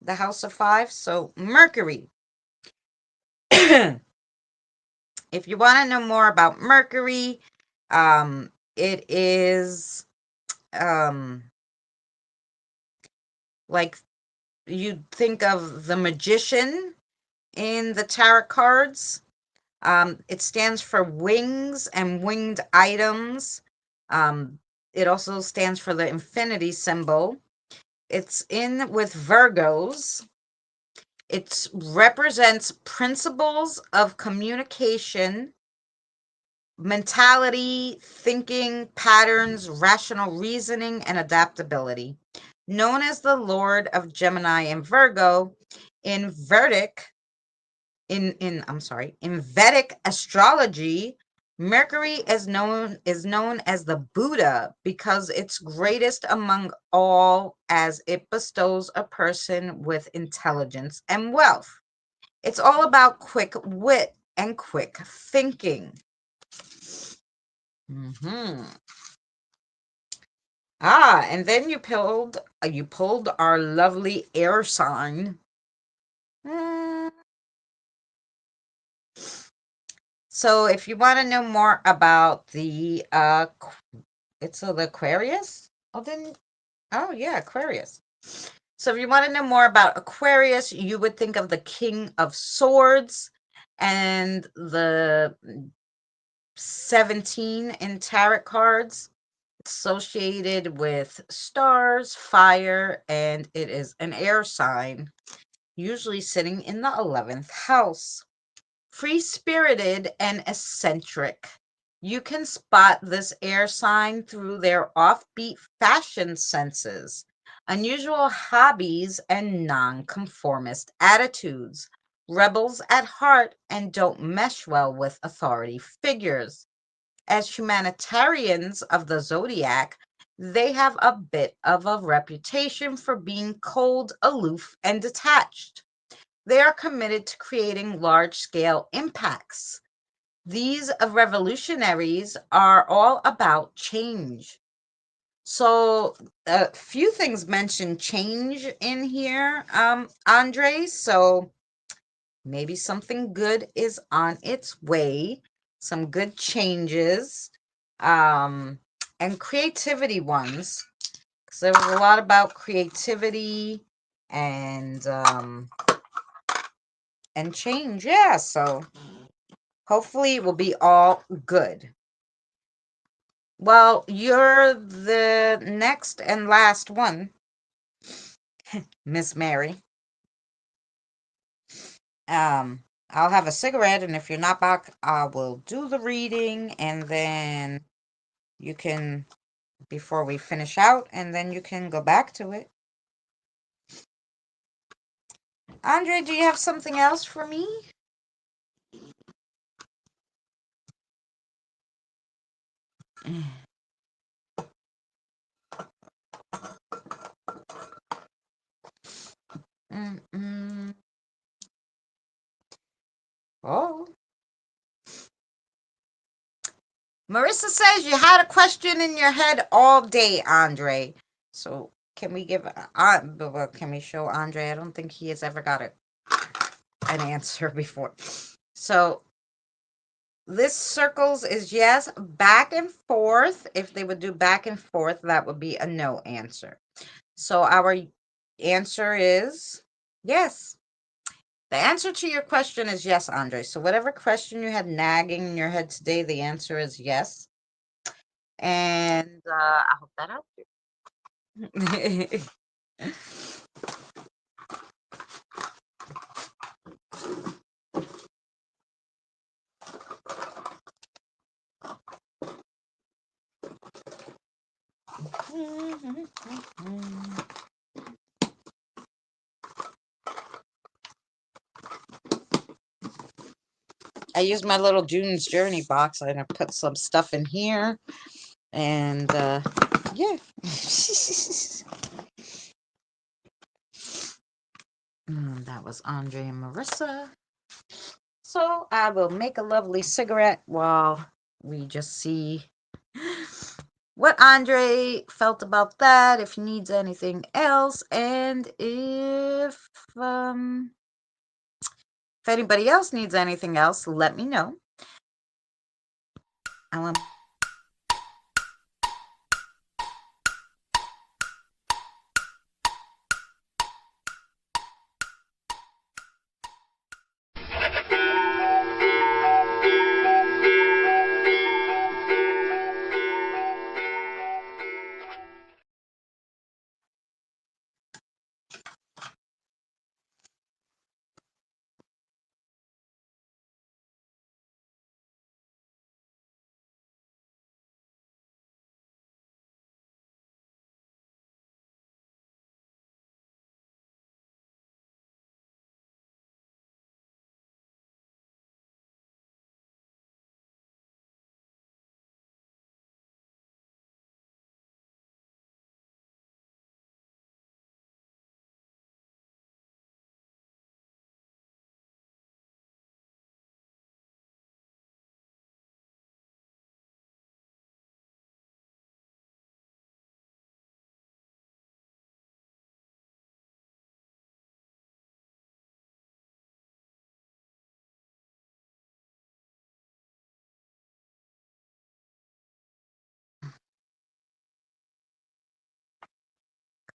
the House of 5. So, Mercury. If you want to know more about Mercury, it is like you think of the magician in the tarot cards. It stands for wings and winged items. It also stands for the infinity symbol. It's in with Virgos. It represents principles of communication, mentality, thinking, patterns, rational reasoning, and adaptability. Known as the Lord of Gemini and Virgo, in Vedic astrology, Mercury is known as the Buddha because it's greatest among all as it bestows a person with intelligence and wealth. It's all about quick wit and quick thinking. And then you pulled our lovely air sign. So if you want to know more about the it's the Aquarius. Aquarius. So if you want to know more about Aquarius, you would think of the King of Swords and the 17 in tarot cards. Associated with stars, fire, and it is an air sign, usually sitting in the 11th house. Free-spirited and eccentric. You can spot this air sign through their offbeat fashion senses, unusual hobbies, and nonconformist attitudes. Rebels at heart and don't mesh well with authority figures. As humanitarians of the zodiac, they have a bit of a reputation for being cold, aloof, and detached. They are committed to creating large-scale impacts. These revolutionaries are all about change. So a few things mention change in here, Andre. So maybe something good is on its way, some good changes, and creativity ones. Because there was a lot about creativity and change. Yeah, so hopefully it will be all good. Well, you're the next and last one, Miss Mary. I'll have a cigarette, and if you're not back, I will do the reading, and then you can, before we finish out, and then you can go back to it. Andre, do you have something else for me? Mm-mm. Oh, Marissa says you had a question in your head all day, Andre. So can we give well, can we show Andre? I don't think he has ever got an answer before. So this circles is yes, back and forth. If they would do back and forth, that would be a no answer. So our answer is yes. The answer to your question is yes, Andre. So whatever question you had nagging in your head today, the answer is yes. And I hope that helped you. I used my little June's Journey box and I put some stuff in here. And yeah. That was Andre and Marissa. So I will make a lovely cigarette while we just see what Andre felt about that, if he needs anything else, and if anybody else needs anything else, let me know. I want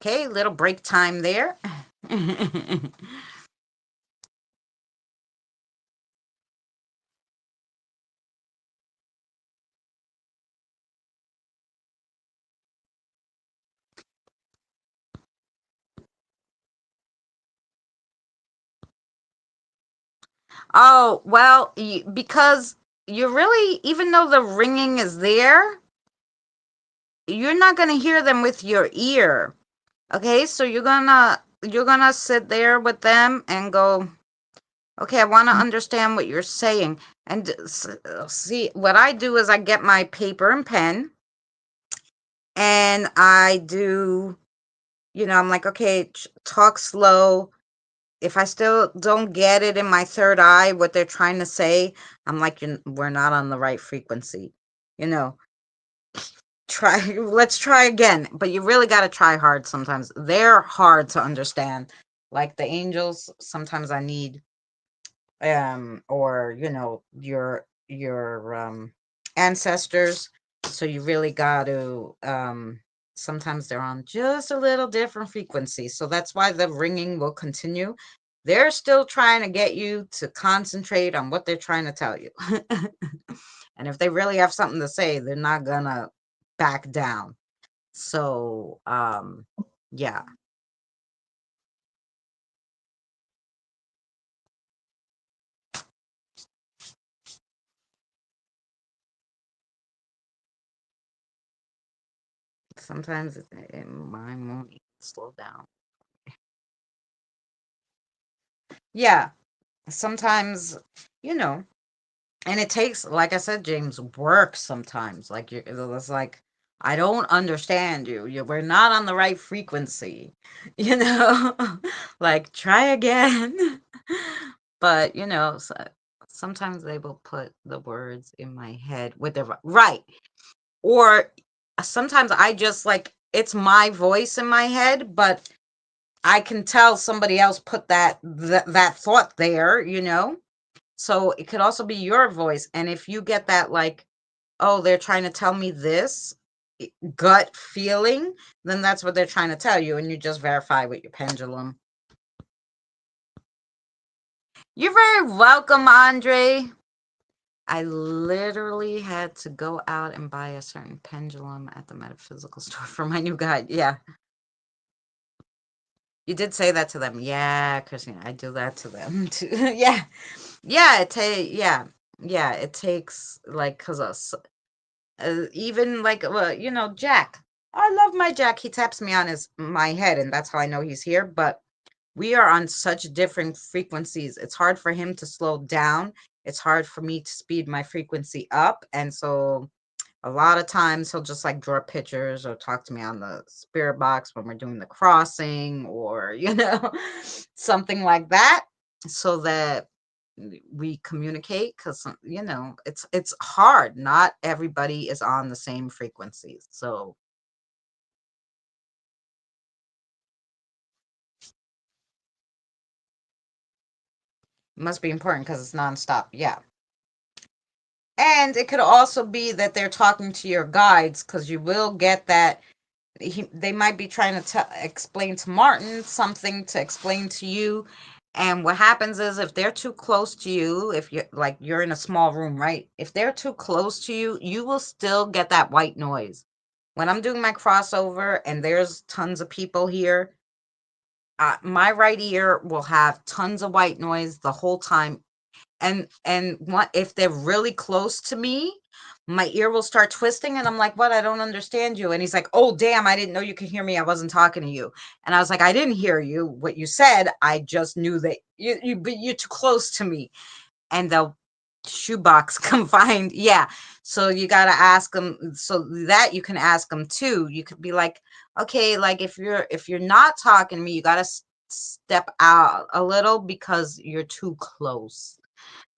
okay, little break time there. Oh, well, because you're really, even though the ringing is there, you're not going to hear them with your ear. Okay, so you're gonna sit there with them and go, okay, I want to understand what you're saying. And see, what I do is I get my paper and pen and I do, I'm like, okay, talk slow. If I still don't get it in my third eye, what they're trying to say, I'm like, we're not on the right frequency. You know, let's try again. But you really got to try hard sometimes. They're hard to understand. Like the angels, sometimes I need or your ancestors, so you really got to sometimes they're on just a little different frequency, so that's why the ringing will continue. They're still trying to get you to concentrate on what they're trying to tell you. And if they really have something to say, they're not gonna back down. So yeah. Sometimes my won't even slow down. Yeah, sometimes, you know, And it takes, like I said, James, work sometimes. Like it's like, I don't understand you. We're not on the right frequency, you know. Like try again. But sometimes they will put the words in my head with their right, or sometimes I just like it's my voice in my head, but I can tell somebody else put that thought there, so it could also be your voice. And if you get that, like, oh, they're trying to tell me this gut feeling, then that's what they're trying to tell you. And you just verify with your pendulum. You're very welcome, Andre. I literally had to go out and buy a certain pendulum at the metaphysical store for my new guide. Yeah. You did say that to them. Yeah, Christina, I do that to them too. Yeah. Yeah, it takes like cuz even like Jack. I love my Jack. He taps me on his my head and that's how I know he's here, but we are on such different frequencies. It's hard for him to slow down. It's hard for me to speed my frequency up, and so a lot of times he'll just like draw pictures or talk to me on the spirit box when we're doing the crossing or something like that, so that we communicate, because it's hard. Not everybody is on the same frequencies, so it must be important because it's nonstop. Yeah. And it could also be that they're talking to your guides, because you will get that they might be trying to explain to Martin something to explain to you. And what happens is, if they're too close to you, if you're in a small room, right? If they're too close to you, you will still get that white noise. When I'm doing my crossover and there's tons of people here, my right ear will have tons of white noise the whole time. And what if they're really close to me, my ear will start twisting and I'm like, what? I don't understand you. And he's like, oh damn, I didn't know you could hear me. I wasn't talking to you. And I was like, I didn't hear you what you said. I just knew that but you're too close to me. And the shoebox confined. Yeah. So you got to ask them, so that you can ask them too. You could be like, okay, like if you're not talking to me, you got to step out a little because you're too close.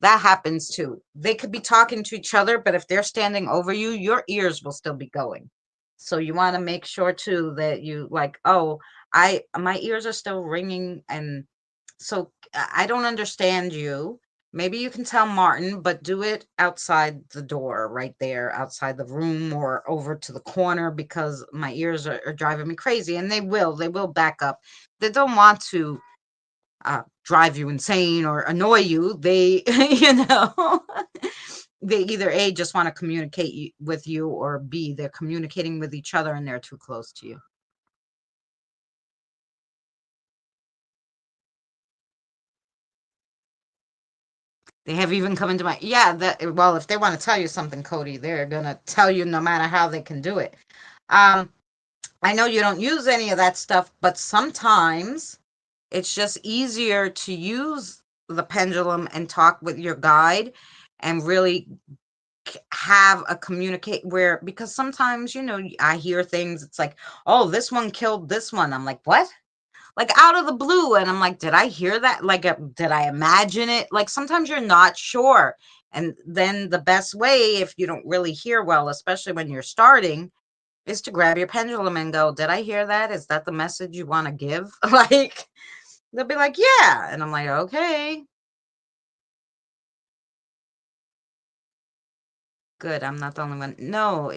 That happens too. They could be talking to each other, but if they're standing over you, your ears will still be going. So you want to make sure too that you like, oh, my ears are still ringing, and so I don't understand you. Maybe you can tell Martin, but do it outside the door, right there, outside the room or over to the corner, because my ears are driving me crazy. And they will back up. They don't want to drive you insane or annoy you. They, they either A, just want to communicate with you, or B, they're communicating with each other and they're too close to you. They have even come into my, yeah, well, if they want to tell you something, Cody, they're going to tell you no matter how they can do it. Um, I know you don't use any of that stuff, but sometimes it's just easier to use the pendulum and talk with your guide and really have a communicate where, because sometimes I hear things, it's like, oh, this one killed this one. I'm like, what? Like out of the blue, and I'm like, did I hear that? Like, did I imagine it? Like sometimes you're not sure, and then the best way, if you don't really hear well, especially when you're starting, is to grab your pendulum and go, did I hear that? Is that the message you want to give? Like, they'll be like, yeah, and I'm like, okay, good, I'm not the only one. No,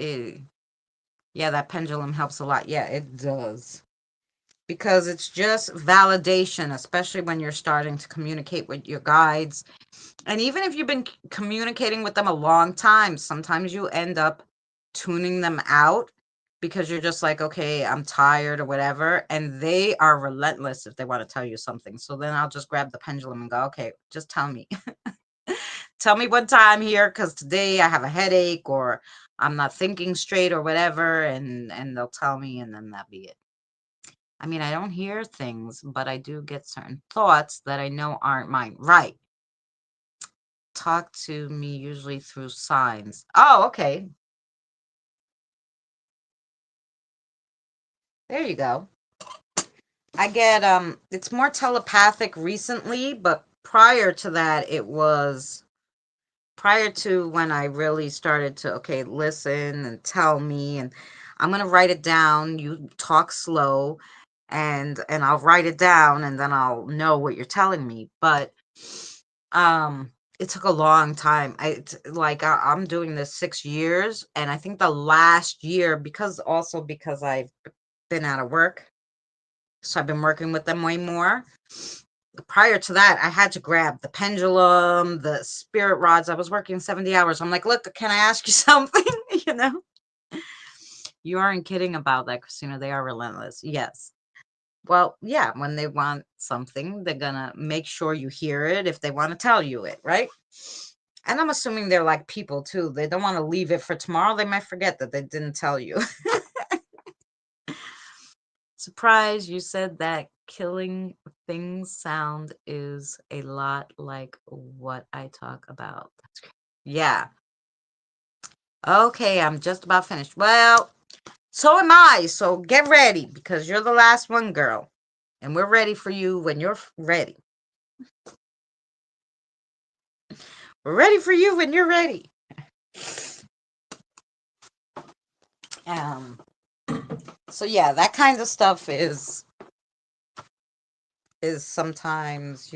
yeah, that pendulum helps a lot. Yeah, it does. Because it's just validation, especially when you're starting to communicate with your guides. And even if you've been communicating with them a long time, sometimes you end up tuning them out because you're just like, okay, I'm tired or whatever. And they are relentless if they want to tell you something. So then I'll just grab the pendulum and go, okay, just tell me. Tell me what time here, because today I have a headache or I'm not thinking straight or whatever. And they'll tell me, and then that'll be it. I mean, I don't hear things, but I do get certain thoughts that I know aren't mine. Right. talk to me usually through signs. Oh, okay. There you go. I get it's more telepathic recently, but prior to that it was prior to when I really started to, okay, listen and tell me, and I'm gonna write it down. You talk slow, and I'll write it down, and then I'll know what you're telling me. But it took a long time. I'm doing this 6 years, and I think the last year, because I've been out of work, so I've been working with them way more. Prior to that, I had to grab the pendulum, the spirit rods. I was working 70 hours. I'm like, look, can I ask you something? you know, you aren't kidding about that, Christina. They are relentless. Yes. Well, yeah, when they want something, they're gonna make sure you hear it if they want to tell you it, right? And I'm assuming they're like people too. They don't want to leave it for tomorrow. They might forget that they didn't tell you. Surprise, you said that killing things sound is a lot like what I talk about. Yeah. Okay, I'm just about finished. Well, so am I. So get ready because you're the last one, girl. And we're ready for you when you're ready. We're ready for you when you're ready. Um so yeah, that kind of stuff is sometimes,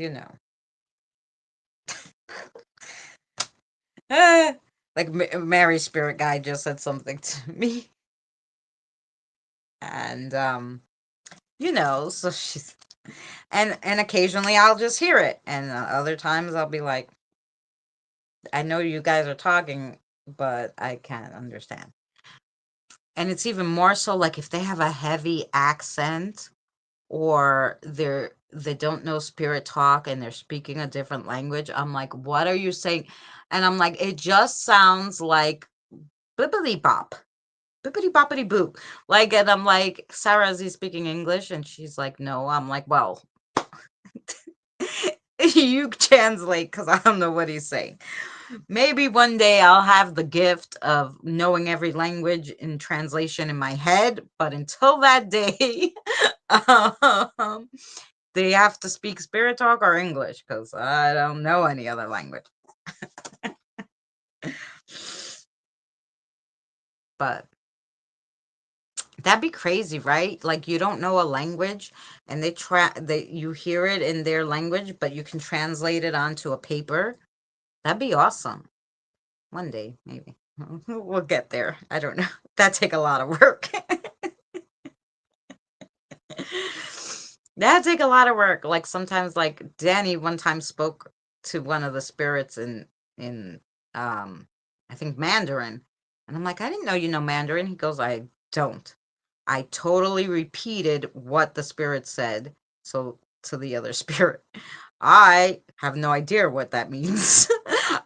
like Mary's spirit guide just said something to me. And so she's and occasionally I'll just hear it, and other times I'll be like, I know you guys are talking, but I can't understand. And it's even more so like if they have a heavy accent, or they don't know spirit talk and they're speaking a different language. I'm like, what are you saying? And I'm like, it just sounds like bibbity bop. Bippity boppity boop. Like, and I'm like, Sarah, is he speaking English? And she's like, no. I'm like, well, you translate because I don't know what he's saying. Maybe one day I'll have the gift of knowing every language in translation in my head, but until that day, um, they have to speak spirit talk or English because I don't know any other language. But that'd be crazy, right? Like you don't know a language and you hear it in their language, but you can translate it onto a paper. That'd be awesome. One day, maybe. We'll get there. I don't know. That'd take a lot of work. That'd take a lot of work. Like sometimes, like Danny one time spoke to one of the spirits in I think Mandarin. And I'm like, I didn't know you know Mandarin. He goes, I don't. I totally repeated what the spirit said. So to the other spirit, I have no idea what that means.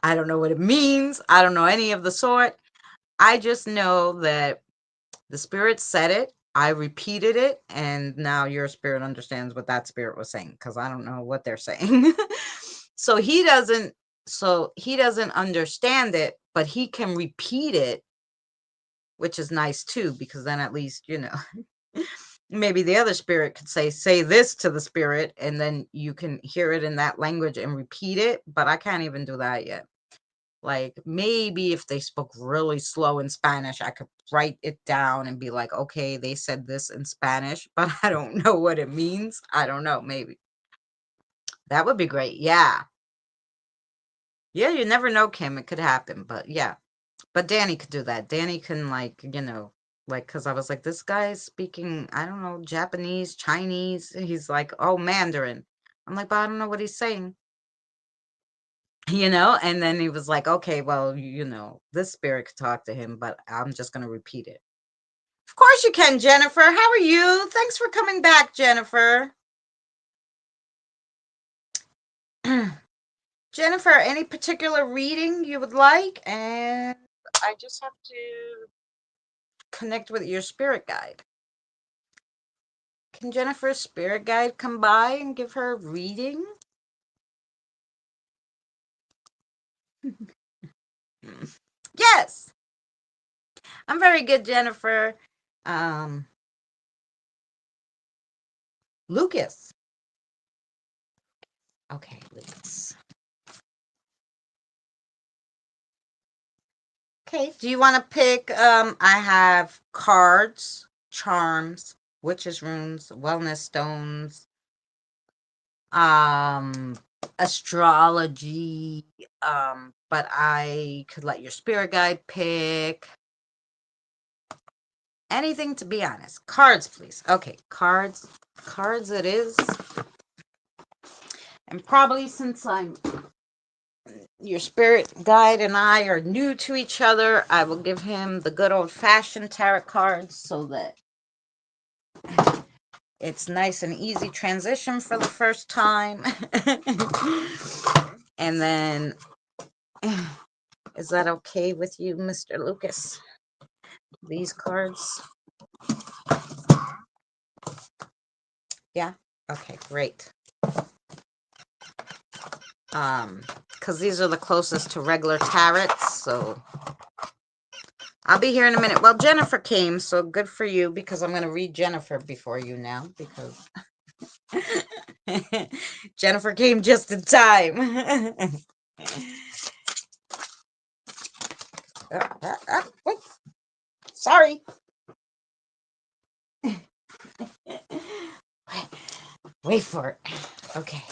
I don't know what it means. I don't know any of the sort. I just know that the spirit said it. I repeated it, and now your spirit understands what that spirit was saying because I don't know what they're saying. so he doesn't. So he doesn't understand it, but he can repeat it, which is nice too, because then at least maybe the other spirit could say this to the spirit, and then you can hear it in that language and repeat it. But I can't even do that yet. Like maybe if they spoke really slow in Spanish, I could write it down and be like, okay, they said this in Spanish, but I don't know what it means. I don't know. Maybe that would be great. Yeah. Yeah. You never know, Kim. It could happen. But yeah. But Danny could do that. Danny can, like, because I was like, this guy is speaking, I don't know, Japanese, Chinese. He's like, oh, Mandarin. I'm like, but I don't know what he's saying. And then he was like, okay, well, this spirit could talk to him, but I'm just going to repeat it. Of course you can, Jennifer. How are you? Thanks for coming back, Jennifer. Jennifer, any particular reading you would like? And I just have to connect with your spirit guide. Can Jennifer's spirit guide come by and give her a reading? Yes, I'm very good, Jennifer. Um, Lucas. Okay, Lucas. Okay, do you want to pick? I have cards, charms, witches' runes, wellness stones, um, astrology. But I could let your spirit guide pick anything, to be honest. Cards, please. Okay, cards. Cards it is. And probably since your spirit guide and I are new to each other, I will give him the good old fashioned tarot cards so that it's nice and easy transition for the first time. And then, is that okay with you, Mr. Lucas? These cards? Yeah? Okay, great. Because these are the closest to regular tarots, so I'll be here in a minute. Well, Jennifer came, so good for you, because I'm going to read Jennifer before you now, because Jennifer came just in time. Wait. Sorry. Wait for it. Okay.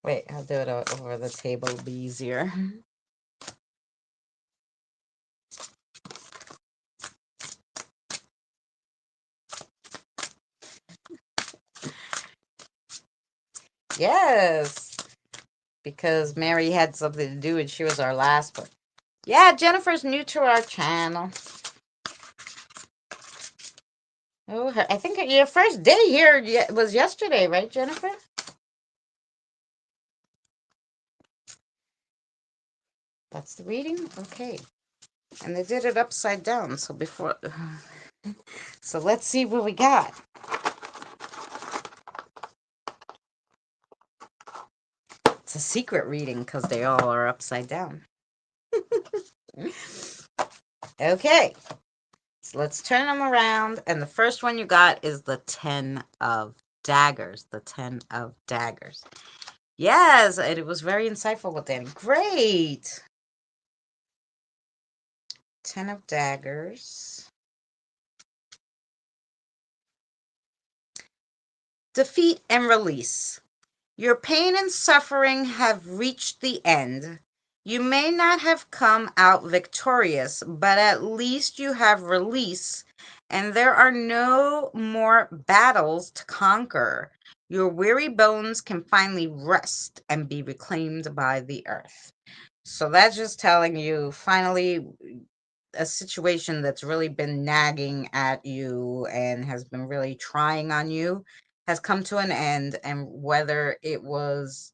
Wait, I'll do it over the table. It'll be easier. Yes. Because Mary had something to do and she was our last one. Yeah, Jennifer's new to our channel. Oh, I think your first day here was yesterday, right, Jennifer? That's the reading? Okay. And they did it upside down, so before... So let's see what we got. It's a secret reading because they all are upside down. Okay. So let's turn them around. And the first one you got is the 10 of daggers. The 10 of daggers. Yes, it was very insightful with Danny. Great. 10 of daggers. Defeat and release. Your pain and suffering have reached the end. You may not have come out victorious, but at least you have release, and there are no more battles to conquer. Your weary bones can finally rest and be reclaimed by the earth. So that's just telling you, finally, a situation that's really been nagging at you and has been really trying on you has come to an end, and whether it was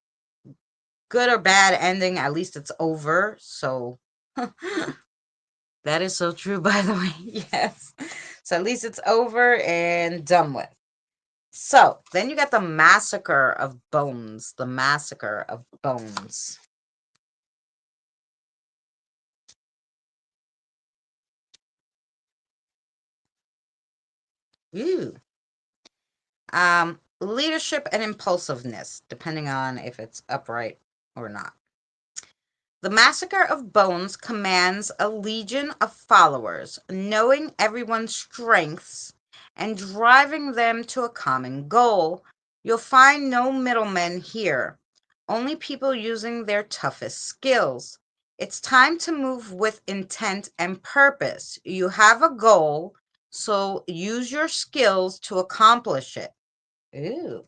good or bad ending, at least it's over. So that is so true, by the way. Yes. So at least it's over and done with. So then you got the massacre of bones. The massacre of bones. Ooh. Leadership and impulsiveness, depending on if it's upright or not. The Massacre of Bones commands a legion of followers, knowing everyone's strengths and driving them to a common goal. You'll find no middlemen here, only people using their toughest skills. It's time to move with intent and purpose. You have a goal, so use your skills to accomplish it. Ooh.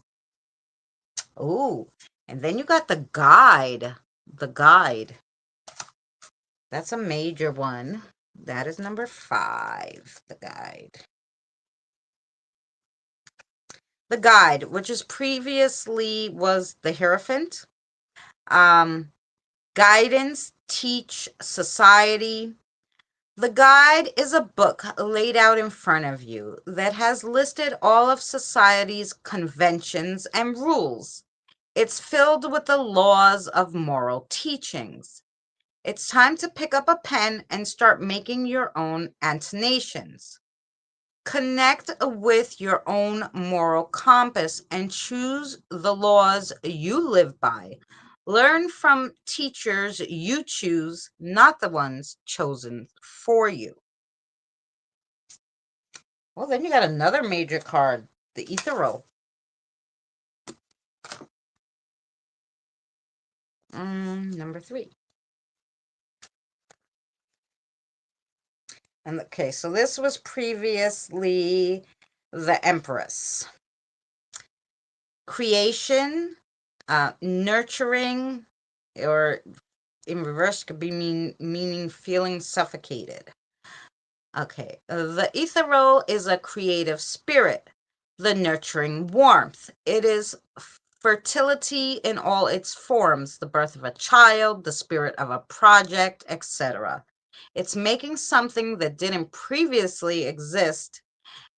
Ooh. And then you got the guide. The guide. That's a major one. That is number 5, the guide. The guide, which is previously was the Hierophant. Guidance, teach, society. The guide is a book laid out in front of you that has listed all of society's conventions and rules. It's filled with the laws of moral teachings. It's time to pick up a pen and start making your own annotations. Connect with your own moral compass and choose the laws you live by. Learn from teachers you choose, not the ones chosen for you. Well, then you got another major card, the Ethereal. Number 3. And okay, so this was previously the Empress. Creation, nurturing, or in reverse could be meaning feeling suffocated. Okay, the ethereal is a creative spirit, the nurturing warmth. It is fertility in all its forms, the birth of a child, the spirit of a project, etc. It's making something that didn't previously exist,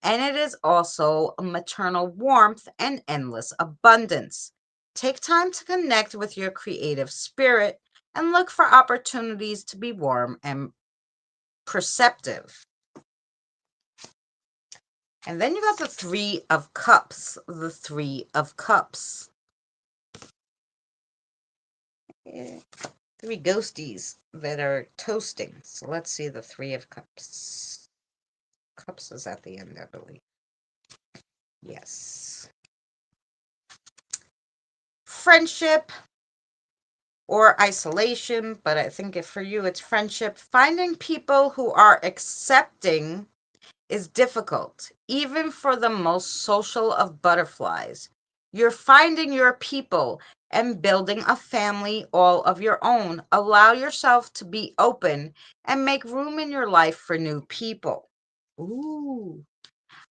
and it is also a maternal warmth and endless abundance. Take time to connect with your creative spirit and look for opportunities to be warm and perceptive. And then you got the 3 of Cups, the 3 of Cups. Yeah. 3 ghosties that are toasting. So let's see the 3 of Cups. Cups is at the end, I believe. Yes. Friendship or isolation, but I think for you it's friendship. Finding people who are accepting is difficult, even for the most social of butterflies. You're finding your people and building a family all of your own. Allow yourself to be open and make room in your life for new people. Ooh,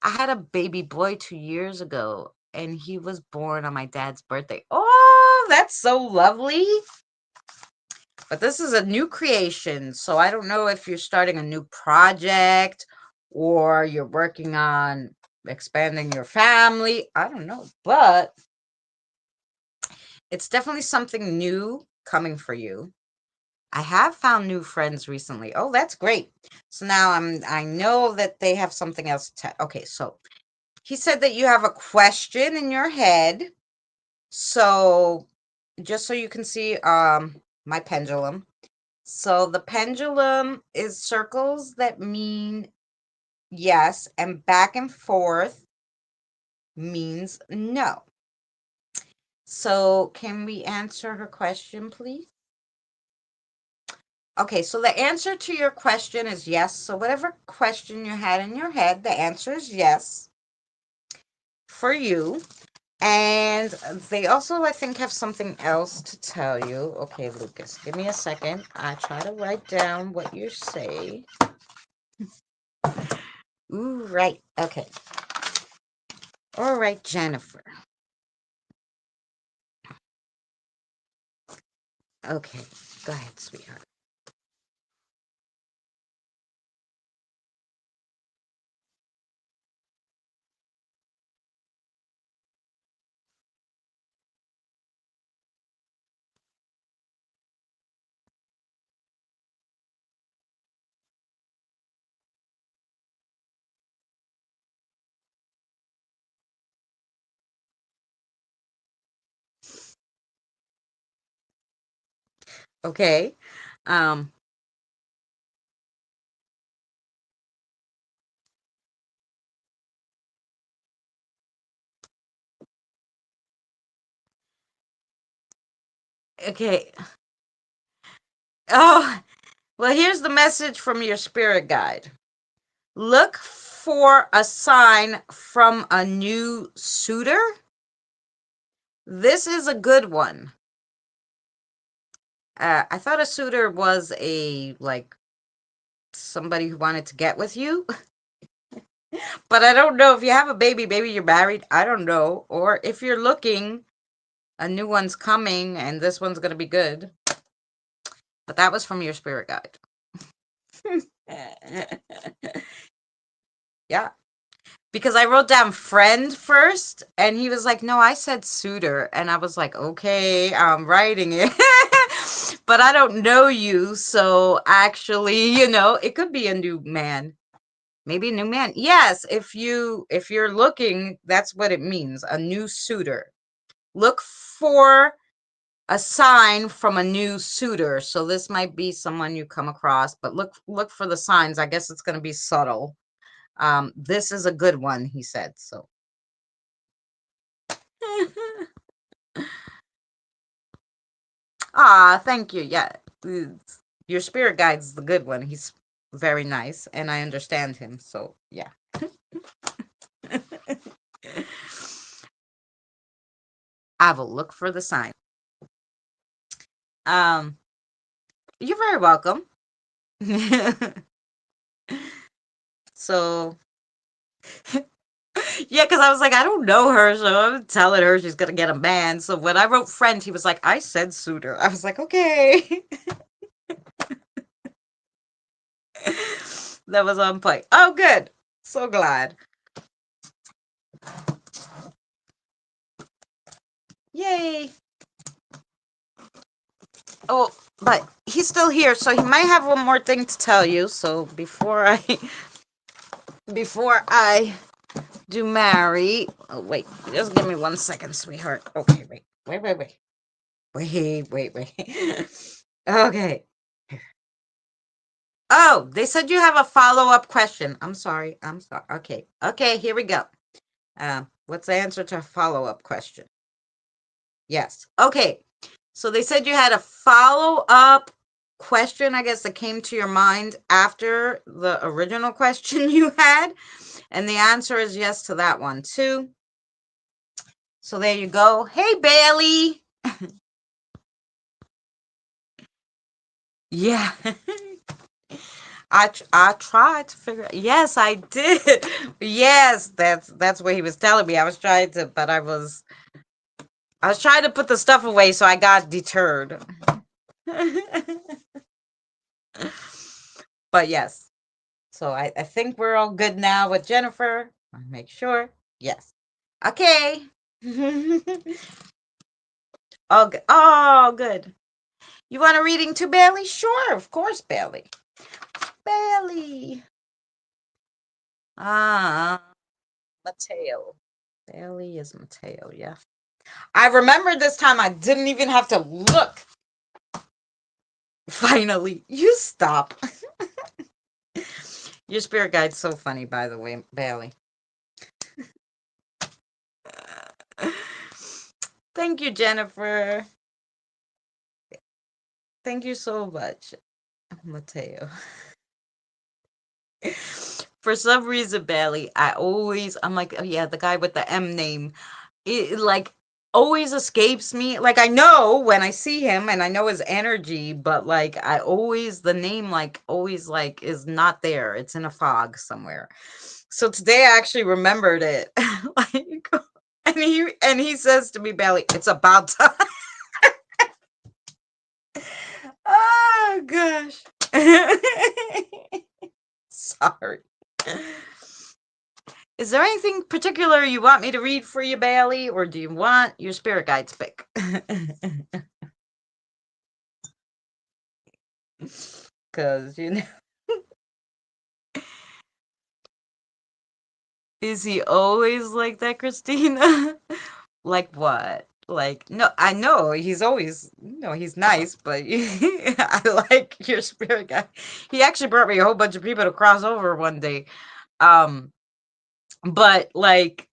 I had a baby boy 2 years ago, and he was born on my dad's birthday. Oh, that's so lovely. But this is a new creation, so I don't know if you're starting a new project or you're working on expanding your family. I don't know, but it's definitely something new coming for you. I have found new friends recently. Oh, that's great. So now I know that they have something else to okay, so he said that you have a question in your head. So just so you can see my pendulum. So the pendulum is circles that mean yes, and back and forth means no. So can we answer her question, please? Okay, so the answer to your question is yes. So whatever question you had in your head, the answer is yes for you. And they also, I think, have something else to tell you. Okay, Lucas, give me a second. I try to write down what you say. Ooh, right. Okay. All right, Jennifer. Okay, go ahead, sweetheart. Okay. Um, okay. Oh, well, here's the message from your spirit guide. Look for a sign from a new suitor. This is a good one. I thought a suitor was like somebody who wanted to get with you, but I don't know if you have a baby, maybe you're married. I don't know. Or if you're looking, a new one's coming and this one's going to be good. But that was from your spirit guide. Yeah. Because I wrote down friend first, and he was like, no, I said suitor. And I was like, okay, I'm writing it. but I don't know you, so actually, it could be a new man. Maybe a new man. Yes, if you're looking, that's what it means, a new suitor. Look for a sign from a new suitor. So this might be someone you come across, but look for the signs. I guess it's going to be subtle. This is a good one, he said. So thank you. Yeah. Your spirit guide's the good one. He's very nice and I understand him. So, yeah. I will look for the sign. Um, you're very welcome. So, yeah, because I was like, I don't know her, so I'm telling her she's gonna get a man. So when I wrote friend, he was like, I said suitor. I was like, okay. That was on point. Oh, good. So glad. Yay. Oh, but he's still here, so he might have one more thing to tell you. So before I do marry, oh wait, just give me 1 second, sweetheart. Okay, wait. Okay. Oh, they said you have a follow-up question. I'm sorry. Okay, here we go. What's the answer to a follow-up question? Yes. Okay. So they said you had a follow-up question, I guess, that came to your mind after the original question you had. And the answer is yes to that one, too. So there you go. Hey, Bailey. Yeah. I tried to figure. Yes, I did. Yes, that's what he was telling me. I was trying to, but I was trying to put the stuff away, so I got deterred. But yes, so I think we're all good now with Jennifer. I'll make sure. Yes. Okay. Oh, good. Oh, good. You want a reading too, Bailey? Sure, of course, Bailey. Bailey. Mateo. Bailey is Mateo, yeah. I remember this time I didn't even have to look. Finally, you stop. Your spirit guide's so funny, by the way, Bailey. Thank you, Jennifer. Thank you so much, Mateo. For some reason, Bailey, I'm like, oh yeah, the guy with the M name. It like always escapes me. Like I know when I see him and I know his energy, but like the name like always like is not there. It's in a fog somewhere. So today I actually remembered it. Like and he says to me, Bailey, it's about time. Oh gosh. Sorry. Is there anything particular you want me to read for you, Bailey, or do you want your spirit guides pick? Because, is he always like that, Christina? Like what? Like, no, I know he's always, he's nice, but I like your spirit guide. He actually brought me a whole bunch of people to cross over one day. Um, but like,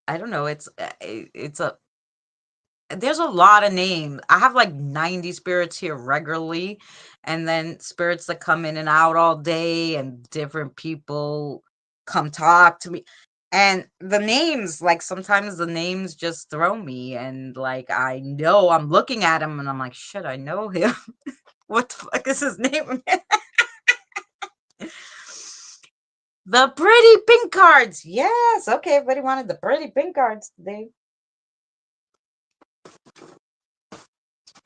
I don't know, there's a lot of names. I have like 90 spirits here regularly, and then spirits that come in and out all day, and different people come talk to me. And the names, like sometimes the names just throw me, and like I know I'm looking at him and I'm like, shit, I know him. What the fuck is his name? The pretty pink cards. Yes. Okay, everybody wanted the pretty pink cards today.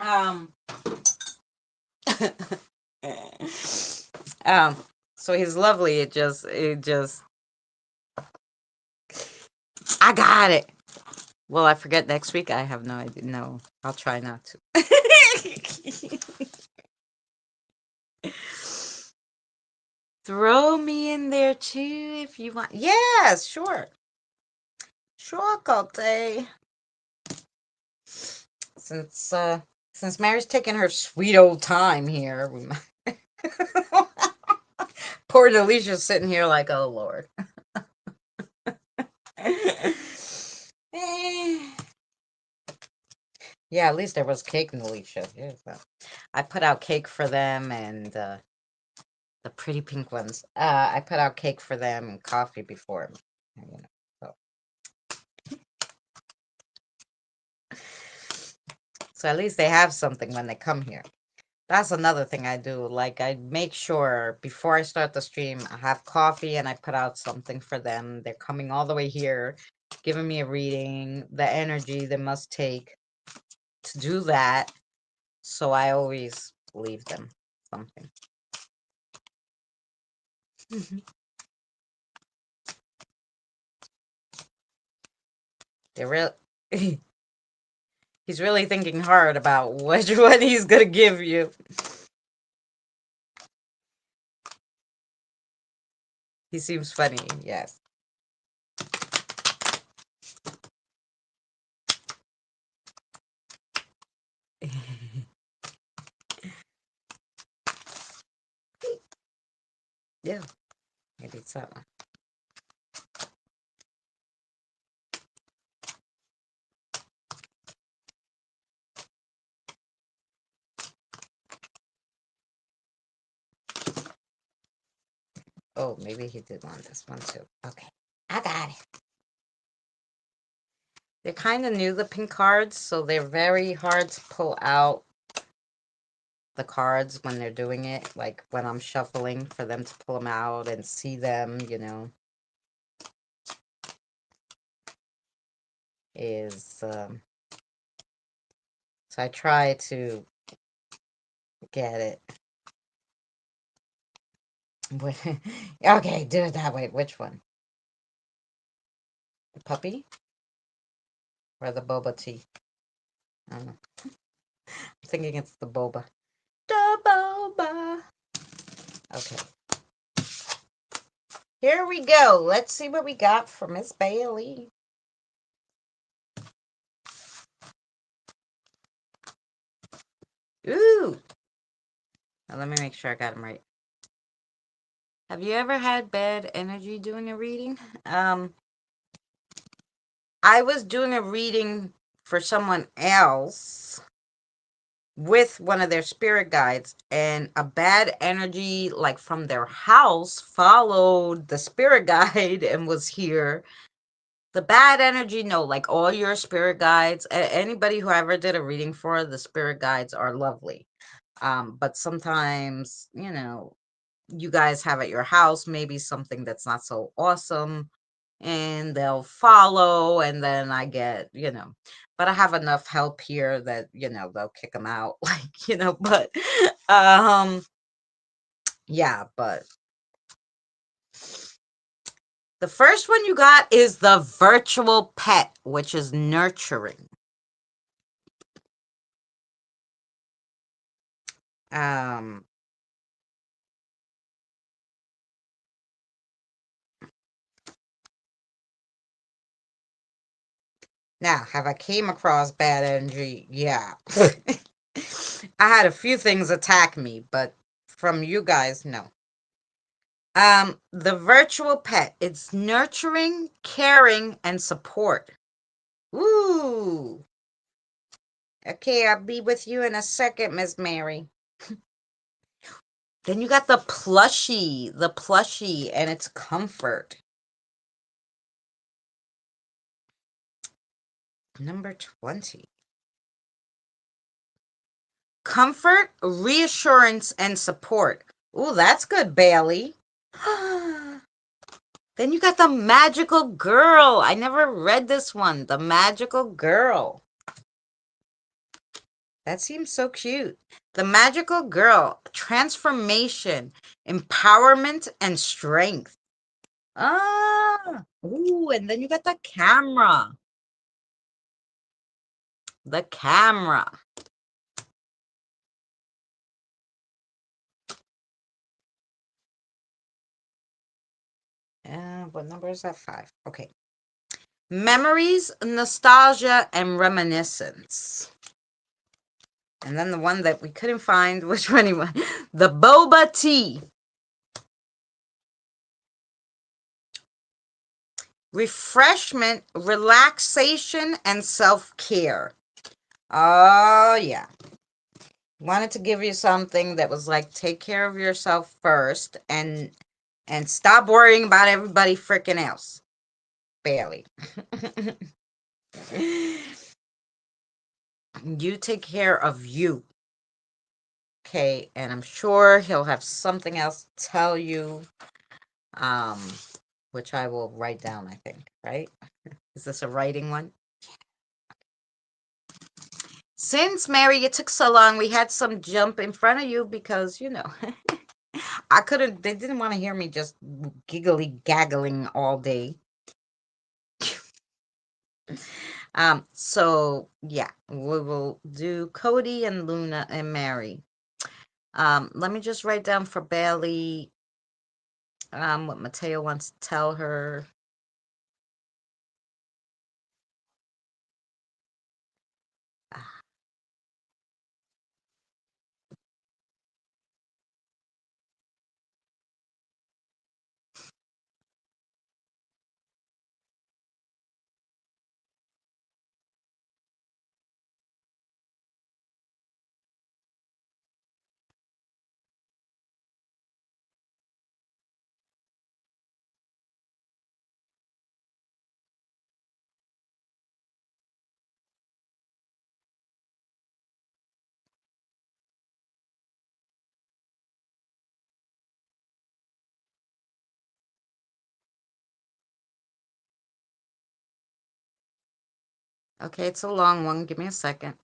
Um so he's lovely. It just I got it. Will I forget next week? I have no idea. No, I'll try not to. Throw me in there too if you want. Yes, sure. Sure, Cote. Since Mary's taking her sweet old time here, we might... Poor Delicia's sitting here like, oh Lord. Yeah, at least there was cake in Alicia. Yeah, so. I put out cake for them and the pretty pink ones. I put out cake for them and coffee before. You know, so at least they have something when they come here. That's another thing I do. Like, I make sure before I start the stream, I have coffee and I put out something for them. They're coming all the way here, giving me a reading, the energy they must take to do that. So I always leave them something. They're real. He's really thinking hard about which one he's gonna give you. He seems funny, yes. Yeah, maybe it's that one. Oh, maybe he did want this one too. Okay, I got it. They're kind of new, the pink cards, so they're very hard to pull out the cards when they're doing it. Like when I'm shuffling for them to pull them out and see them, you know, is, so I try to get it. Okay, do it that way. Which one? The puppy? Or the boba tea? I don't know. I'm thinking it's the boba. The boba. Okay. Here we go. Let's see what we got for Miss Bailey. Ooh. Now let me make sure I got them right. Have you ever had bad energy doing a reading? I was doing a reading for someone else with one of their spirit guides, and a bad energy, like from their house, followed the spirit guide and was here. The bad energy, no, like all your spirit guides, anybody who I ever did a reading for, the spirit guides are lovely. But sometimes, you know, you guys have at your house maybe something that's not so awesome, and they'll follow, and then I get, you know, but I have enough help here that, you know, they'll kick them out, like, you know, but yeah, but the first one you got is the virtual pet, which is nurturing. Now, have I came across bad energy? Yeah. I had a few things attack me, but from you guys, no. The virtual pet, it's nurturing, caring, and support. Ooh. Okay, I'll be with you in a second, Miss Mary. Then you got the plushie, and its comfort. Number 20. Comfort, reassurance, and support. Ooh, that's good, Bailey. Then you got the magical girl. I never read this one. The magical girl. That seems so cute. The magical girl. Transformation, empowerment, and strength. Ah. Ooh, and then you got the camera. The camera. What number is that? 5. Okay. Memories, nostalgia, and reminiscence. And then the one that we couldn't find, which one he was, the boba tea. Refreshment, relaxation, and self-care. Oh, yeah. Wanted to give you something that was like, take care of yourself first and stop worrying about everybody freaking else. Barely. You take care of you. Okay, and I'm sure he'll have something else to tell you, which I will write down, I think, right? Is this a writing one? Since, Mary, it took so long, we had some jump in front of you because, they didn't want to hear me just giggly gaggling all day. So yeah, we will do Cody and Luna and Mary. Let me just write down for Bailey, what Mateo wants to tell her. Okay, it's a long one. Give me a second.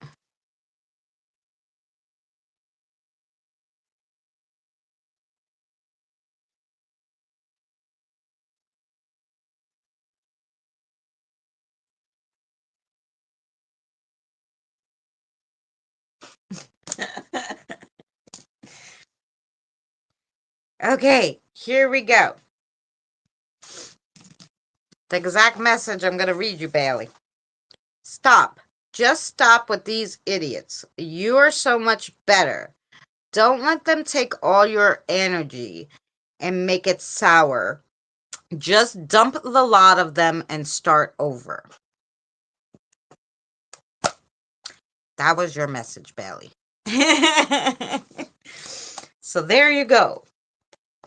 Okay, here we go. The exact message I'm going to read you, Bailey. Stop. Just stop with these idiots. You are so much better. Don't let them take all your energy and make it sour. Just dump the lot of them and start over. That was your message, Bailey. So there you go.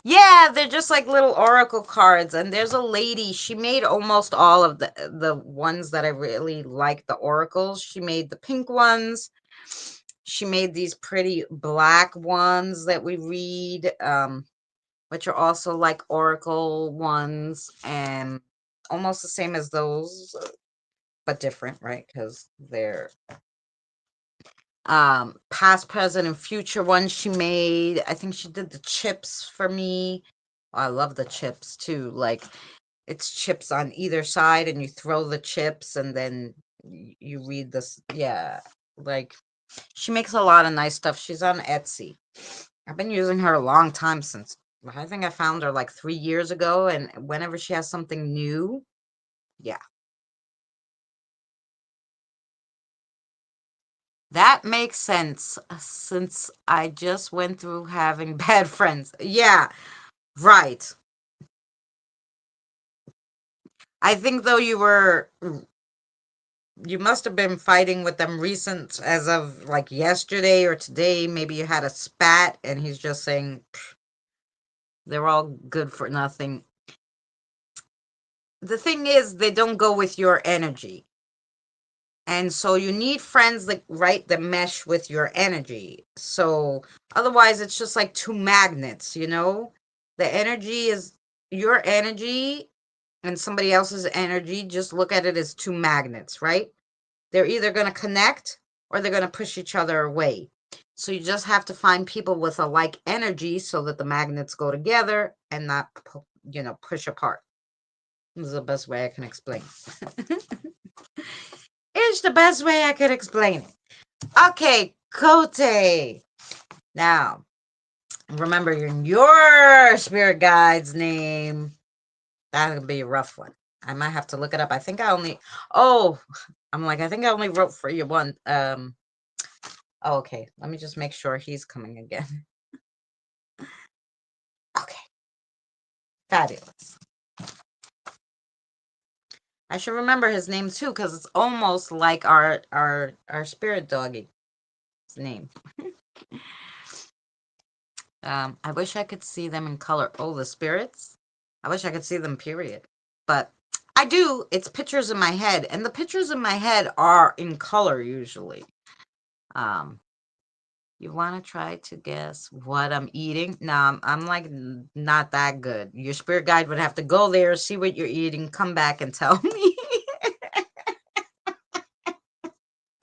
Yeah, they're just like little oracle cards. And there's a lady, she made almost all of the ones that I really like, the oracles. She made the pink ones. She made these pretty black ones that we read, which are also like oracle ones and almost the same as those, but different, right? Because they're past, present, and future ones she made. I think she did the chips for me. I love the chips too. Like, it's chips on either side and you throw the chips and then you read this. Yeah, like, she makes a lot of nice stuff. She's on Etsy. I've been using her a long time, since I think I found her like 3 years ago, and whenever she has something new, yeah. That makes sense, since I just went through having bad friends. Yeah, right. I think though you must have been fighting with them recent, as of like yesterday or today. Maybe you had a spat and he's just saying, "Pff, they're all good for nothing." The thing is, they don't go with your energy. And so you need friends that, right, that mesh with your energy. So otherwise it's just like two magnets. The energy is your energy and somebody else's energy. Just look at it as two magnets, right? They're either going to connect or they're going to push each other away. So you just have to find people with a like energy so that the magnets go together and not, push apart. This is the best way I can explain. It's the best way I could explain it. Okay, Kote. Now, remember your spirit guide's name. That would be a rough one. I might have to look it up. I think I only. Oh, I'm like, I think I only wrote for you one. Oh, okay. Let me just make sure he's coming again. Okay. Fabulous. I should remember his name too, because it's almost like our spirit doggy's name. I wish I could see them in color. Oh, the spirits? I wish I could see them, period. But I do. It's pictures in my head, and the pictures in my head are in color usually. You want to try to guess what I'm eating? No, I'm like not that good. Your spirit guide would have to go there, see what you're eating, come back and tell me.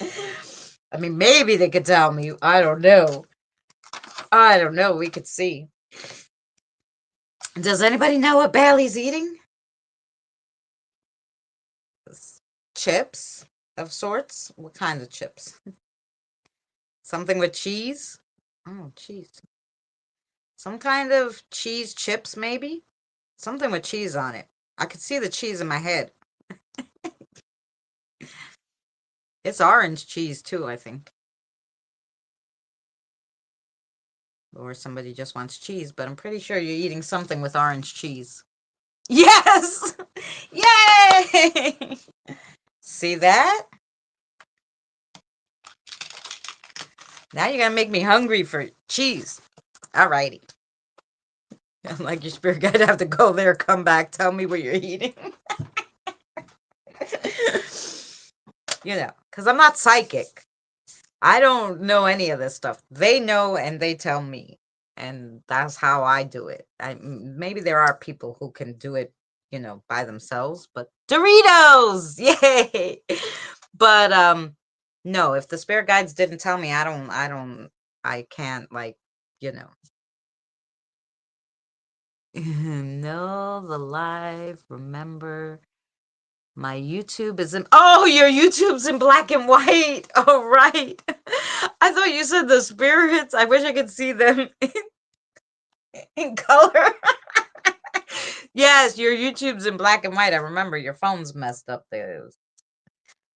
I mean, maybe they could tell me. I don't know. I don't know. We could see. Does anybody know what Bailey's eating? Chips of sorts. What kind of chips? Something with cheese? Oh, cheese. Some kind of cheese chips, maybe? Something with cheese on it. I could see the cheese in my head. It's orange cheese, too, I think. Or somebody just wants cheese, but I'm pretty sure you're eating something with orange cheese. Yes! Yay! See that? Now you're gonna make me hungry for cheese. Alrighty. I'm like your spirit guide have to go there, come back, tell me what you're eating. You know, because I'm not psychic. I don't know any of this stuff. They know and they tell me. And that's how I do it. Maybe there are people who can do it, you know, by themselves, but Doritos! Yay! But no, if the spirit guides didn't tell me, I can't, like, you know. No, the live, remember. My YouTube is in. Oh, your YouTube's in black and white. Oh, right. I thought you said the spirits. I wish I could see them in color. Yes, your YouTube's in black and white. I remember your phone's messed up there.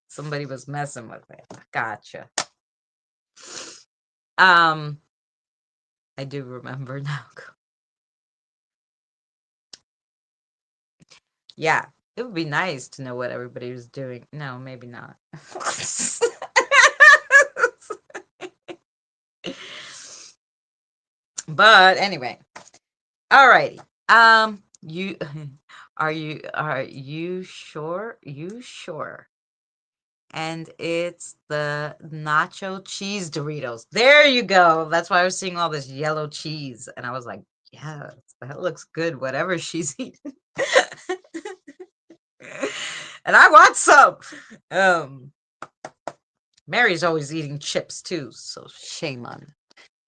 Somebody was messing with it. Gotcha. I do remember now. Yeah, it would be nice to know what everybody was doing. No, maybe not. But anyway, alrighty. You are you sure? You sure? And it's the nacho cheese Doritos. There you go. That's why I was seeing all this yellow cheese, and I was like, yes, that looks good. Whatever she's eating. And I want some. Mary's always eating chips too, so shame on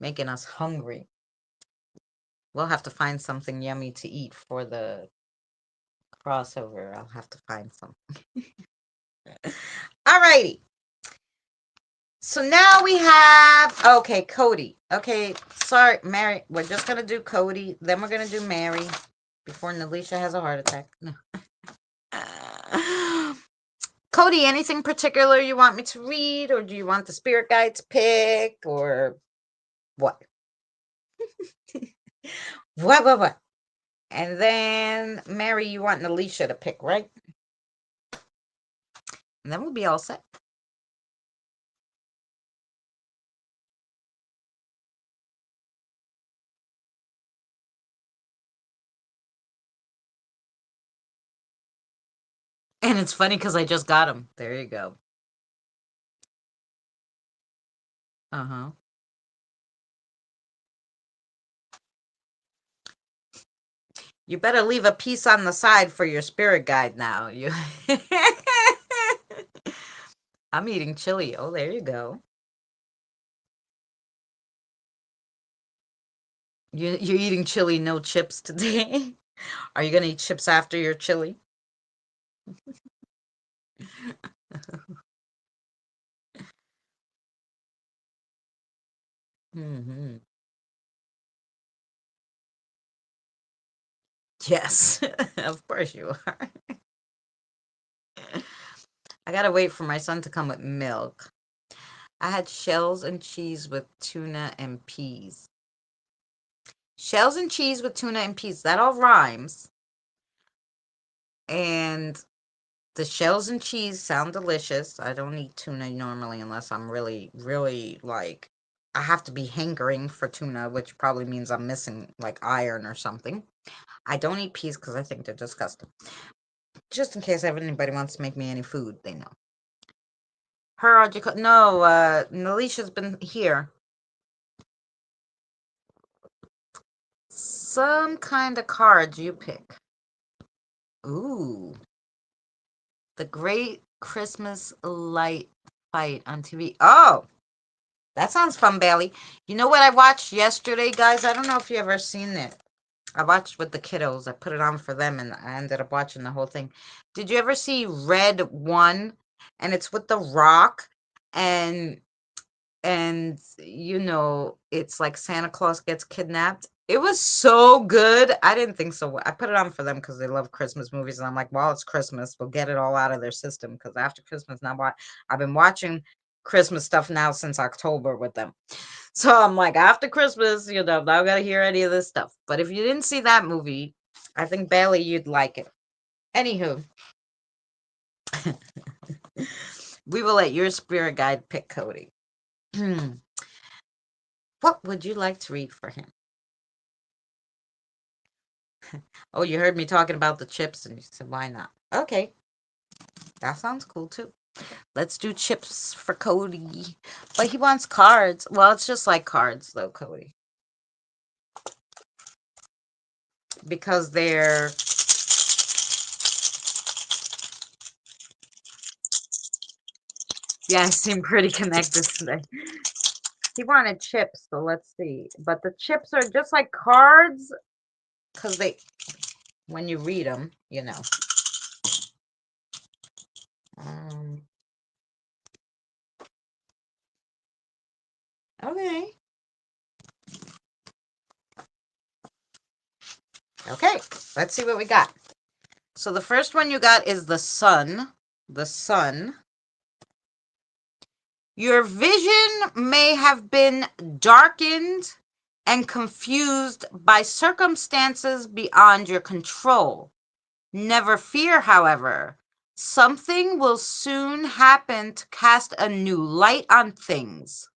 making us hungry. We'll have to find something yummy to eat for the crossover. I'll have to find something. Alrighty. So now we have, okay, Cody. Okay, sorry, Mary. We're just going to do Cody. Then we're going to do Mary before Nalisha has a heart attack. No. Cody, anything particular you want me to read, or do you want the spirit guide to pick, or what? What? And then, Mary, you want Nalisha to pick, right? And then we'll be all set. And it's funny because I just got them. There you go. Uh-huh. You better leave a piece on the side for your spirit guide now. You I'm eating chili. Oh, there you go. You're eating chili, no chips today. Are you gonna eat chips after your chili? Mm-hmm. Yes, of course you are. I gotta wait for my son to come with milk. I had shells and cheese with tuna and peas. Shells and cheese with tuna and peas. That all rhymes. And the shells and cheese sound delicious. I don't eat tuna normally unless I'm really, really like, I have to be hankering for tuna, which probably means I'm missing like iron or something. I don't eat peas because I think they're disgusting. Just in case anybody wants to make me any food, they know. No, Nalisha's been here. Some kind of cards you pick. Ooh. The Great Christmas Light Fight on TV. Oh, that sounds fun, Bailey. You know what I watched yesterday, guys? I don't know if you ever seen it. I watched with the kiddos. I put it on for them, and I ended up watching the whole thing. Did you ever see Red One? And it's with The Rock, and it's like Santa Claus gets kidnapped. It was so good. I didn't think so. I put it on for them because they love Christmas movies, and I'm like, well, it's Christmas. We'll get it all out of their system because after Christmas now, I've been watching Christmas stuff now since October with them. So I'm like, after Christmas, now I gotta hear any of this stuff. But if you didn't see that movie, I think Bailey, you'd like it. Anywho, we will let your spirit guide pick Cody. What would you like to read for him? Oh, you heard me talking about the chips and you said, why not? Okay. That sounds cool too. Let's do chips for Cody. But he wants cards. Well, it's just like cards though, Cody. Because they're... Yeah, I seem pretty connected today. He wanted chips, so let's see. But the chips are just like cards because when you read them, Um, okay. Okay, let's see what we got. So the first one you got is the sun. The sun. Your vision may have been darkened and confused by circumstances beyond your control. Never fear, however. Something will soon happen to cast a new light on things.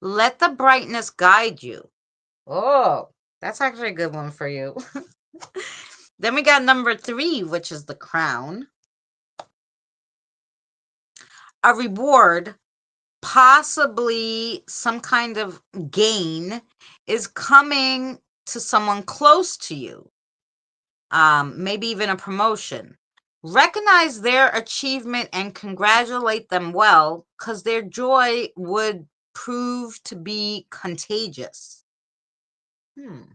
Let the brightness guide you. Oh, that's actually a good one for you. Then we got number 3, which is the crown. A reward, possibly some kind of gain, is coming to someone close to you. Maybe even a promotion. Recognize their achievement and congratulate them well, because their joy would prove to be contagious. The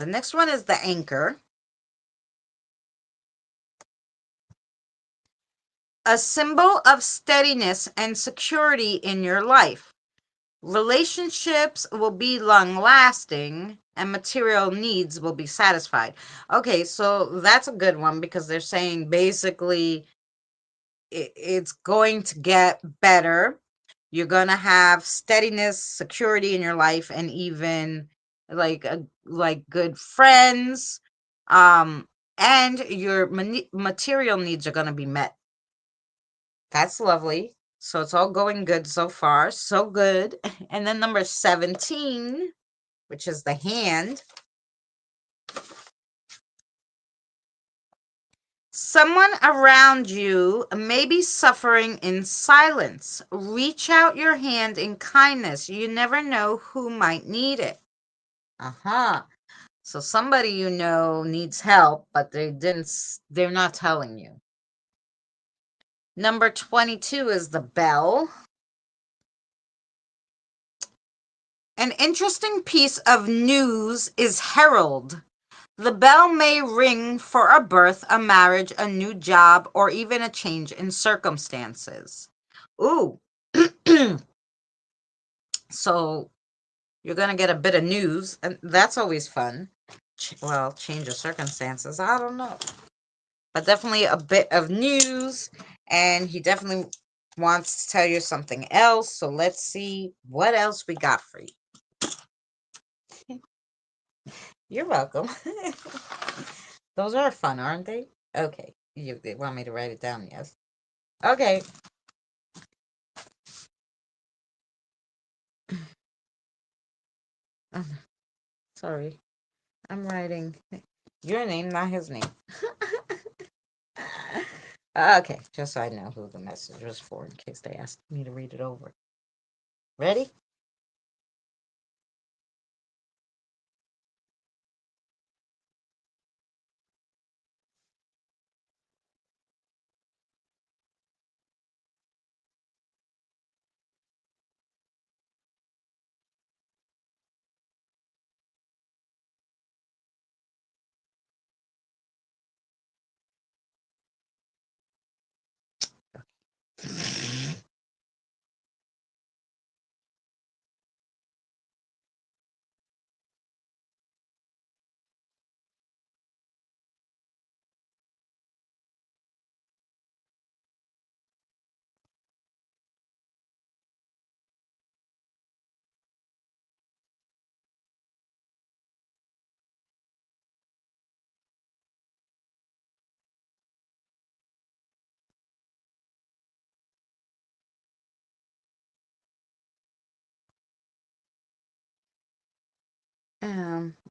next one is the anchor. A symbol of steadiness and security in your life. Relationships will be long lasting and material needs will be satisfied. Okay, so that's a good one because they're saying basically it's going to get better. You're going to have steadiness, security in your life, and even like good friends. And your material needs are going to be met. That's lovely. So it's all going good so far. So good. And then number 17, which is the hand. Someone around you may be suffering in silence. Reach out your hand in kindness. You never know who might need it. So somebody needs help, but they're not telling you. Number 22 is the bell. An interesting piece of news is herald. The bell may ring for a birth, a marriage, a new job, or even a change in circumstances. Ooh. So You're going to get a bit of news, and that's always fun. Well, change of circumstances. I don't know. But definitely a bit of news, and he definitely wants to tell you something else. So let's see what else we got for you. You're welcome. Those are fun, aren't they? Okay. They want me to write it down, yes. Okay. Sorry. I'm writing your name, not his name. Okay, just so I know who the message was for in case they asked me to read it over. Ready?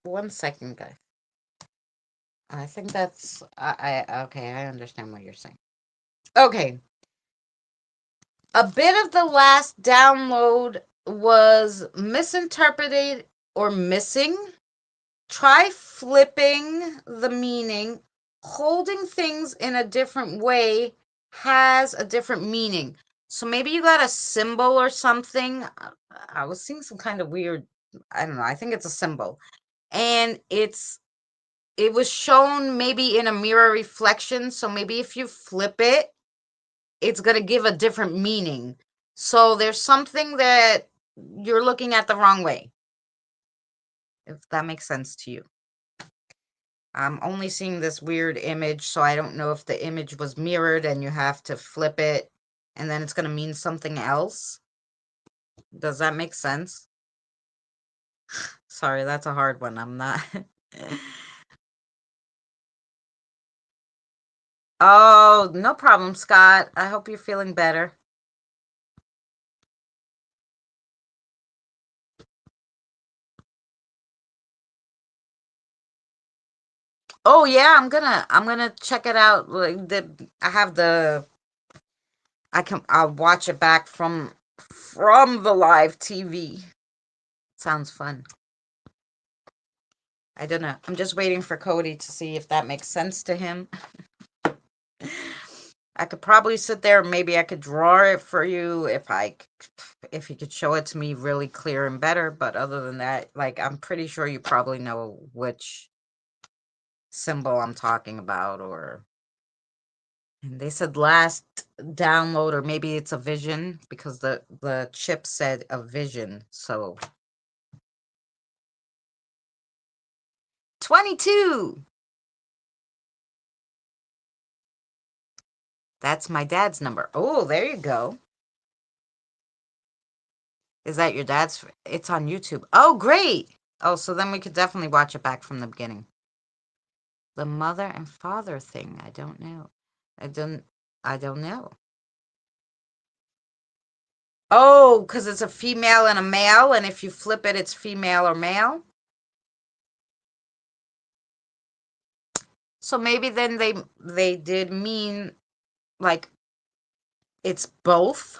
One second, guys. I think that's okay. I understand what you're saying. Okay, a bit of the last download was misinterpreted or missing. Try flipping the meaning. Holding things in a different way has a different meaning. So maybe you got a symbol or something. I was seeing some kind of weird, I don't know, I think it's a symbol. And it was shown maybe in a mirror reflection. So maybe if you flip it, it's going to give a different meaning. So there's something that you're looking at the wrong way, if that makes sense to you. I'm only seeing this weird image, so I don't know if the image was mirrored and you have to flip it and then it's going to mean something else. Does that make sense? Sorry, that's a hard one. I'm not. Oh, no problem, Scott. I hope you're feeling better. Oh yeah, I'm gonna check it out. Like I have the I'll watch it back from the live TV. Sounds fun. I don't know. I'm just waiting for Cody to see if that makes sense to him. I could probably sit there. Maybe I could draw it for you if you could show it to me really clear and better. But other than that, like I'm pretty sure you probably know which symbol I'm talking about. Or and they said last download, or maybe it's a vision because the chip said a vision. So 22. That's my dad's number. Oh, there you go. Is that your dad's? It's on YouTube. Oh, great. Oh, so then we could definitely watch it back from the beginning. The mother and father thing. I don't know. I don't know. Oh, because it's a female and a male, and if you flip it, it's female or male. So maybe then they did mean like it's both.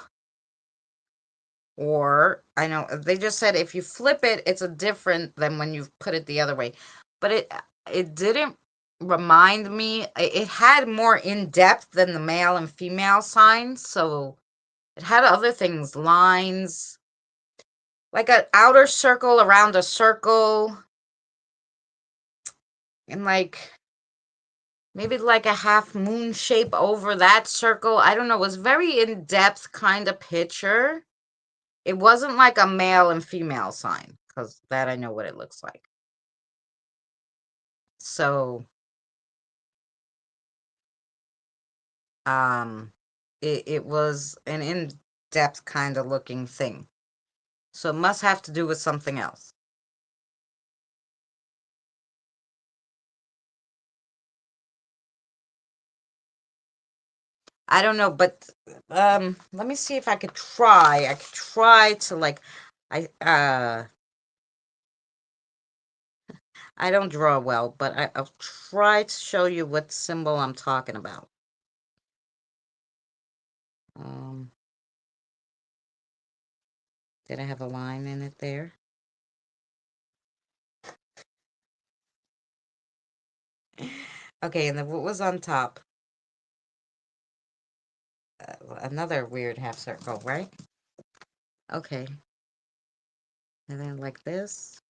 Or I know they just said if you flip it, it's a different than when you put it the other way. But it didn't remind me. It had more in depth than the male and female signs, so it had other things, lines, like an outer circle around a circle, and like maybe like a half moon shape over that circle. I don't know. It was very in depth kind of picture. It wasn't like a male and female sign. because that I know what it looks like. So, it was an in-depth kind of looking thing. So it must have to do with something else. I don't know, but let me see if I could try. I could try to like I don't draw well, but I'll try to show you what symbol I'm talking about. Did I have a line in it there? Okay, and then what was on top? Another weird half circle, right? Okay. And then like this.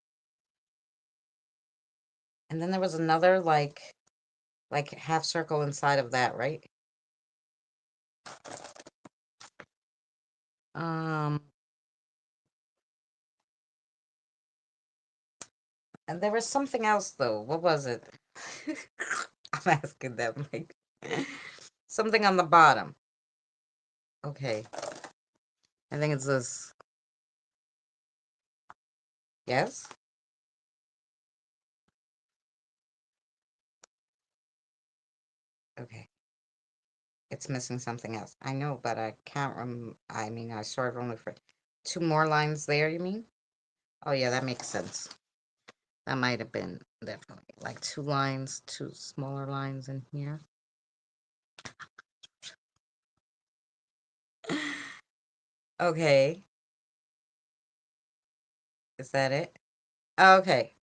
And then there was another like half circle inside of that, right? And there was something else though. What was it? I'm asking them like something on the bottom. Okay. I think it's this. Yes? Okay. It's missing something else. I know, but I can't I mean, I sort of only for 2 more lines there, you mean? Oh yeah, that makes sense. That might have been definitely like 2 lines, 2 smaller lines in here. Okay. Is that it? Okay.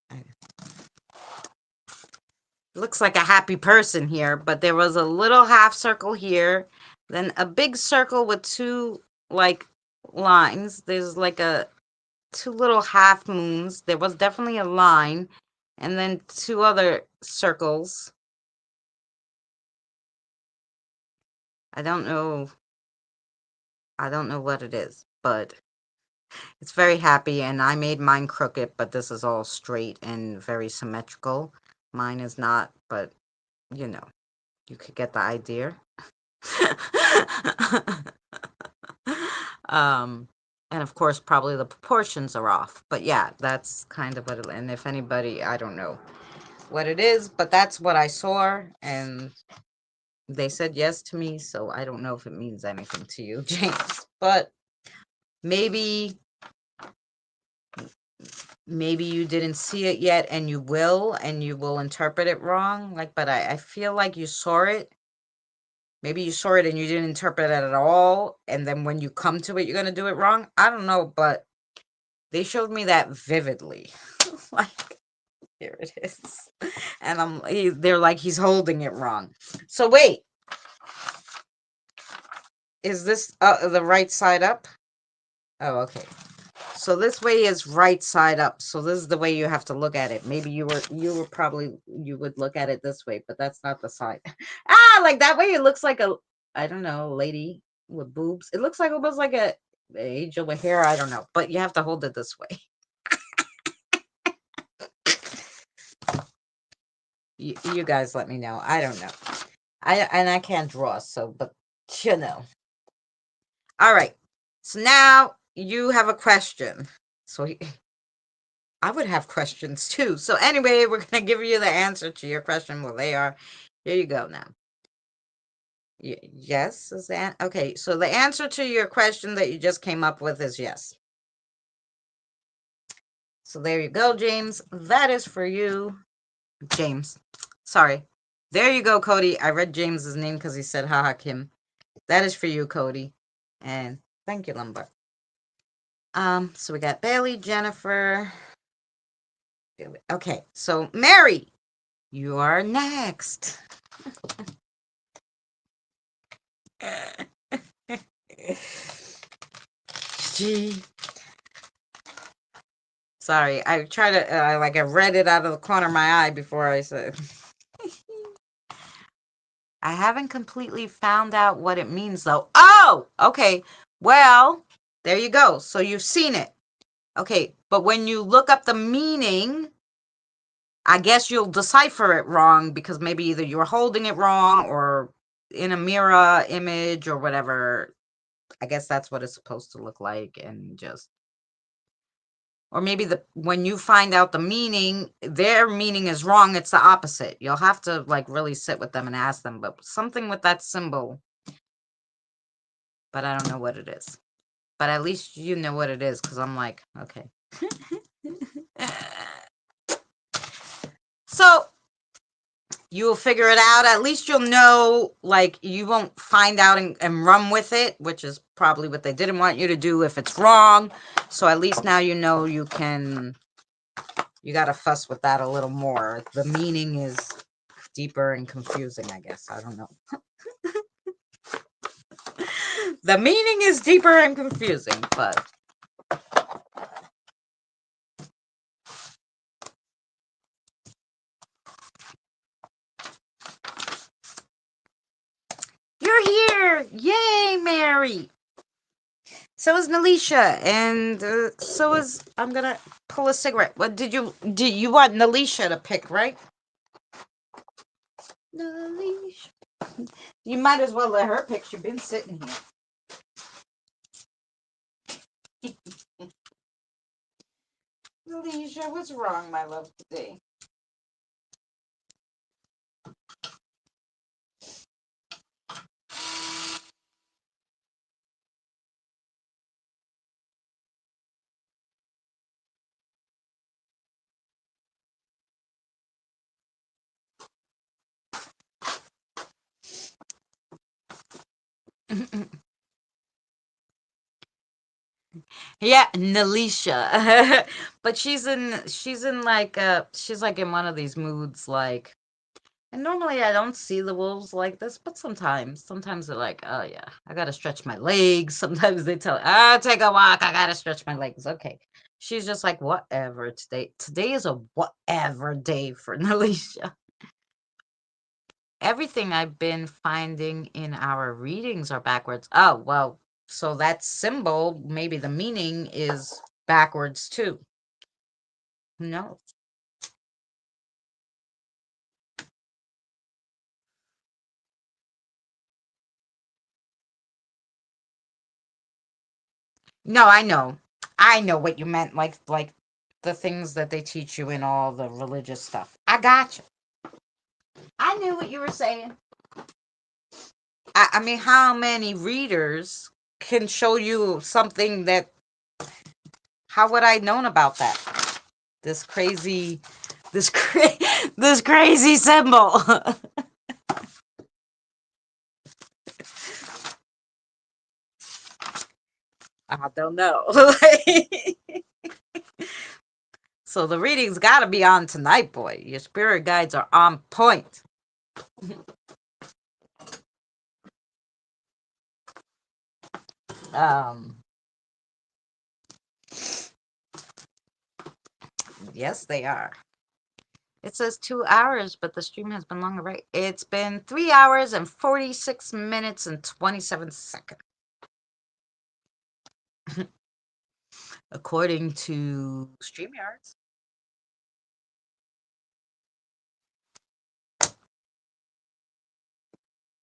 Looks like a happy person here, but there was a little half circle here, then a big circle with 2 like lines. There's like a 2 little half moons. There was definitely a line, and then 2 other circles. I don't know. I don't know what it is, but it's very happy, and I made mine crooked, but this is all straight and very symmetrical. Mine is not, but you know, you could get the idea. And of course, probably the proportions are off, but yeah, that's kind of what it, and if anybody, I don't know what it is, but that's what I saw, and they said yes to me, so I don't know if it means anything to you, James, but maybe you didn't see it yet, and you will interpret it wrong, like, but I feel like you saw it. Maybe you saw it and you didn't interpret it at all, and then when you come to it, you're gonna do it wrong. I don't know, but they showed me that vividly. Like, here it is. And they're like, he's holding it wrong. So wait, is this the right side up? Oh, okay. So this way is right side up. So this is the way you have to look at it. Maybe you would look at it this way, but that's not the side. Like that way it looks like a, I don't know, lady with boobs. It looks like almost like a angel with hair. I don't know, but you have to hold it this way. You guys let me know. I don't know. I can't draw, so, but you know. All right. So now you have a question. So I would have questions too. So anyway, we're going to give you the answer to your question. Well, they are. Here you go now. Yes, is that okay? So the answer to your question that you just came up with is yes. So there you go, James. That is for you, James. Sorry. There you go, Cody. I read James's name because he said haha Kim. That is for you, Cody. And thank you, Lumbar. So we got Bailey, Jennifer. Okay, so Mary, you are next. Gee. Sorry, I try to I read it out of the corner of my eye before I said. I haven't completely found out what it means though. Oh, okay. Well, there you go. So you've seen it. Okay, but when you look up the meaning, I guess you'll decipher it wrong because maybe either you're holding it wrong or in a mirror image or whatever. I guess that's what it's supposed to look like, and just, or maybe when you find out the meaning, their meaning is wrong, it's the opposite. You'll have to like really sit with them and ask them, but something with that symbol, but I don't know what it is. But at least you know what it is, because I'm like, okay. So you'll figure it out. At least you'll know, like, you won't find out and run with it, which is probably what they didn't want you to do if it's wrong. So at least now you know you got to fuss with that a little more. The meaning is deeper and confusing, I guess. I don't know. The meaning is deeper and confusing, but you're here. Yay, Mary. So is Nalisha, and so is, I'm gonna pull a cigarette. What did you want Nalisha to pick, right? Nalisha. You might as well let her pick. She's been sitting here. Nalisha, what's wrong, my love, today? Yeah, Nalisha. But she's in like she's like in one of these moods, like, and normally I don't see the wolves like this, but sometimes they're like, oh yeah, I gotta stretch my legs. Sometimes they tell, ah, take a walk, I gotta stretch my legs. Okay. She's just like, whatever today. Today is a whatever day for Nalisha. Everything I've been finding in our readings are backwards. Oh, well, so that symbol, maybe the meaning is backwards too. Who knows? No, I know. I know what you meant, like the things that they teach you in all the religious stuff. I got you. I knew what you were saying. I mean, how many readers can show you something that, how would I known about that? This crazy, this this crazy symbol. I don't know. So the reading's got to be on tonight, boy. Your spirit guides are on point. Um, yes, they are. It says 2 hours, but the stream has been longer, right? It's been 3 hours and 46 minutes and 27 seconds. According to StreamYards.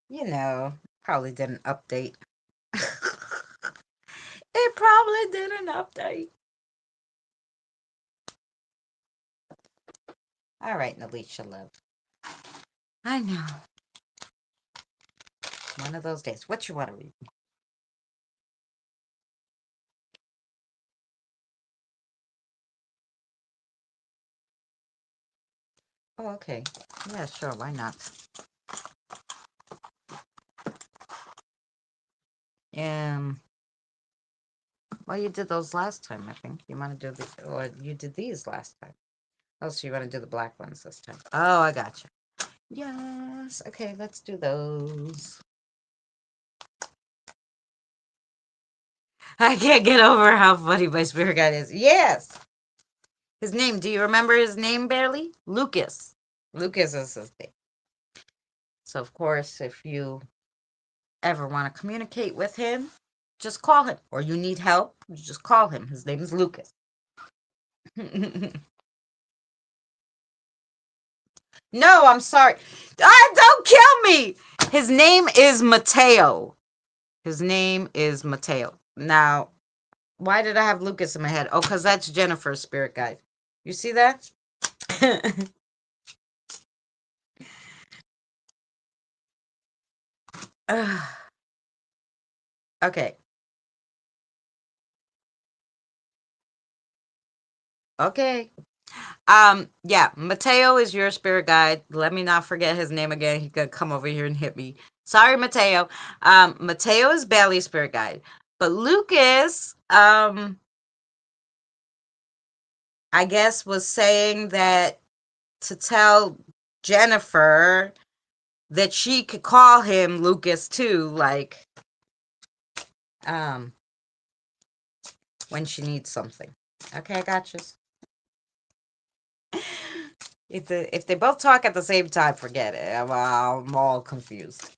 You know, probably didn't update. It probably didn't update. All right, Nalisha love. I know. One of those days. What you want to read? Oh, okay. Yeah, sure. Why not? Well, you did those last time, I think. You want to do the, or you did these last time. Oh, so you want to do the black ones this time. Oh, I gotcha. Yes. Okay, let's do those. I can't get over how funny my spirit guide is. Yes. His name. Do you remember his name barely? Lucas. Lucas is his name. So, of course, if you ever want to communicate with him, just call him. Or you need help, you just call him. His name is Lucas. No, I'm sorry. Ah, don't kill me. His name is Mateo. His name is Mateo. Now, why did I have Lucas in my head? Oh, because that's Jennifer's spirit guide. You see that? Okay. Okay. Yeah, Mateo is your spirit guide. Let me not forget his name again. He could come over here and hit me. Sorry, Mateo. Mateo is Bailey's spirit guide. But Lucas, I guess was saying that to tell Jennifer that she could call him Lucas too, like when she needs something. Okay, I got you. If they both talk at the same time, forget it. I'm all confused.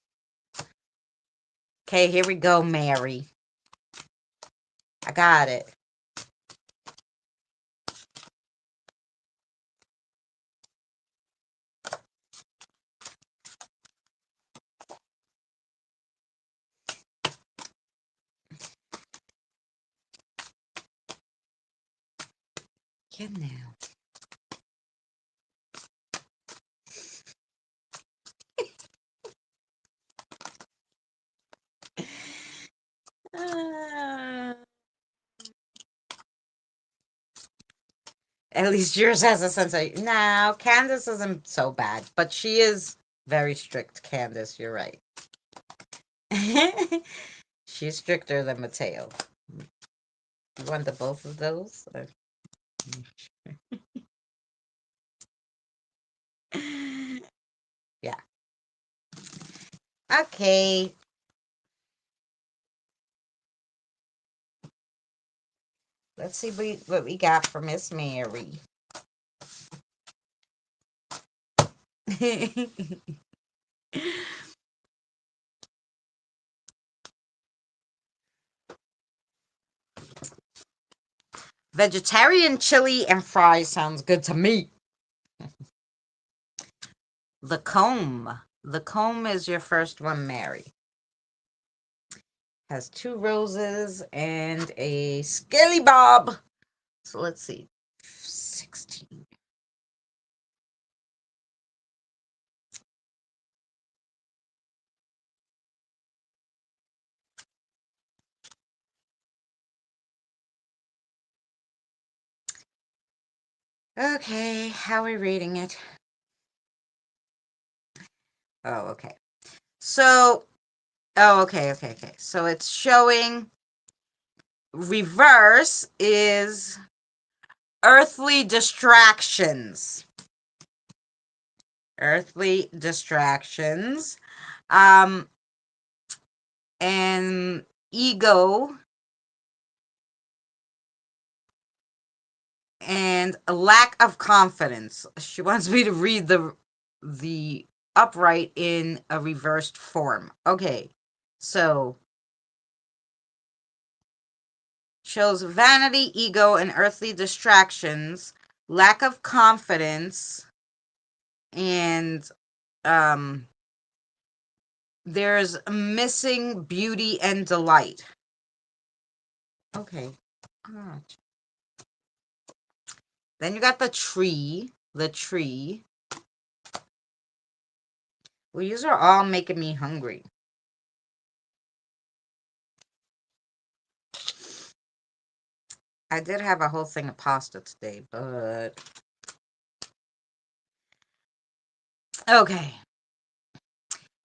Okay, here we go, Mary. I got it. Get now. At least yours has a sense of. No, Candace isn't so bad, but she is very strict. Candace, you're right. She's stricter than Mateo. You want the both of those? Yeah. Okay. Let's see what we got for Miss Mary. Vegetarian chili and fries sounds good to me. The comb. The comb is your first one, Mary. Has 2 roses and a skilly bob. So let's see. 16. Okay, how are we reading it? Oh, okay. So, okay. So it's showing reverse is earthly distractions. Earthly distractions. And ego and a lack of confidence. She wants me to read the upright in a reversed form. Okay. So shows vanity, ego, and earthly distractions, lack of confidence, and there's missing beauty and delight. Okay. Then you got the tree. The tree. Well, these are all making me hungry. I did have a whole thing of pasta today, but okay.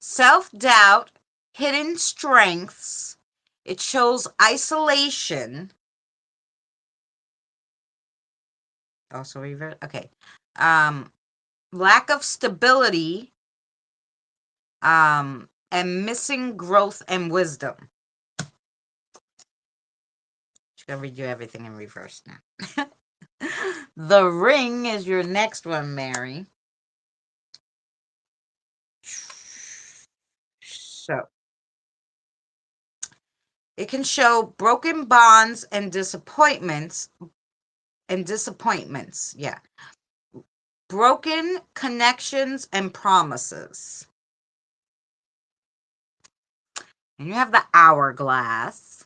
Self-doubt, hidden strengths. It shows isolation. Also revert. Okay. Lack of stability. And missing growth and wisdom. Just gonna read you everything in reverse now. The ring is your next one, Mary. So it can show broken bonds and disappointments, and disappointments. Yeah. Broken connections and promises. And you have the hourglass.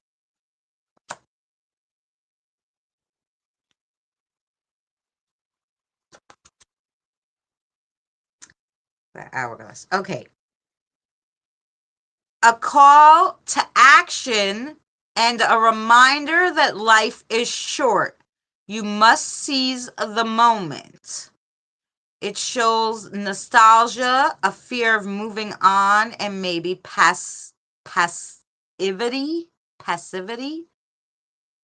The hourglass. Okay. A call to action and a reminder that life is short. You must seize the moment. It shows nostalgia, a fear of moving on, and maybe passivity. Passivity.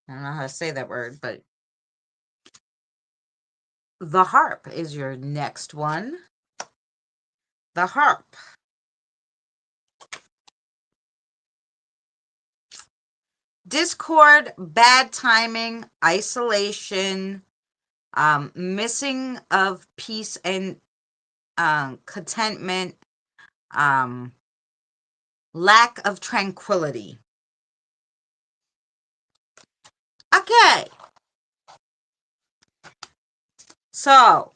I don't know how to say that word, but the harp is your next one. The harp. Discord, bad timing, isolation, missing of peace and contentment, lack of tranquility. Okay. So,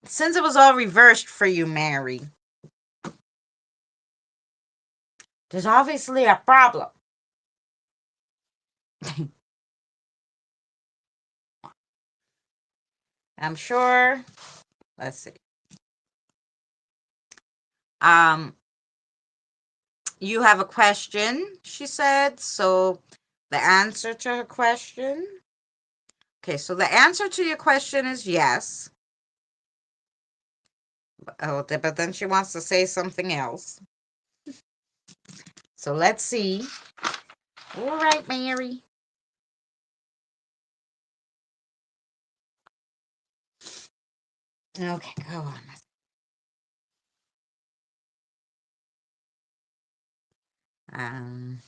since it was all reversed for you, Mary, there's obviously a problem. I'm sure. Let's see. You have a question, she said. So the answer to her question. Okay, so the answer to your question is yes. Oh, but then she wants to say something else. So let's see. All right, Mary. Okay, go on. Um,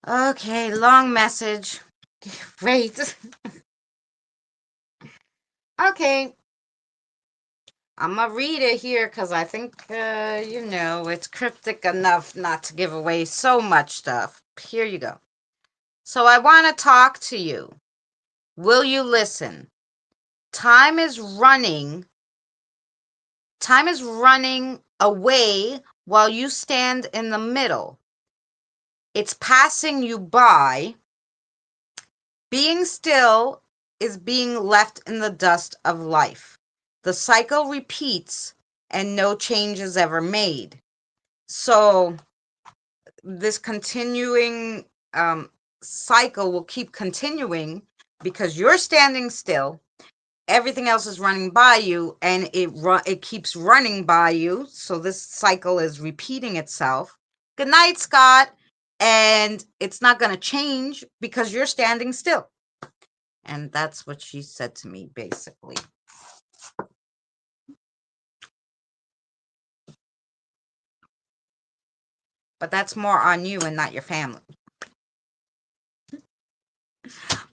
okay, long message. Great. Okay. I'm going to read it here because I think, it's cryptic enough not to give away so much stuff. Here you go. So I want to talk to you. Will you listen? Time is running. Time is running away while you stand in the middle. It's passing you by. Being still is being left in the dust of life. The cycle repeats and no change is ever made. So this continuing cycle will keep continuing because you're standing still. Everything else is running by you, and it keeps running by you. So this cycle is repeating itself. Good night, Scott. And it's not going to change because you're standing still. And that's what she said to me, basically. But that's more on you and not your family.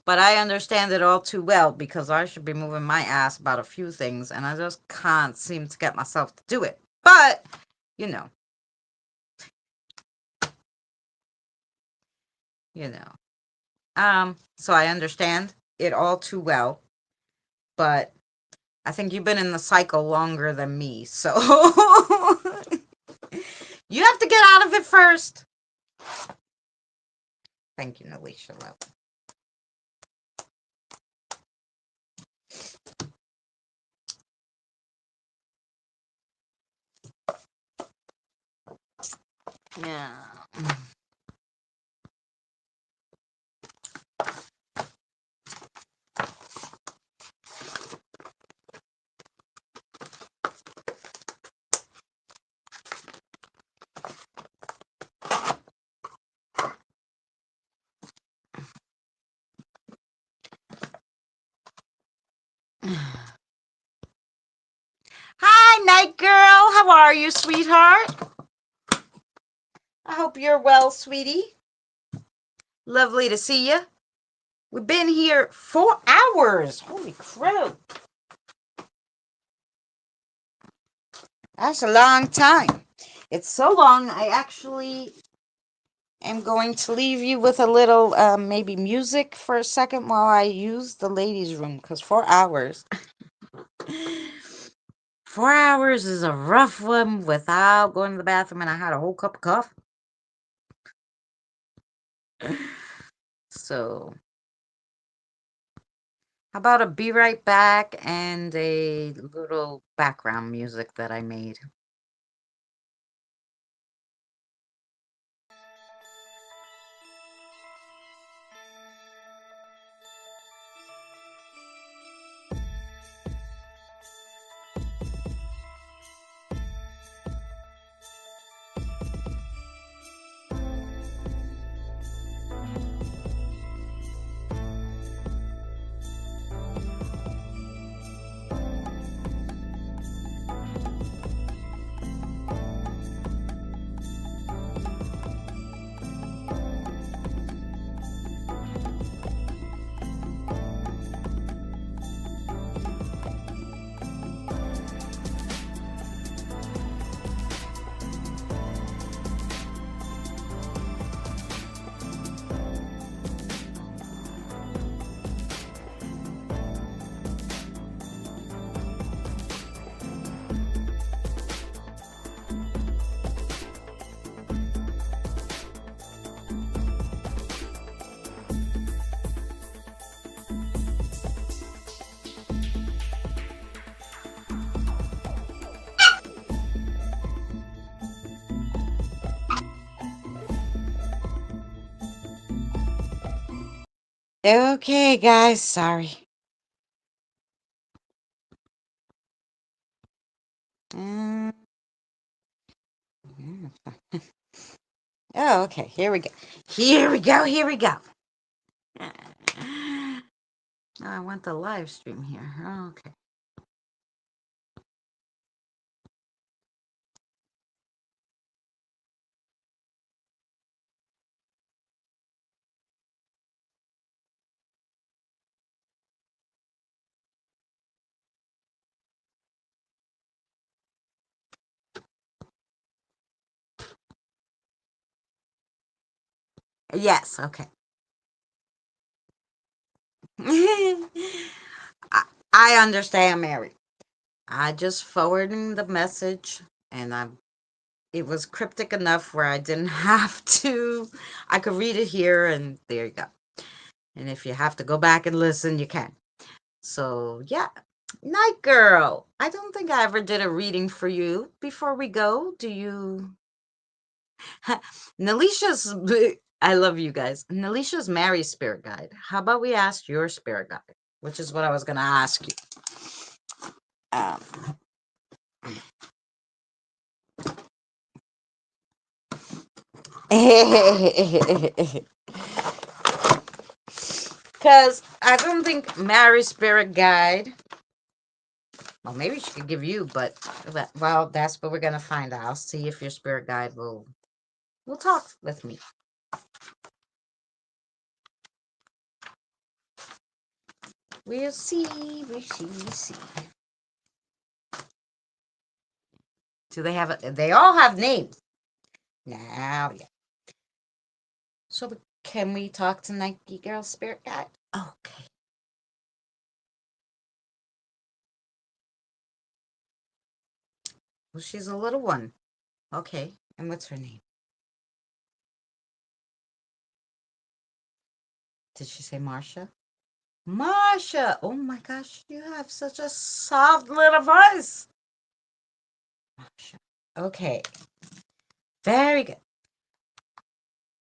But I understand it all too well because I should be moving my ass about a few things and I just can't seem to get myself to do it. But, you know, you know. So I understand it all too well, but I think you've been in the cycle longer than me, so you have to get out of it first. Thank you, Nalisha. Love. Yeah. Hi, Night Girl. How are you, sweetheart? I hope you're well, sweetie. Lovely to see you. We've been here 4 hours. Holy crap. That's a long time. It's so long, I actually am going to leave you with a little maybe music for a second while I use the ladies' room, because 4 hours. 4 hours is a rough one without going to the bathroom, and I had a whole cup of coffee. So, how about a be right back and a little background music that I made? Okay, guys, sorry. Mm. Oh, okay, here we go. Here we go, here we go. Oh, I want the live stream here. Okay. Yes, okay. I, I understand, Mary. I just forwarding the message, and it was cryptic enough where I didn't have to. I could read it here, and there you go. And if you have to go back and listen, you can. So yeah, Night Girl. I don't think I ever did a reading for you. Before we go, do you? Nalisha's. I love you guys. Nalisha's Mary's spirit guide. How about we ask your spirit guide, which is what I was gonna ask you. Um, Because I don't think Mary's spirit guide. Well, maybe she could give you, but well, that's what we're gonna find out. I'll see if your spirit guide will will talk with me. We'll see. We'll see. Do they have they all have names. Now, yeah. So can we talk to Nike Girl Spirit Guide? Okay. Well, she's a little one. Okay. And what's her name? Did she say Marsha? Marsha! Oh my gosh, you have such a soft little voice. Marsha. Okay. Very good.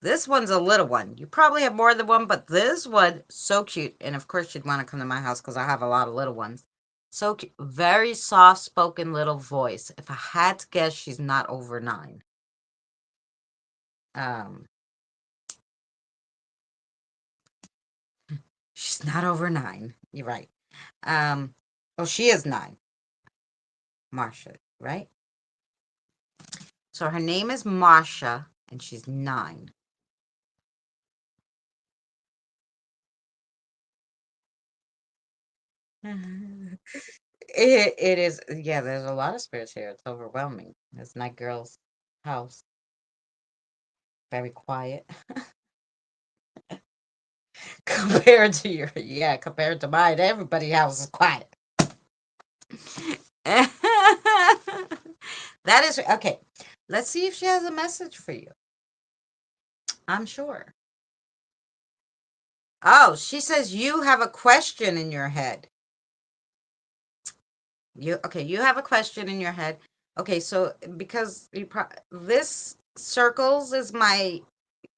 This one's a little one. You probably have more than one, but this one, so cute. And of course, you'd want to come to my house because I have a lot of little ones. So cute. Very soft-spoken little voice. If I had to guess, she's not over 9. Um, she's not over 9. You're right. Oh, she is 9. Marsha, right? So her name is Marsha, and she's 9. It is, yeah, there's a lot of spirits here. It's overwhelming. It's Night Girl's house. Very quiet. Compared to your, yeah, compared to mine, everybody's house is quiet. That is, okay. Let's see if she has a message for you. I'm sure. Oh, she says you have a question in your head. You have a question in your head. Okay, so because this circles is my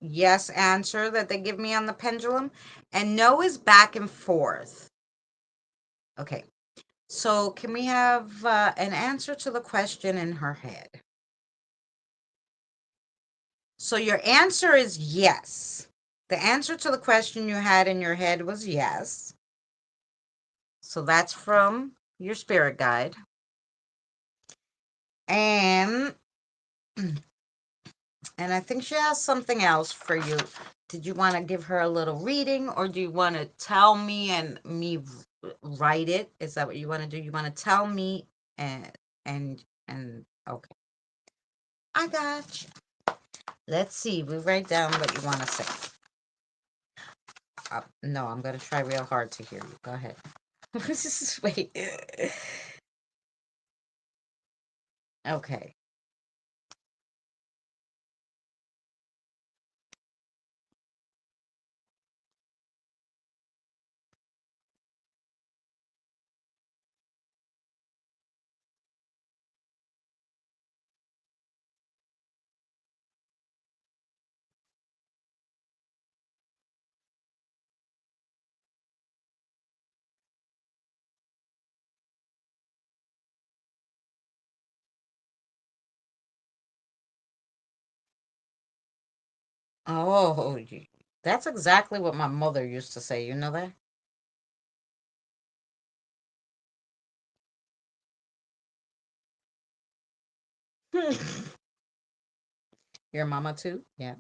yes answer that they give me on the pendulum, and no is back and forth. Okay, so can we have an answer to the question in her head? So your answer is yes. The answer to the question you had in your head was yes. So that's from your spirit guide. And I think she has something else for you. Did you want to give her a little reading, or do you want to tell me and me write it? Is that what you want to do? You want to tell me and okay. I got you. Let's see. We write down what you want to say. No, I'm going to try real hard to hear you. Go ahead. Wait. Okay. Oh, that's exactly what my mother used to say. You know that? Your mama too? Yeah.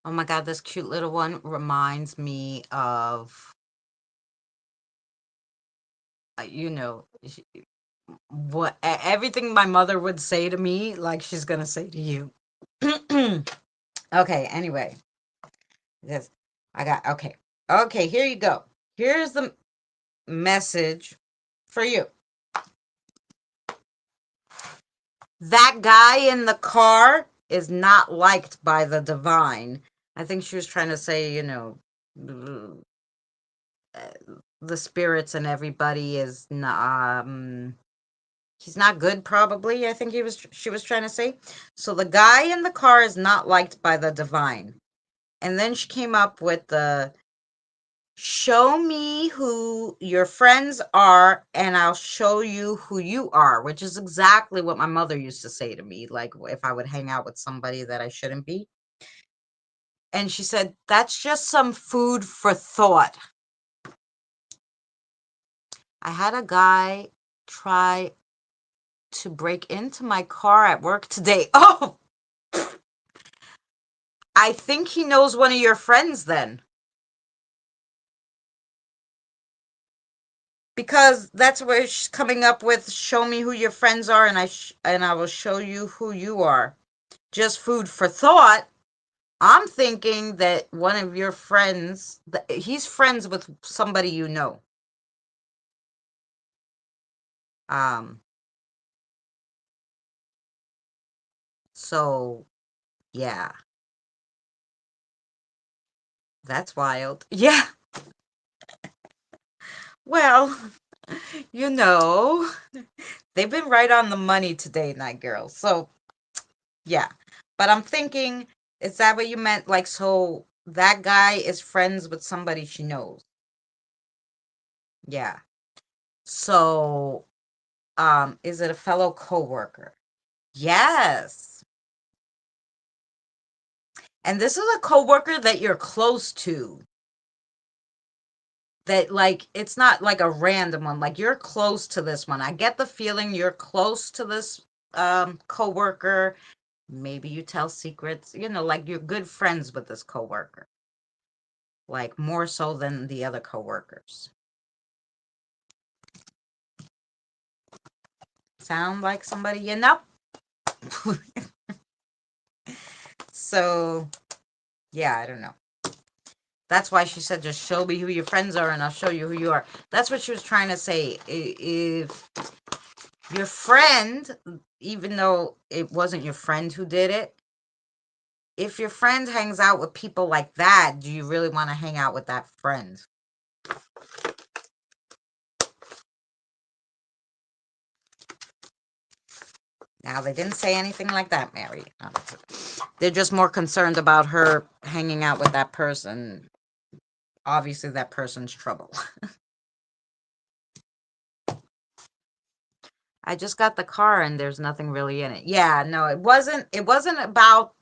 Oh my God, this cute little one reminds me of, you know, everything my mother would say to me, like she's gonna say to you. Okay, anyway, this I got okay. Okay, here you go. Here's the message for you. That guy in the car is not liked by the divine. I think she was trying to say, you know, the spirits and everybody is not. He's not good, probably, I think she was trying to say. So the guy in the car is not liked by the divine. And then she came up with the show me who your friends are and I'll show you who you are, which is exactly what my mother used to say to me, like if I would hang out with somebody that I shouldn't be. And she said, that's just some food for thought. I had a guy try to break into my car at work today. Oh, I think he knows one of your friends then. Because that's where she's coming up with show me who your friends are and I will show you who you are. Just food for thought. I'm thinking that one of your friends, he's friends with somebody you know. Um, so yeah, that's wild. Yeah. Well, you know, they've been right on the money today, night girls. So yeah. But I'm thinking, is that what you meant? Like, so that guy is friends with somebody she knows. Yeah. So, is it a fellow coworker? Yes. And this is a coworker that you're close to. That like it's not like a random one. Like you're close to this one. I get the feeling you're close to this coworker. Maybe you tell secrets, like you're good friends with this coworker. Like more so than the other coworkers. Sound like somebody you know? So, yeah, I don't know. That's why she said, just show me who your friends are and I'll show you who you are. That's what she was trying to say. If your friend, even though it wasn't your friend who did it, if your friend hangs out with people like that, do you really want to hang out with that friend? Now, they didn't say anything like that, Mary. They're just more concerned about her hanging out with that person. Obviously, that person's trouble. I just got the car and there's nothing really in it. Yeah, no, it wasn't about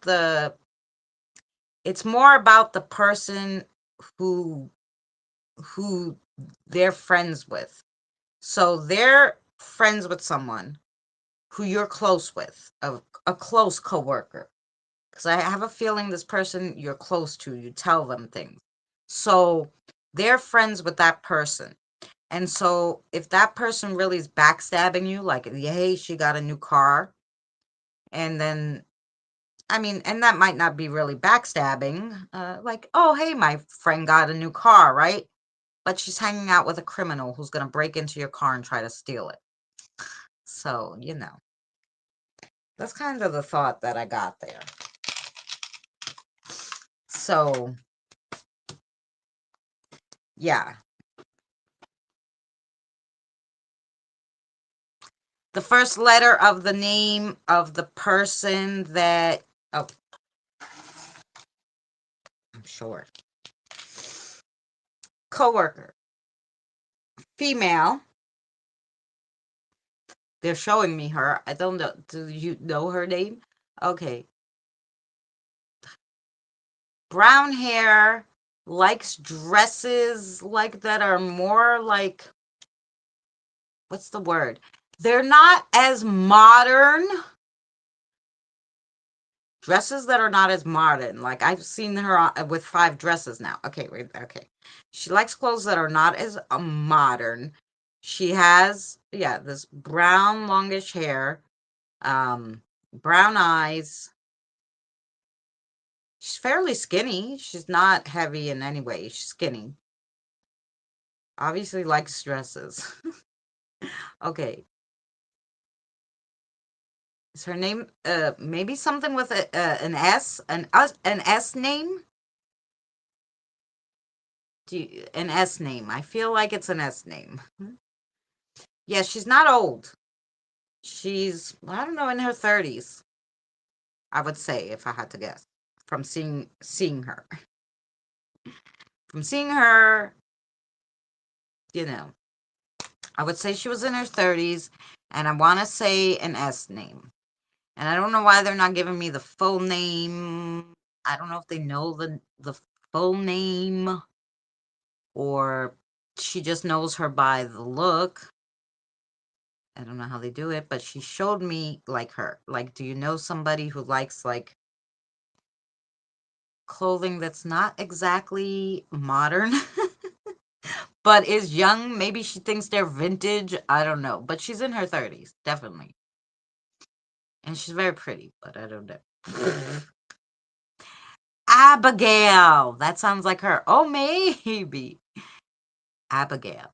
it's more about the person who who they're friends with. So they're friends with someone who you're close with, a close coworker. Because I have a feeling this person you're close to, you tell them things. So they're friends with that person. And so if that person really is backstabbing you, like, hey, she got a new car, and then, I mean, and that might not be really backstabbing, like, oh, hey, my friend got a new car, right? But she's hanging out with a criminal who's going to break into your car and try to steal it. So, that's kind of the thought that I got there. So, yeah. The first letter of the name of the person that, oh, I'm sure. Coworker. Female. They're showing me her. I don't know. Do you know her name? Okay. Brown hair, likes dresses like that are more like, what's the word? They're not as modern. Dresses that are not as modern. Like I've seen her with 5 dresses now. Okay, wait, okay. She likes clothes that are not as modern. She has, yeah, this brown longish hair, brown eyes. She's fairly skinny. She's not heavy in any way. She's skinny. Obviously likes dresses. Okay. Is her name maybe something with an S, an S name? An S name. I feel like it's an S name. Yeah, she's not old. She's, I don't know, in her 30s, I would say, if I had to guess, from seeing her. From seeing her, you know, I would say she was in her 30s, and I want to say an S name. And I don't know why they're not giving me the full name. I don't know if they know the full name, or she just knows her by the look. I don't know how they do it, but she showed me like her. Like, do you know somebody who likes like clothing that's not exactly modern, but is young? Maybe she thinks they're vintage. I don't know. But she's in her 30s, definitely. And she's very pretty, but I don't know. Abigail. That sounds like her. Oh, maybe. Abigail.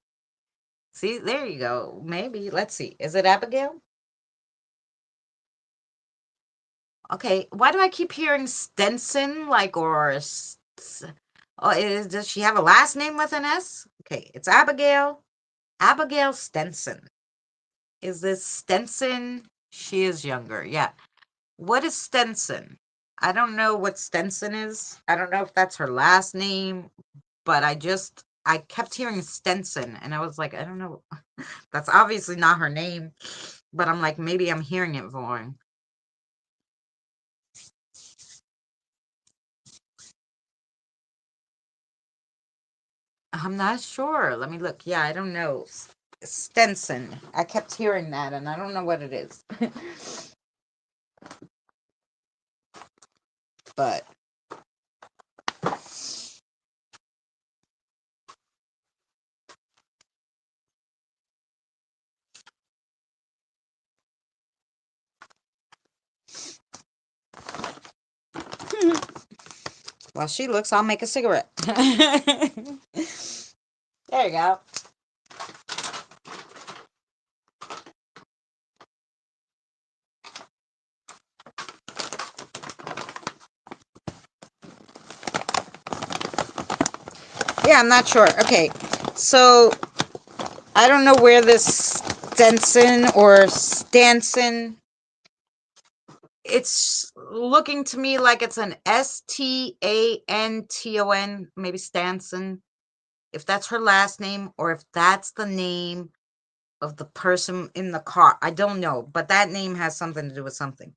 See, there you go. Maybe. Let's see. Is it Abigail? Okay. Why do I keep hearing Stenson? Like, or. Oh, does she have a last name with an S? Okay. It's Abigail. Abigail Stenson. Is this Stenson? She is younger. Yeah. What is Stenson? I don't know what Stenson is. I don't know if that's her last name, but I kept hearing Stenson and I was like, I don't know. That's obviously not her name, but I'm like, maybe I'm hearing it wrong. I'm not sure. Let me look. Yeah, I don't know. Stenson. I kept hearing that and I don't know what it is. But while she looks, I'll make a cigarette. There you go. Yeah, I'm not sure. Okay, so I don't know where this Stenson or Stanson. It's looking to me like it's an Stanton, maybe Stanson. If that's her last name or if that's the name of the person in the car. I don't know, but that name has something to do with something.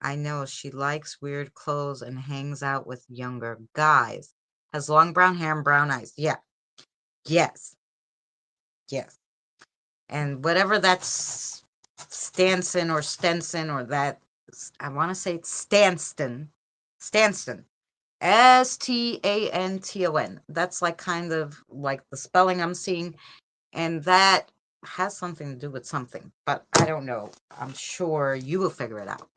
I know she likes weird clothes and hangs out with younger guys. Has long brown hair and brown eyes. Yeah. Yes. Yes. And whatever that's Stanson or Stenson or that, I want to say it's Stanston. Stanston. Stanton. That's like kind of like the spelling I'm seeing. And that has something to do with something, but I don't know. I'm sure you will figure it out.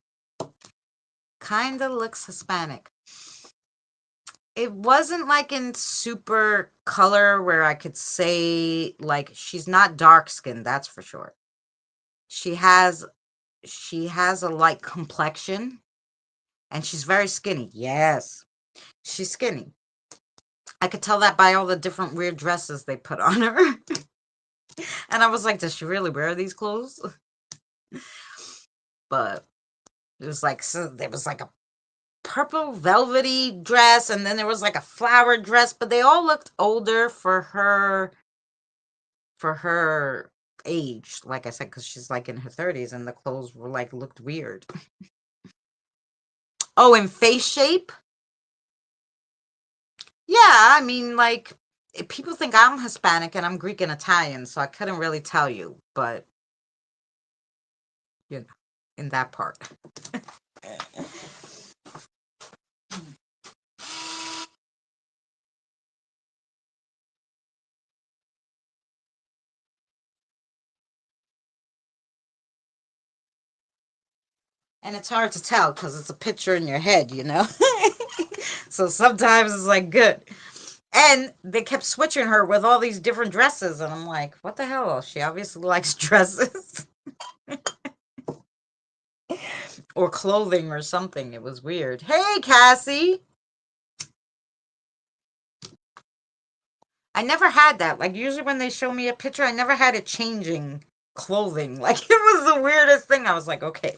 Kind of looks Hispanic. It wasn't like in super color where I could say like she's not dark skinned, that's for sure. She has a light complexion and she's very skinny. Yes. She's skinny. I could tell that by all the different weird dresses they put on her. And I was like, does she really wear these clothes? But it was like, so there was like a purple velvety dress and then there was like a flower dress, but they all looked older for her age, like I said, because she's like in her 30s and the clothes were like looked weird. Oh, and face shape. Yeah, I mean, like, people think I'm Hispanic and I'm Greek and Italian, so I couldn't really tell you, but you know, in that part. And it's hard to tell because it's a picture in your head, you know? So sometimes it's like good. And they kept switching her with all these different dresses, and I'm like, what the hell? She obviously likes dresses or clothing or something. It was weird. Hey, Cassie. I never had that. Like, usually when they show me a picture, I never had it changing clothing. Like, it was the weirdest thing. I was like, okay.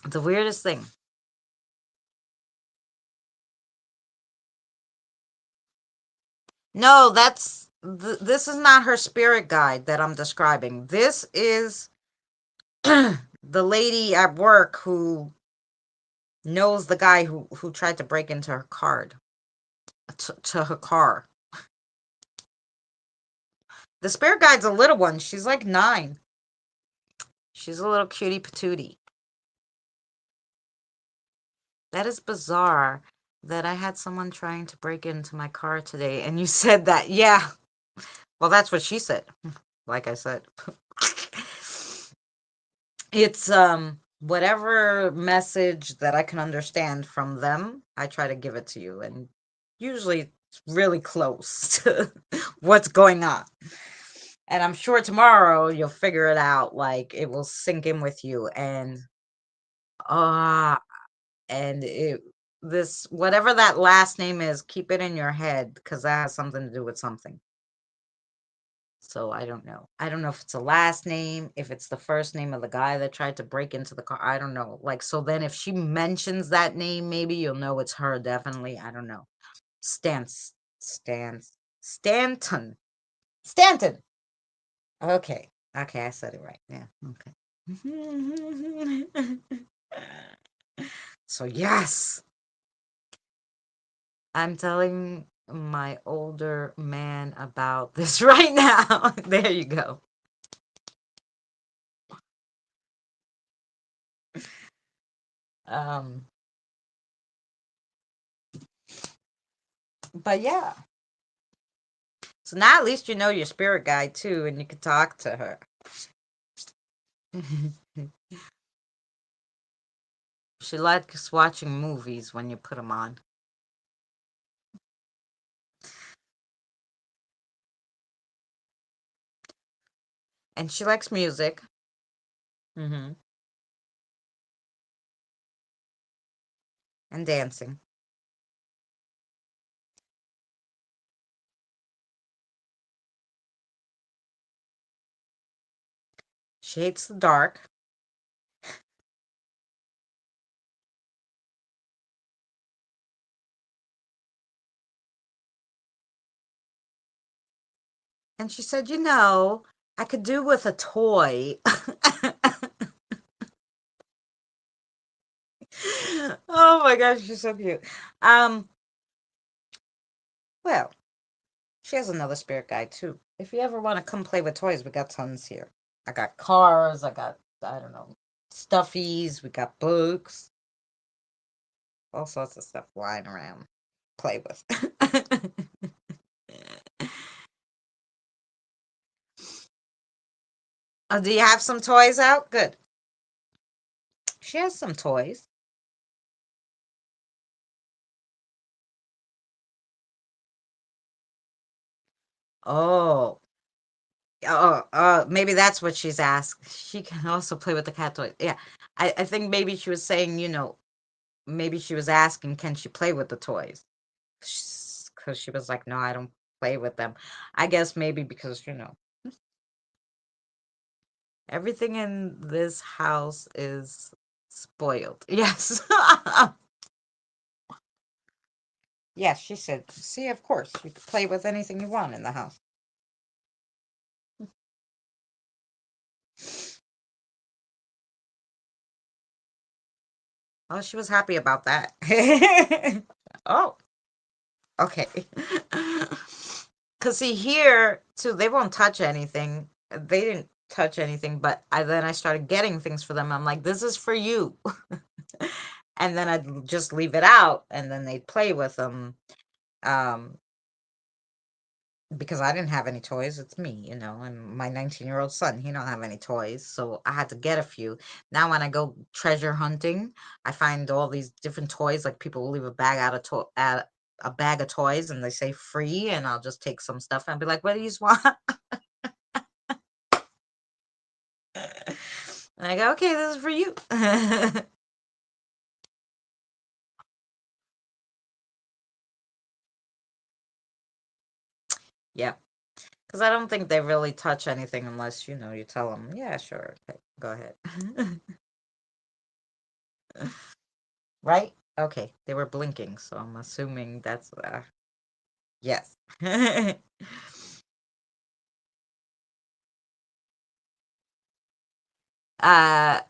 The weirdest thing. No, this is not her spirit guide that I'm describing. This is the lady at work who knows the guy who tried to break into her to her car. The spirit guide's a little one. She's like 9. She's a little cutie patootie. That is bizarre that I had someone trying to break into my car today and you said that. Yeah. Well, that's what she said. Like I said. It's whatever message that I can understand from them, I try to give it to you, and usually it's really close to what's going on. And I'm sure tomorrow you'll figure it out, like it will sink in with you, and uh and it this whatever that last name is, keep it in your head because that has something to do with something. So I don't know. I don't know if it's a last name, if it's the first name of the guy that tried to break into the car. I don't know. Like, so then if she mentions that name, maybe you'll know it's her, definitely. I don't know. Stanton. Stanton. Okay. Okay, I said it right. Yeah. Okay. So yes, I'm telling my older man about this right now. There you go. Um, but yeah. So now at least you know your spirit guide too, and you can talk to her. She likes watching movies when you put them on. And she likes music. Hmm. And dancing. She hates the dark. And she said, I could do with a toy. Oh my gosh, she's so cute. Um, well, she has another spirit guide too. If you ever want to come play with toys, we got tons here. I got cars, I don't know, stuffies, we got books, all sorts of stuff lying around. Play with. Oh, do you have some toys out? Good. She has some toys. Oh. Maybe that's what she's asked. She can also play with the cat toys. Yeah. I think maybe she was saying, maybe she was asking, can she play with the toys? Because she was like, no, I don't play with them. I guess maybe because, everything in this house is spoiled. Yes. Yes, she said, see, of course, you can play with anything you want in the house. Oh, she was happy about that. Oh, okay. Because see, here, too, they won't touch anything. They didn't touch anything, but then I started getting things for them. I'm like, this is for you. And then I'd just leave it out, and then they'd play with them. Um, because I didn't have any toys. It's me, and my 19-year-old son, he don't have any toys. So I had to get a few. Now when I go treasure hunting, I find all these different toys. Like people will leave a bag of toys and they say free, and I'll just take some stuff and be like, what do you want? And I go, okay, this is for you. Yeah. Because I don't think they really touch anything unless, you tell them, yeah, sure, okay, go ahead. Right? Okay, they were blinking, so I'm assuming that's, yes. uh,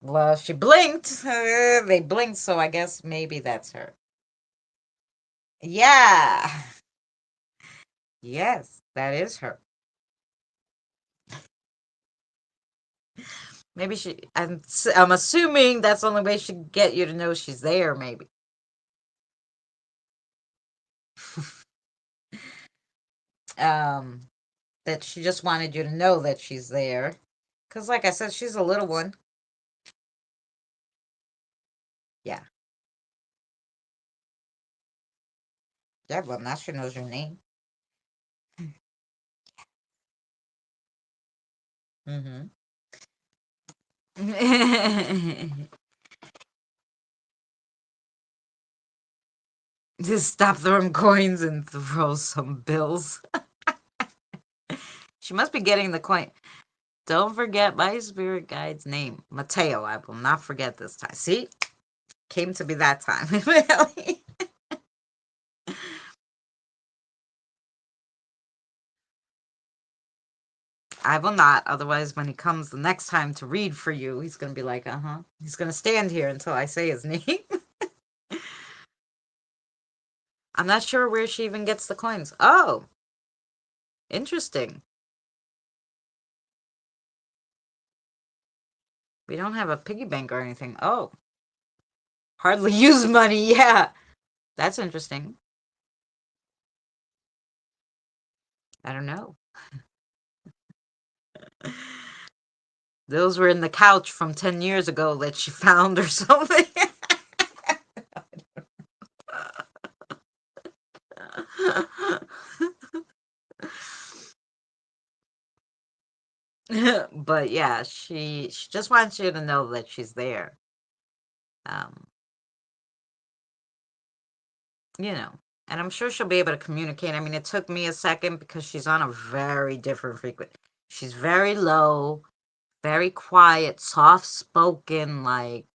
well, she blinked. They blinked, so I guess maybe that's her. Yeah. Yes, that is her. Maybe I'm assuming that's the only way she can get you to know she's there, maybe. um, that she just wanted you to know that she's there. Because, like I said, she's a little one. Yeah. Yeah, well, now she knows your name. Mm-hmm. Just stop throwing coins and throw some bills. She must be getting the coin. Don't forget my spirit guide's name, Mateo. I will not forget this time. See, came to be that time. Really. I will not. Otherwise, when he comes the next time to read for you, he's going to be like, uh-huh. He's going to stand here until I say his name. I'm not sure where she even gets the coins. Oh, interesting. We don't have a piggy bank or anything. Oh, hardly use money. Yeah, that's interesting. I don't know. Those were in the couch from 10 years ago that she found or something. But yeah, she just wants you to know that she's there. Um, you know, and I'm sure she'll be able to communicate. I mean, it took me a second because she's on a very different frequency. She's very low, very quiet, soft spoken, like,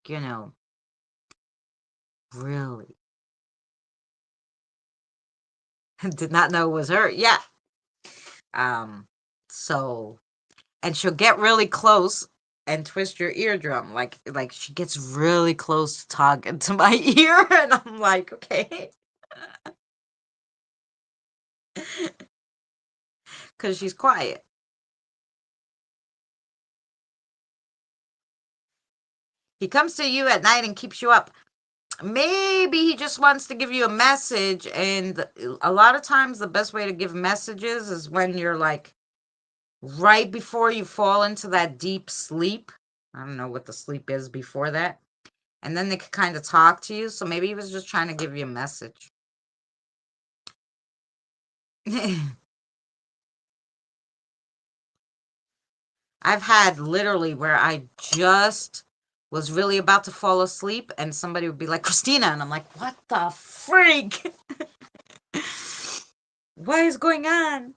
really. Did not know it was her. Yeah. Um, so and she'll get really close and twist your eardrum like she gets really close to talking to my ear and I'm like, okay. Because she's quiet. He comes to you at night and keeps you up. Maybe he just wants to give you a message, and a lot of times the best way to give messages is when you're like right before you fall into that deep sleep. I don't know what the sleep is before that. And then they can kind of talk to you. So maybe he was just trying to give you a message. I've had literally where I just was really about to fall asleep and somebody would be like, Christina. And I'm like, what the freak? What is going on?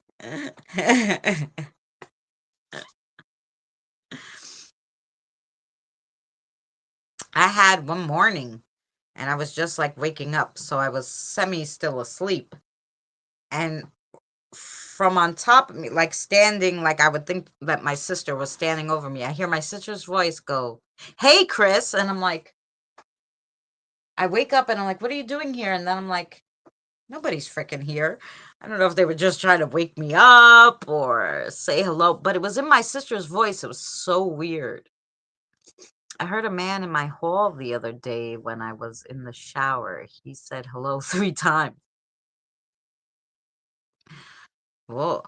I had one morning and I was just like waking up. So I was semi still asleep. And from on top of me, like standing, like I would think that my sister was standing over me. I hear my sister's voice go, hey, Chris. And I'm like, I wake up and I'm like, what are you doing here? And then I'm like, nobody's freaking here. I don't know if they were just trying to wake me up or say hello, but it was in my sister's voice. It was so weird. I heard a man in my hall the other day when I was in the shower. He said hello 3 times. Whoa.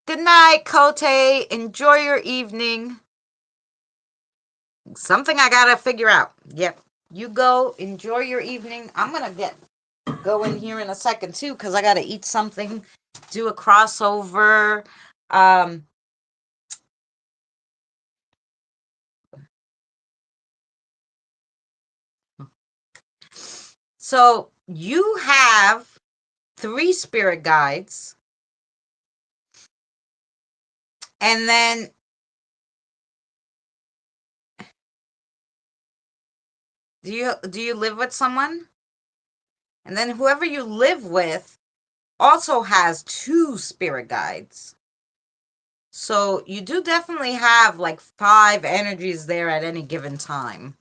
Good night, Kote. Enjoy your evening. Something I gotta figure out. Yep. You go. Enjoy your evening. I'm gonna get go in here in a second too because I gotta eat something, do a crossover. Um, So you have three spirit guides, and then do you live with someone? And then whoever you live with also has two spirit guides. So you do definitely have like five energies there at any given time.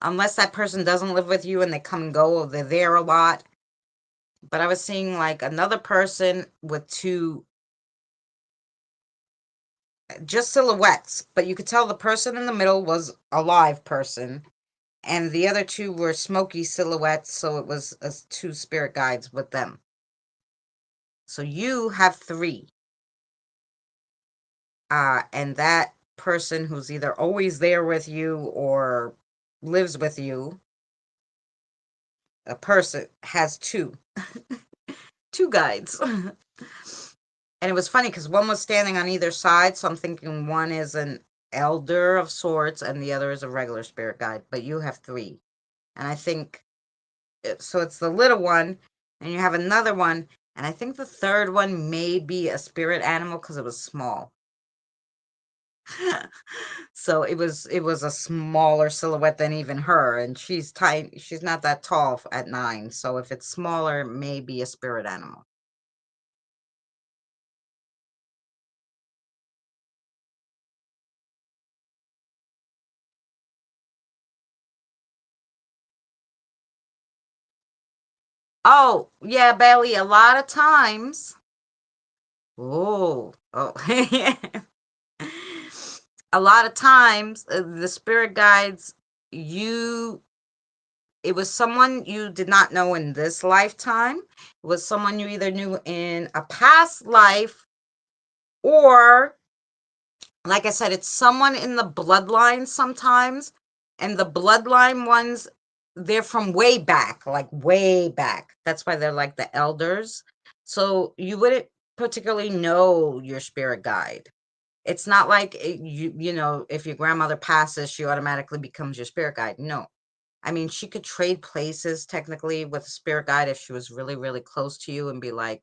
Unless that person doesn't live with you and they come and go, or they're there a lot. But I was seeing like another person with two, just silhouettes, but you could tell the person in the middle was a live person, and the other two were smoky silhouettes, so it was two spirit guides with them. So you have three. And that person who's either always there with you or lives with you, a person has two guides. And it was funny because one was standing on either side, so I'm thinking one is an elder of sorts and the other is a regular spirit guide, but you have three. And I think so it's the little one, and you have another one, and I think the third one may be a spirit animal because it was small. So it was a smaller silhouette than even her, and she's tiny. She's not that tall at 9. So if it's smaller, maybe a spirit animal. Oh yeah, Bailey. A lot of times. Oh. A lot of times, the spirit guides you. It was someone you did not know in this lifetime. It was someone you either knew in a past life, or like I said, it's someone in the bloodline sometimes. And the bloodline ones, they're from way back, like way back. That's why they're like the elders. So you wouldn't particularly know your spirit guide. It's not like if your grandmother passes, she automatically becomes your spirit guide. No. I mean, she could trade places technically with a spirit guide if she was really, really close to you and be like,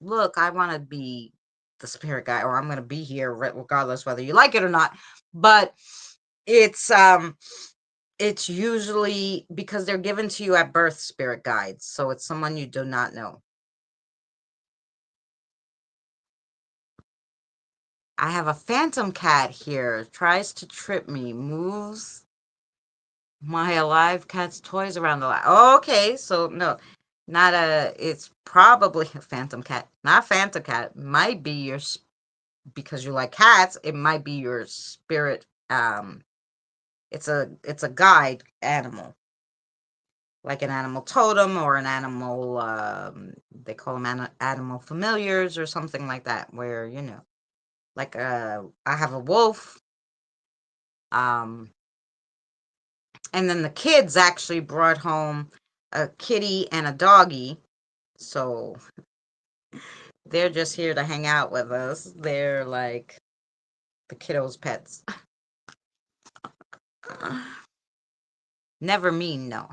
look, I want to be the spirit guide, or I'm going to be here regardless whether you like it or not. But it's it's usually because they're given to you at birth, spirit guides. So it's someone you do not know. I have a phantom cat here, tries to trip me, moves my alive cat's toys around the lot. Okay, so no, not it's probably a phantom cat. Not phantom cat. Might be because you like cats, it might be your spirit. It's a guide animal, like an animal totem or an animal. They call them animal familiars or something like that. Where like I have a wolf. Um, and then the kids actually brought home a kitty and a doggy. So they're just here to hang out with us. They're like the kiddos' pets. Never mean, no.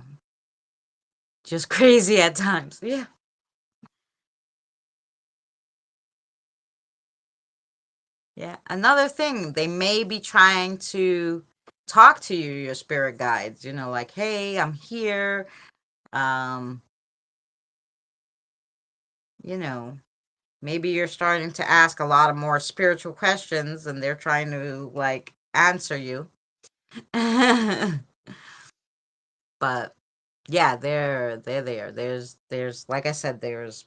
Just crazy at times. Yeah. Yeah. Another thing, they may be trying to talk to you, your spirit guides, like, hey, I'm here. Um, you know, maybe you're starting to ask a lot of more spiritual questions and they're trying to like answer you. But yeah, they're there. There's like I said, there's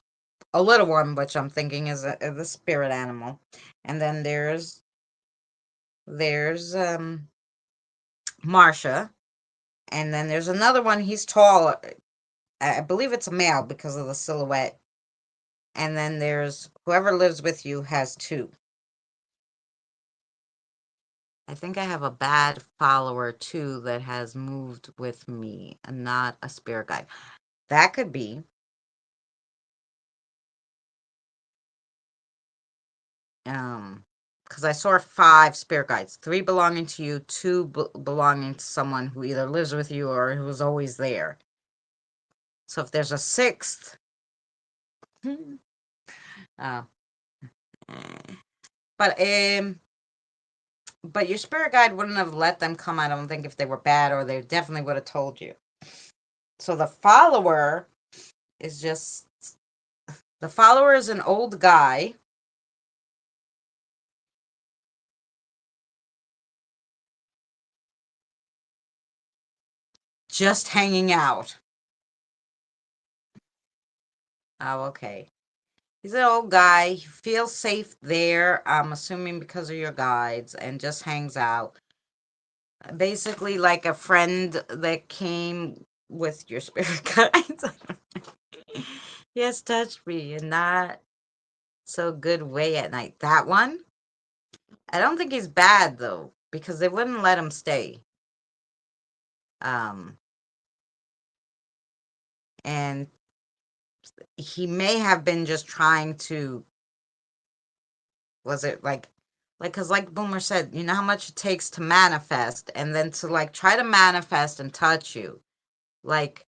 a little one, which I'm thinking is a spirit animal. And then there's Marsha, and then there's another one. He's tall. I believe it's a male because of the silhouette. And then there's whoever lives with you has two. I think I have a bad follower too that has moved with me and not a spirit guide. That could be. Because I saw five spirit guides, three belonging to you, two belonging to someone who either lives with you or who's always there. So if there's a sixth, uh, but but your spirit guide wouldn't have let them come. I don't think if they were bad, or they definitely would have told you. So the follower is an old guy. Just hanging out. Oh, okay. He's an old guy. He feels safe there. I'm assuming because of your guides, and just hangs out. Basically, like a friend that came with your spirit guides. He has touched me in not so good way at night. That one, I don't think he's bad though, because they wouldn't let him stay. Um, and he may have been just trying to, was it like, because like Boomer said, you know how much it takes to manifest, and then to like try to manifest and touch you. Like,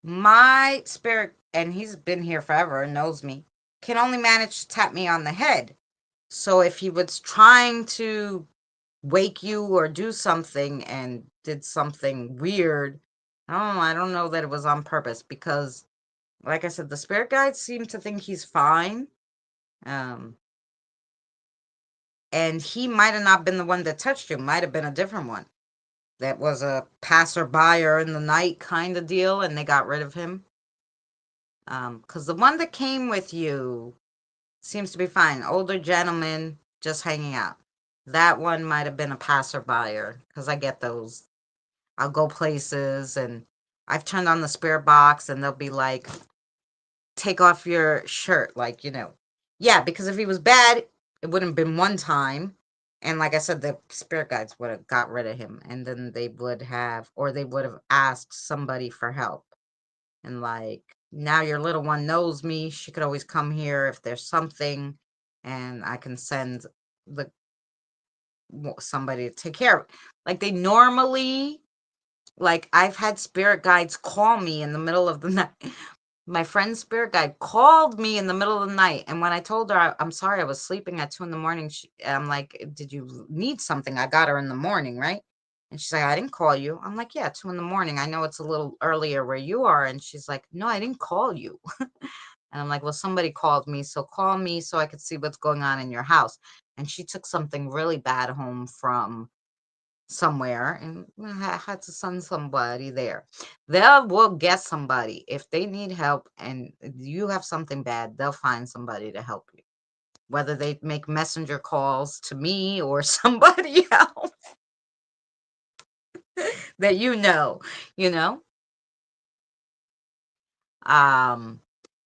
my spirit, and he's been here forever and knows me, can only manage to tap me on the head. So if he was trying to wake you or do something and did something weird, I don't know that it was on purpose, because like I said, the spirit guides seem to think he's fine. Um, and he might have not been the one that touched you, might have been a different one. That was a passerby or in the night kind of deal, and they got rid of him. Because the one that came with you seems to be fine. Older gentleman just hanging out. That one might have been a passerby, because I get those. I'll go places and I've turned on the spirit box and they'll be like, take off your shirt. Like, yeah, because if he was bad, it wouldn't have been one time. And like I said, the spirit guides would have got rid of him, and then they would have, or they would have asked somebody for help. And like, now your little one knows me. She could always come here if there's something, and I can send the somebody to take care of it. Like, they normally, like, I've had spirit guides call me in the middle of the night. My friend's spirit guide called me in the middle of the night, and when I told her I'm sorry, I was sleeping at 2 in the morning, I'm like, did you need something? I got her in the morning, right? And she's like, I didn't call you. I'm like, yeah, 2 in the morning. I know it's a little earlier where you are. And she's like, no, I didn't call you. And I'm like, well, somebody called me, so call me so I could see what's going on in your house. And she took something really bad home from somewhere, and had to send somebody there. They will get somebody if they need help, and you have something bad, they'll find somebody to help you, whether they make messenger calls to me or somebody else that you know. um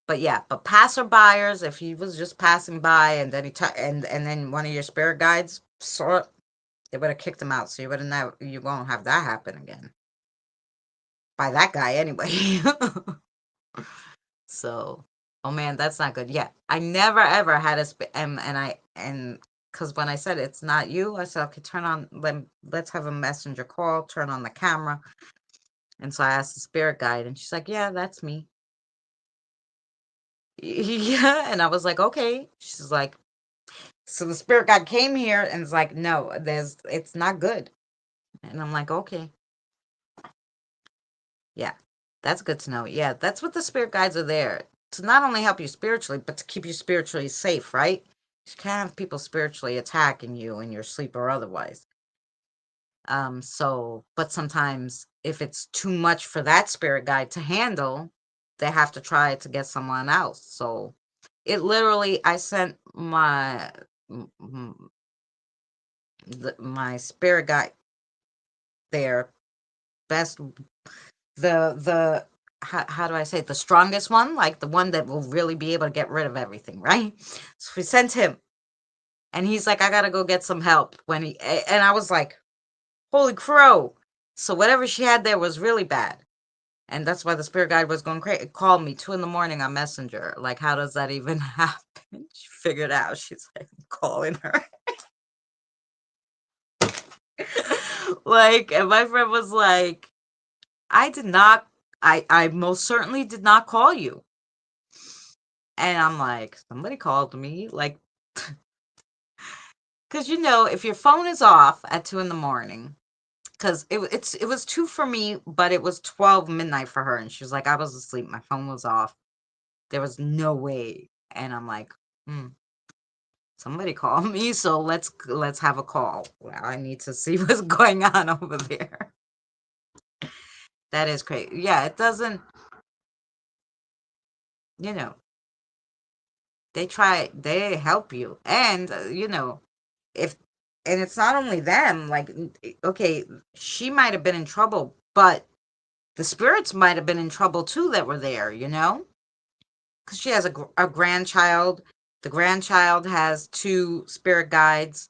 but yeah, but passerbyers, if he was just passing by and then and then one of your spirit guides saw it, they would have kicked him out, so you won't have that happen again by that guy anyway. So, oh man, that's not good. Yeah, I never ever had and because when I said it's not you, I said, okay, let's have a messenger call, turn on the camera. And so I asked the spirit guide, and she's like, yeah, that's me. Yeah, and I was like, okay. She's like, so the spirit guide came here and is like, no, it's not good. And I'm like, okay, yeah, that's good to know. Yeah, that's what the spirit guides are there to not only help you spiritually, but to keep you spiritually safe, right? You can't have people spiritually attacking you in your sleep or otherwise. But sometimes if it's too much for that spirit guide to handle, they have to try to get someone else. So it literally, I sent my spirit guide there, best, the how do I say it? The strongest one, like the one that will really be able to get rid of everything, right? So we sent him, and he's like, I gotta go get some help. And I was like, holy crow! So whatever she had there was really bad, and that's why the spirit guide was going crazy. Called me 2 in the morning on Messenger. Like, how does that even happen? She figured out. She's like, I'm calling her. Like, and my friend was like, I did not. I most certainly did not call you. And I'm like, somebody called me, like, because if your phone is off at 2 in the morning, because it was 2 for me, but it was 12 midnight for her, and she was like, I was asleep, my phone was off, there was no way. And I'm like, hmm, somebody called me, so let's have a call. Well, I need to see what's going on over there. That is crazy. Yeah, it doesn't, you know, they help you. And, if, and it's not only them, like, okay, she might have been in trouble, but the spirits might have been in trouble too that were there, because she has a grandchild. The grandchild has two spirit guides.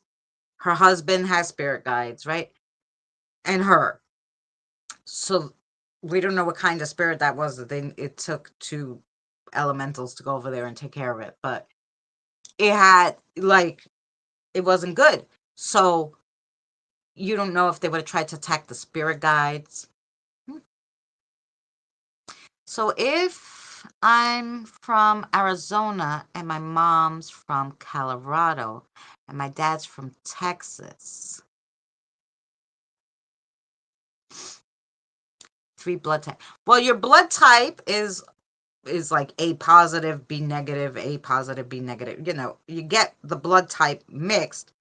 Her husband has spirit guides, right? And her. So we don't know what kind of spirit that was that it took two elementals to go over there and take care of it, but it had, like, it wasn't good. So you don't know if they would have tried to attack the spirit guides. Hmm. So if I'm from Arizona and my mom's from Colorado and my dad's from Texas, three blood type. Well, your blood type is like A positive, B negative, A positive, B negative. You get the blood type mixed,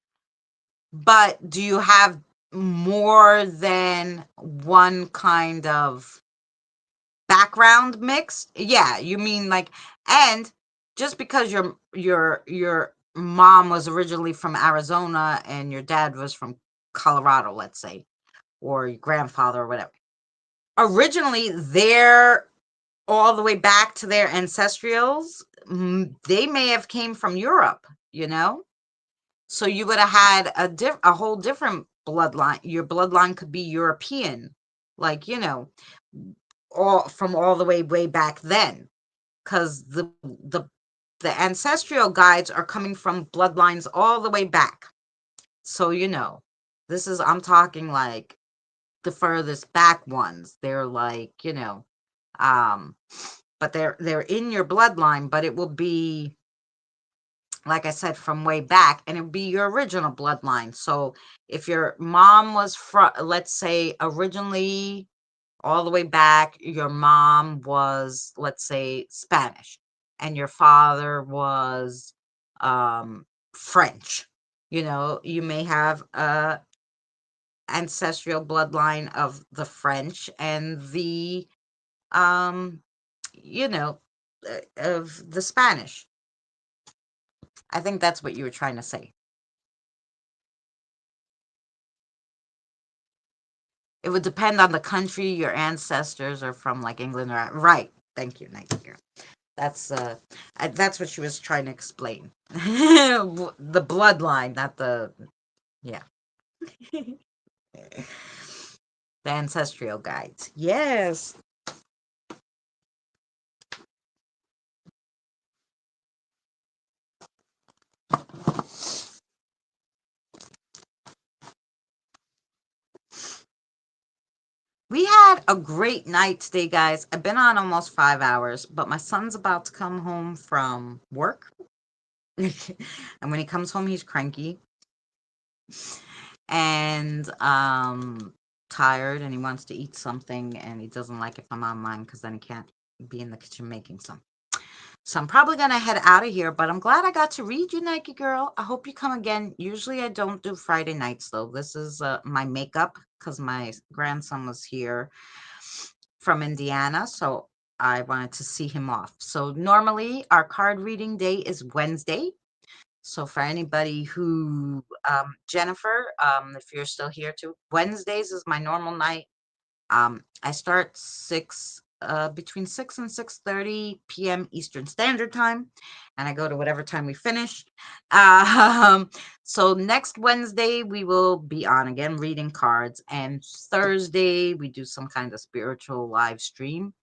but do you have more than one kind of background mixed? Yeah, you mean like, and just because your mom was originally from Arizona and your dad was from Colorado, let's say, or your grandfather or whatever. Originally, they're all the way back to their ancestrals. They may have came from Europe, you know? So you would have had a whole different bloodline. Your bloodline could be European, like, all the way back then, because the ancestral guides are coming from bloodlines all the way back. So this is, I'm talking like the furthest back ones. They're like, um, but they're in your bloodline, but it will be, like I said, from way back, and it would be your original bloodline. So if your mom was from, let's say, originally all the way back, your mom was, let's say, Spanish, and your father was French. You may have a ancestral bloodline of the French and the um, of the Spanish. I think that's what you were trying to say. It would depend on the country your ancestors are from, like England or right. Thank you, Nightingale. That's what she was trying to explain. The bloodline, not the, yeah. The ancestral guides. Yes. We had a great night today, guys. I've been on almost 5 hours, but my son's about to come home from work. And when he comes home, he's cranky and tired, and he wants to eat something, and he doesn't like if I'm online because then he can't be in the kitchen making some. So I'm probably gonna head out of here, but I'm glad I got to read you, Nike Girl. I hope you come again. Usually I don't do Friday nights though. This is my makeup because my grandson was here from Indiana, so I wanted to see him off. So normally our card reading day is Wednesday. So for anybody who, Jennifer, if you're still here too, Wednesdays is my normal night. I start between 6 and 6:30 p.m. Eastern Standard Time, and I go to whatever time we finish. Um, so next Wednesday we will be on again reading cards, and Thursday we do some kind of spiritual live stream.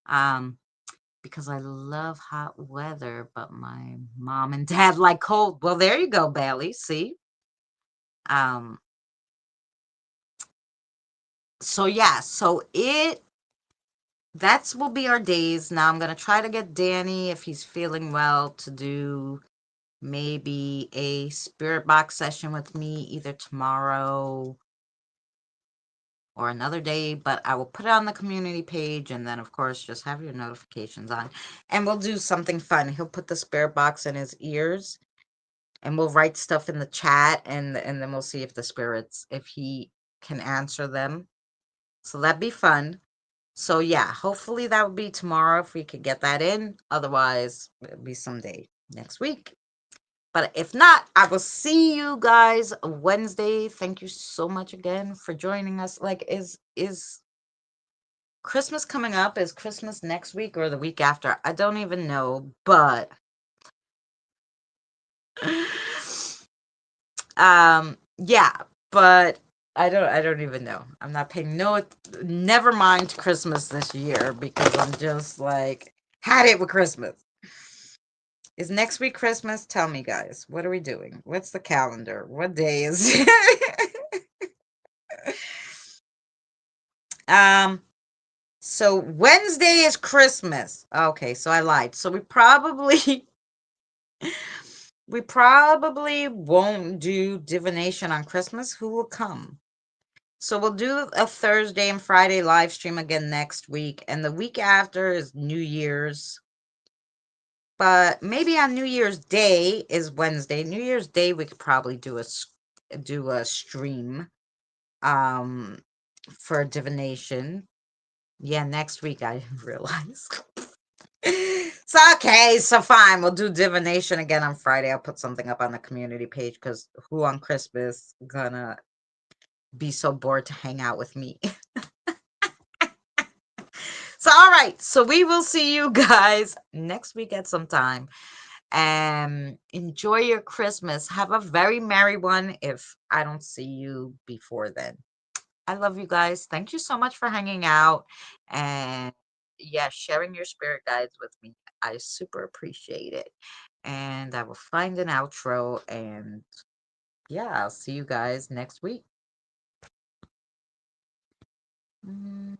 Um, because I love hot weather, but my mom and dad like cold. Well, there you go, Bailey. See? Um, so yeah, so That's will be our days. Now I'm gonna try to get Danny, if he's feeling well, to do maybe a spirit box session with me either tomorrow or another day, but I will put it on the community page, and then of course just have your notifications on, and we'll do something fun. He'll put the spirit box in his ears, and we'll write stuff in the chat, and then we'll see if the spirits, if he can answer them. So that'd be fun. So yeah, hopefully that would be tomorrow if we could get that in. Otherwise, it'll be someday next week. But if not, I will see you guys Wednesday. Thank you so much again for joining us. Like, is Christmas coming up? Is Christmas next week or the week after? I don't even know, but yeah, but I don't even know. I'm not paying never mind Christmas this year because I'm just like had it with Christmas. Is next week Christmas? Tell me, guys. What are we doing? What's the calendar? What day is it? So Wednesday is Christmas. Okay, so I lied. So we probably won't do divination on Christmas. Who will come? So we'll do a Thursday and Friday live stream again next week, and the week after is New Year's. But maybe on New Year's Day is Wednesday. New Year's Day we could probably do a stream for divination. Yeah, next week I realize. It's okay, so fine. We'll do divination again on Friday. I'll put something up on the community page because who on Christmas gonna be so bored to hang out with me? So, all right. So we will see you guys next week at some time. Enjoy your Christmas. Have a very merry one if I don't see you before then. I love you guys. Thank you so much for hanging out and yeah, sharing your spirit guides with me. I super appreciate it. And I will find an outro, and yeah, I'll see you guys next week. Mm.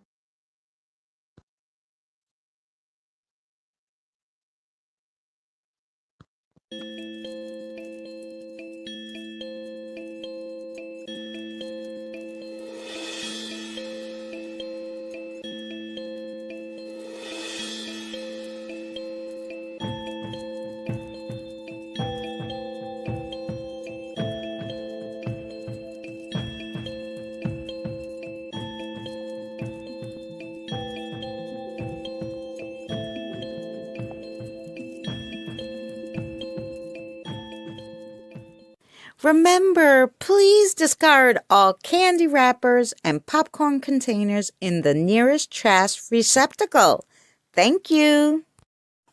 Remember, please discard all candy wrappers and popcorn containers in the nearest trash receptacle. Thank you.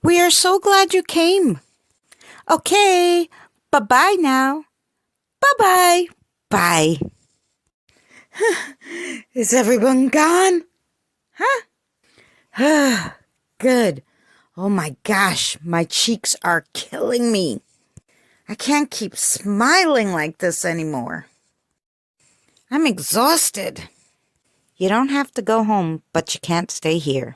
We are so glad you came. Okay, bye-bye now. Bye-bye. Bye. Is everyone gone? Huh? Good. Oh my gosh, my cheeks are killing me. I can't keep smiling like this anymore. I'm exhausted. You don't have to go home, but you can't stay here.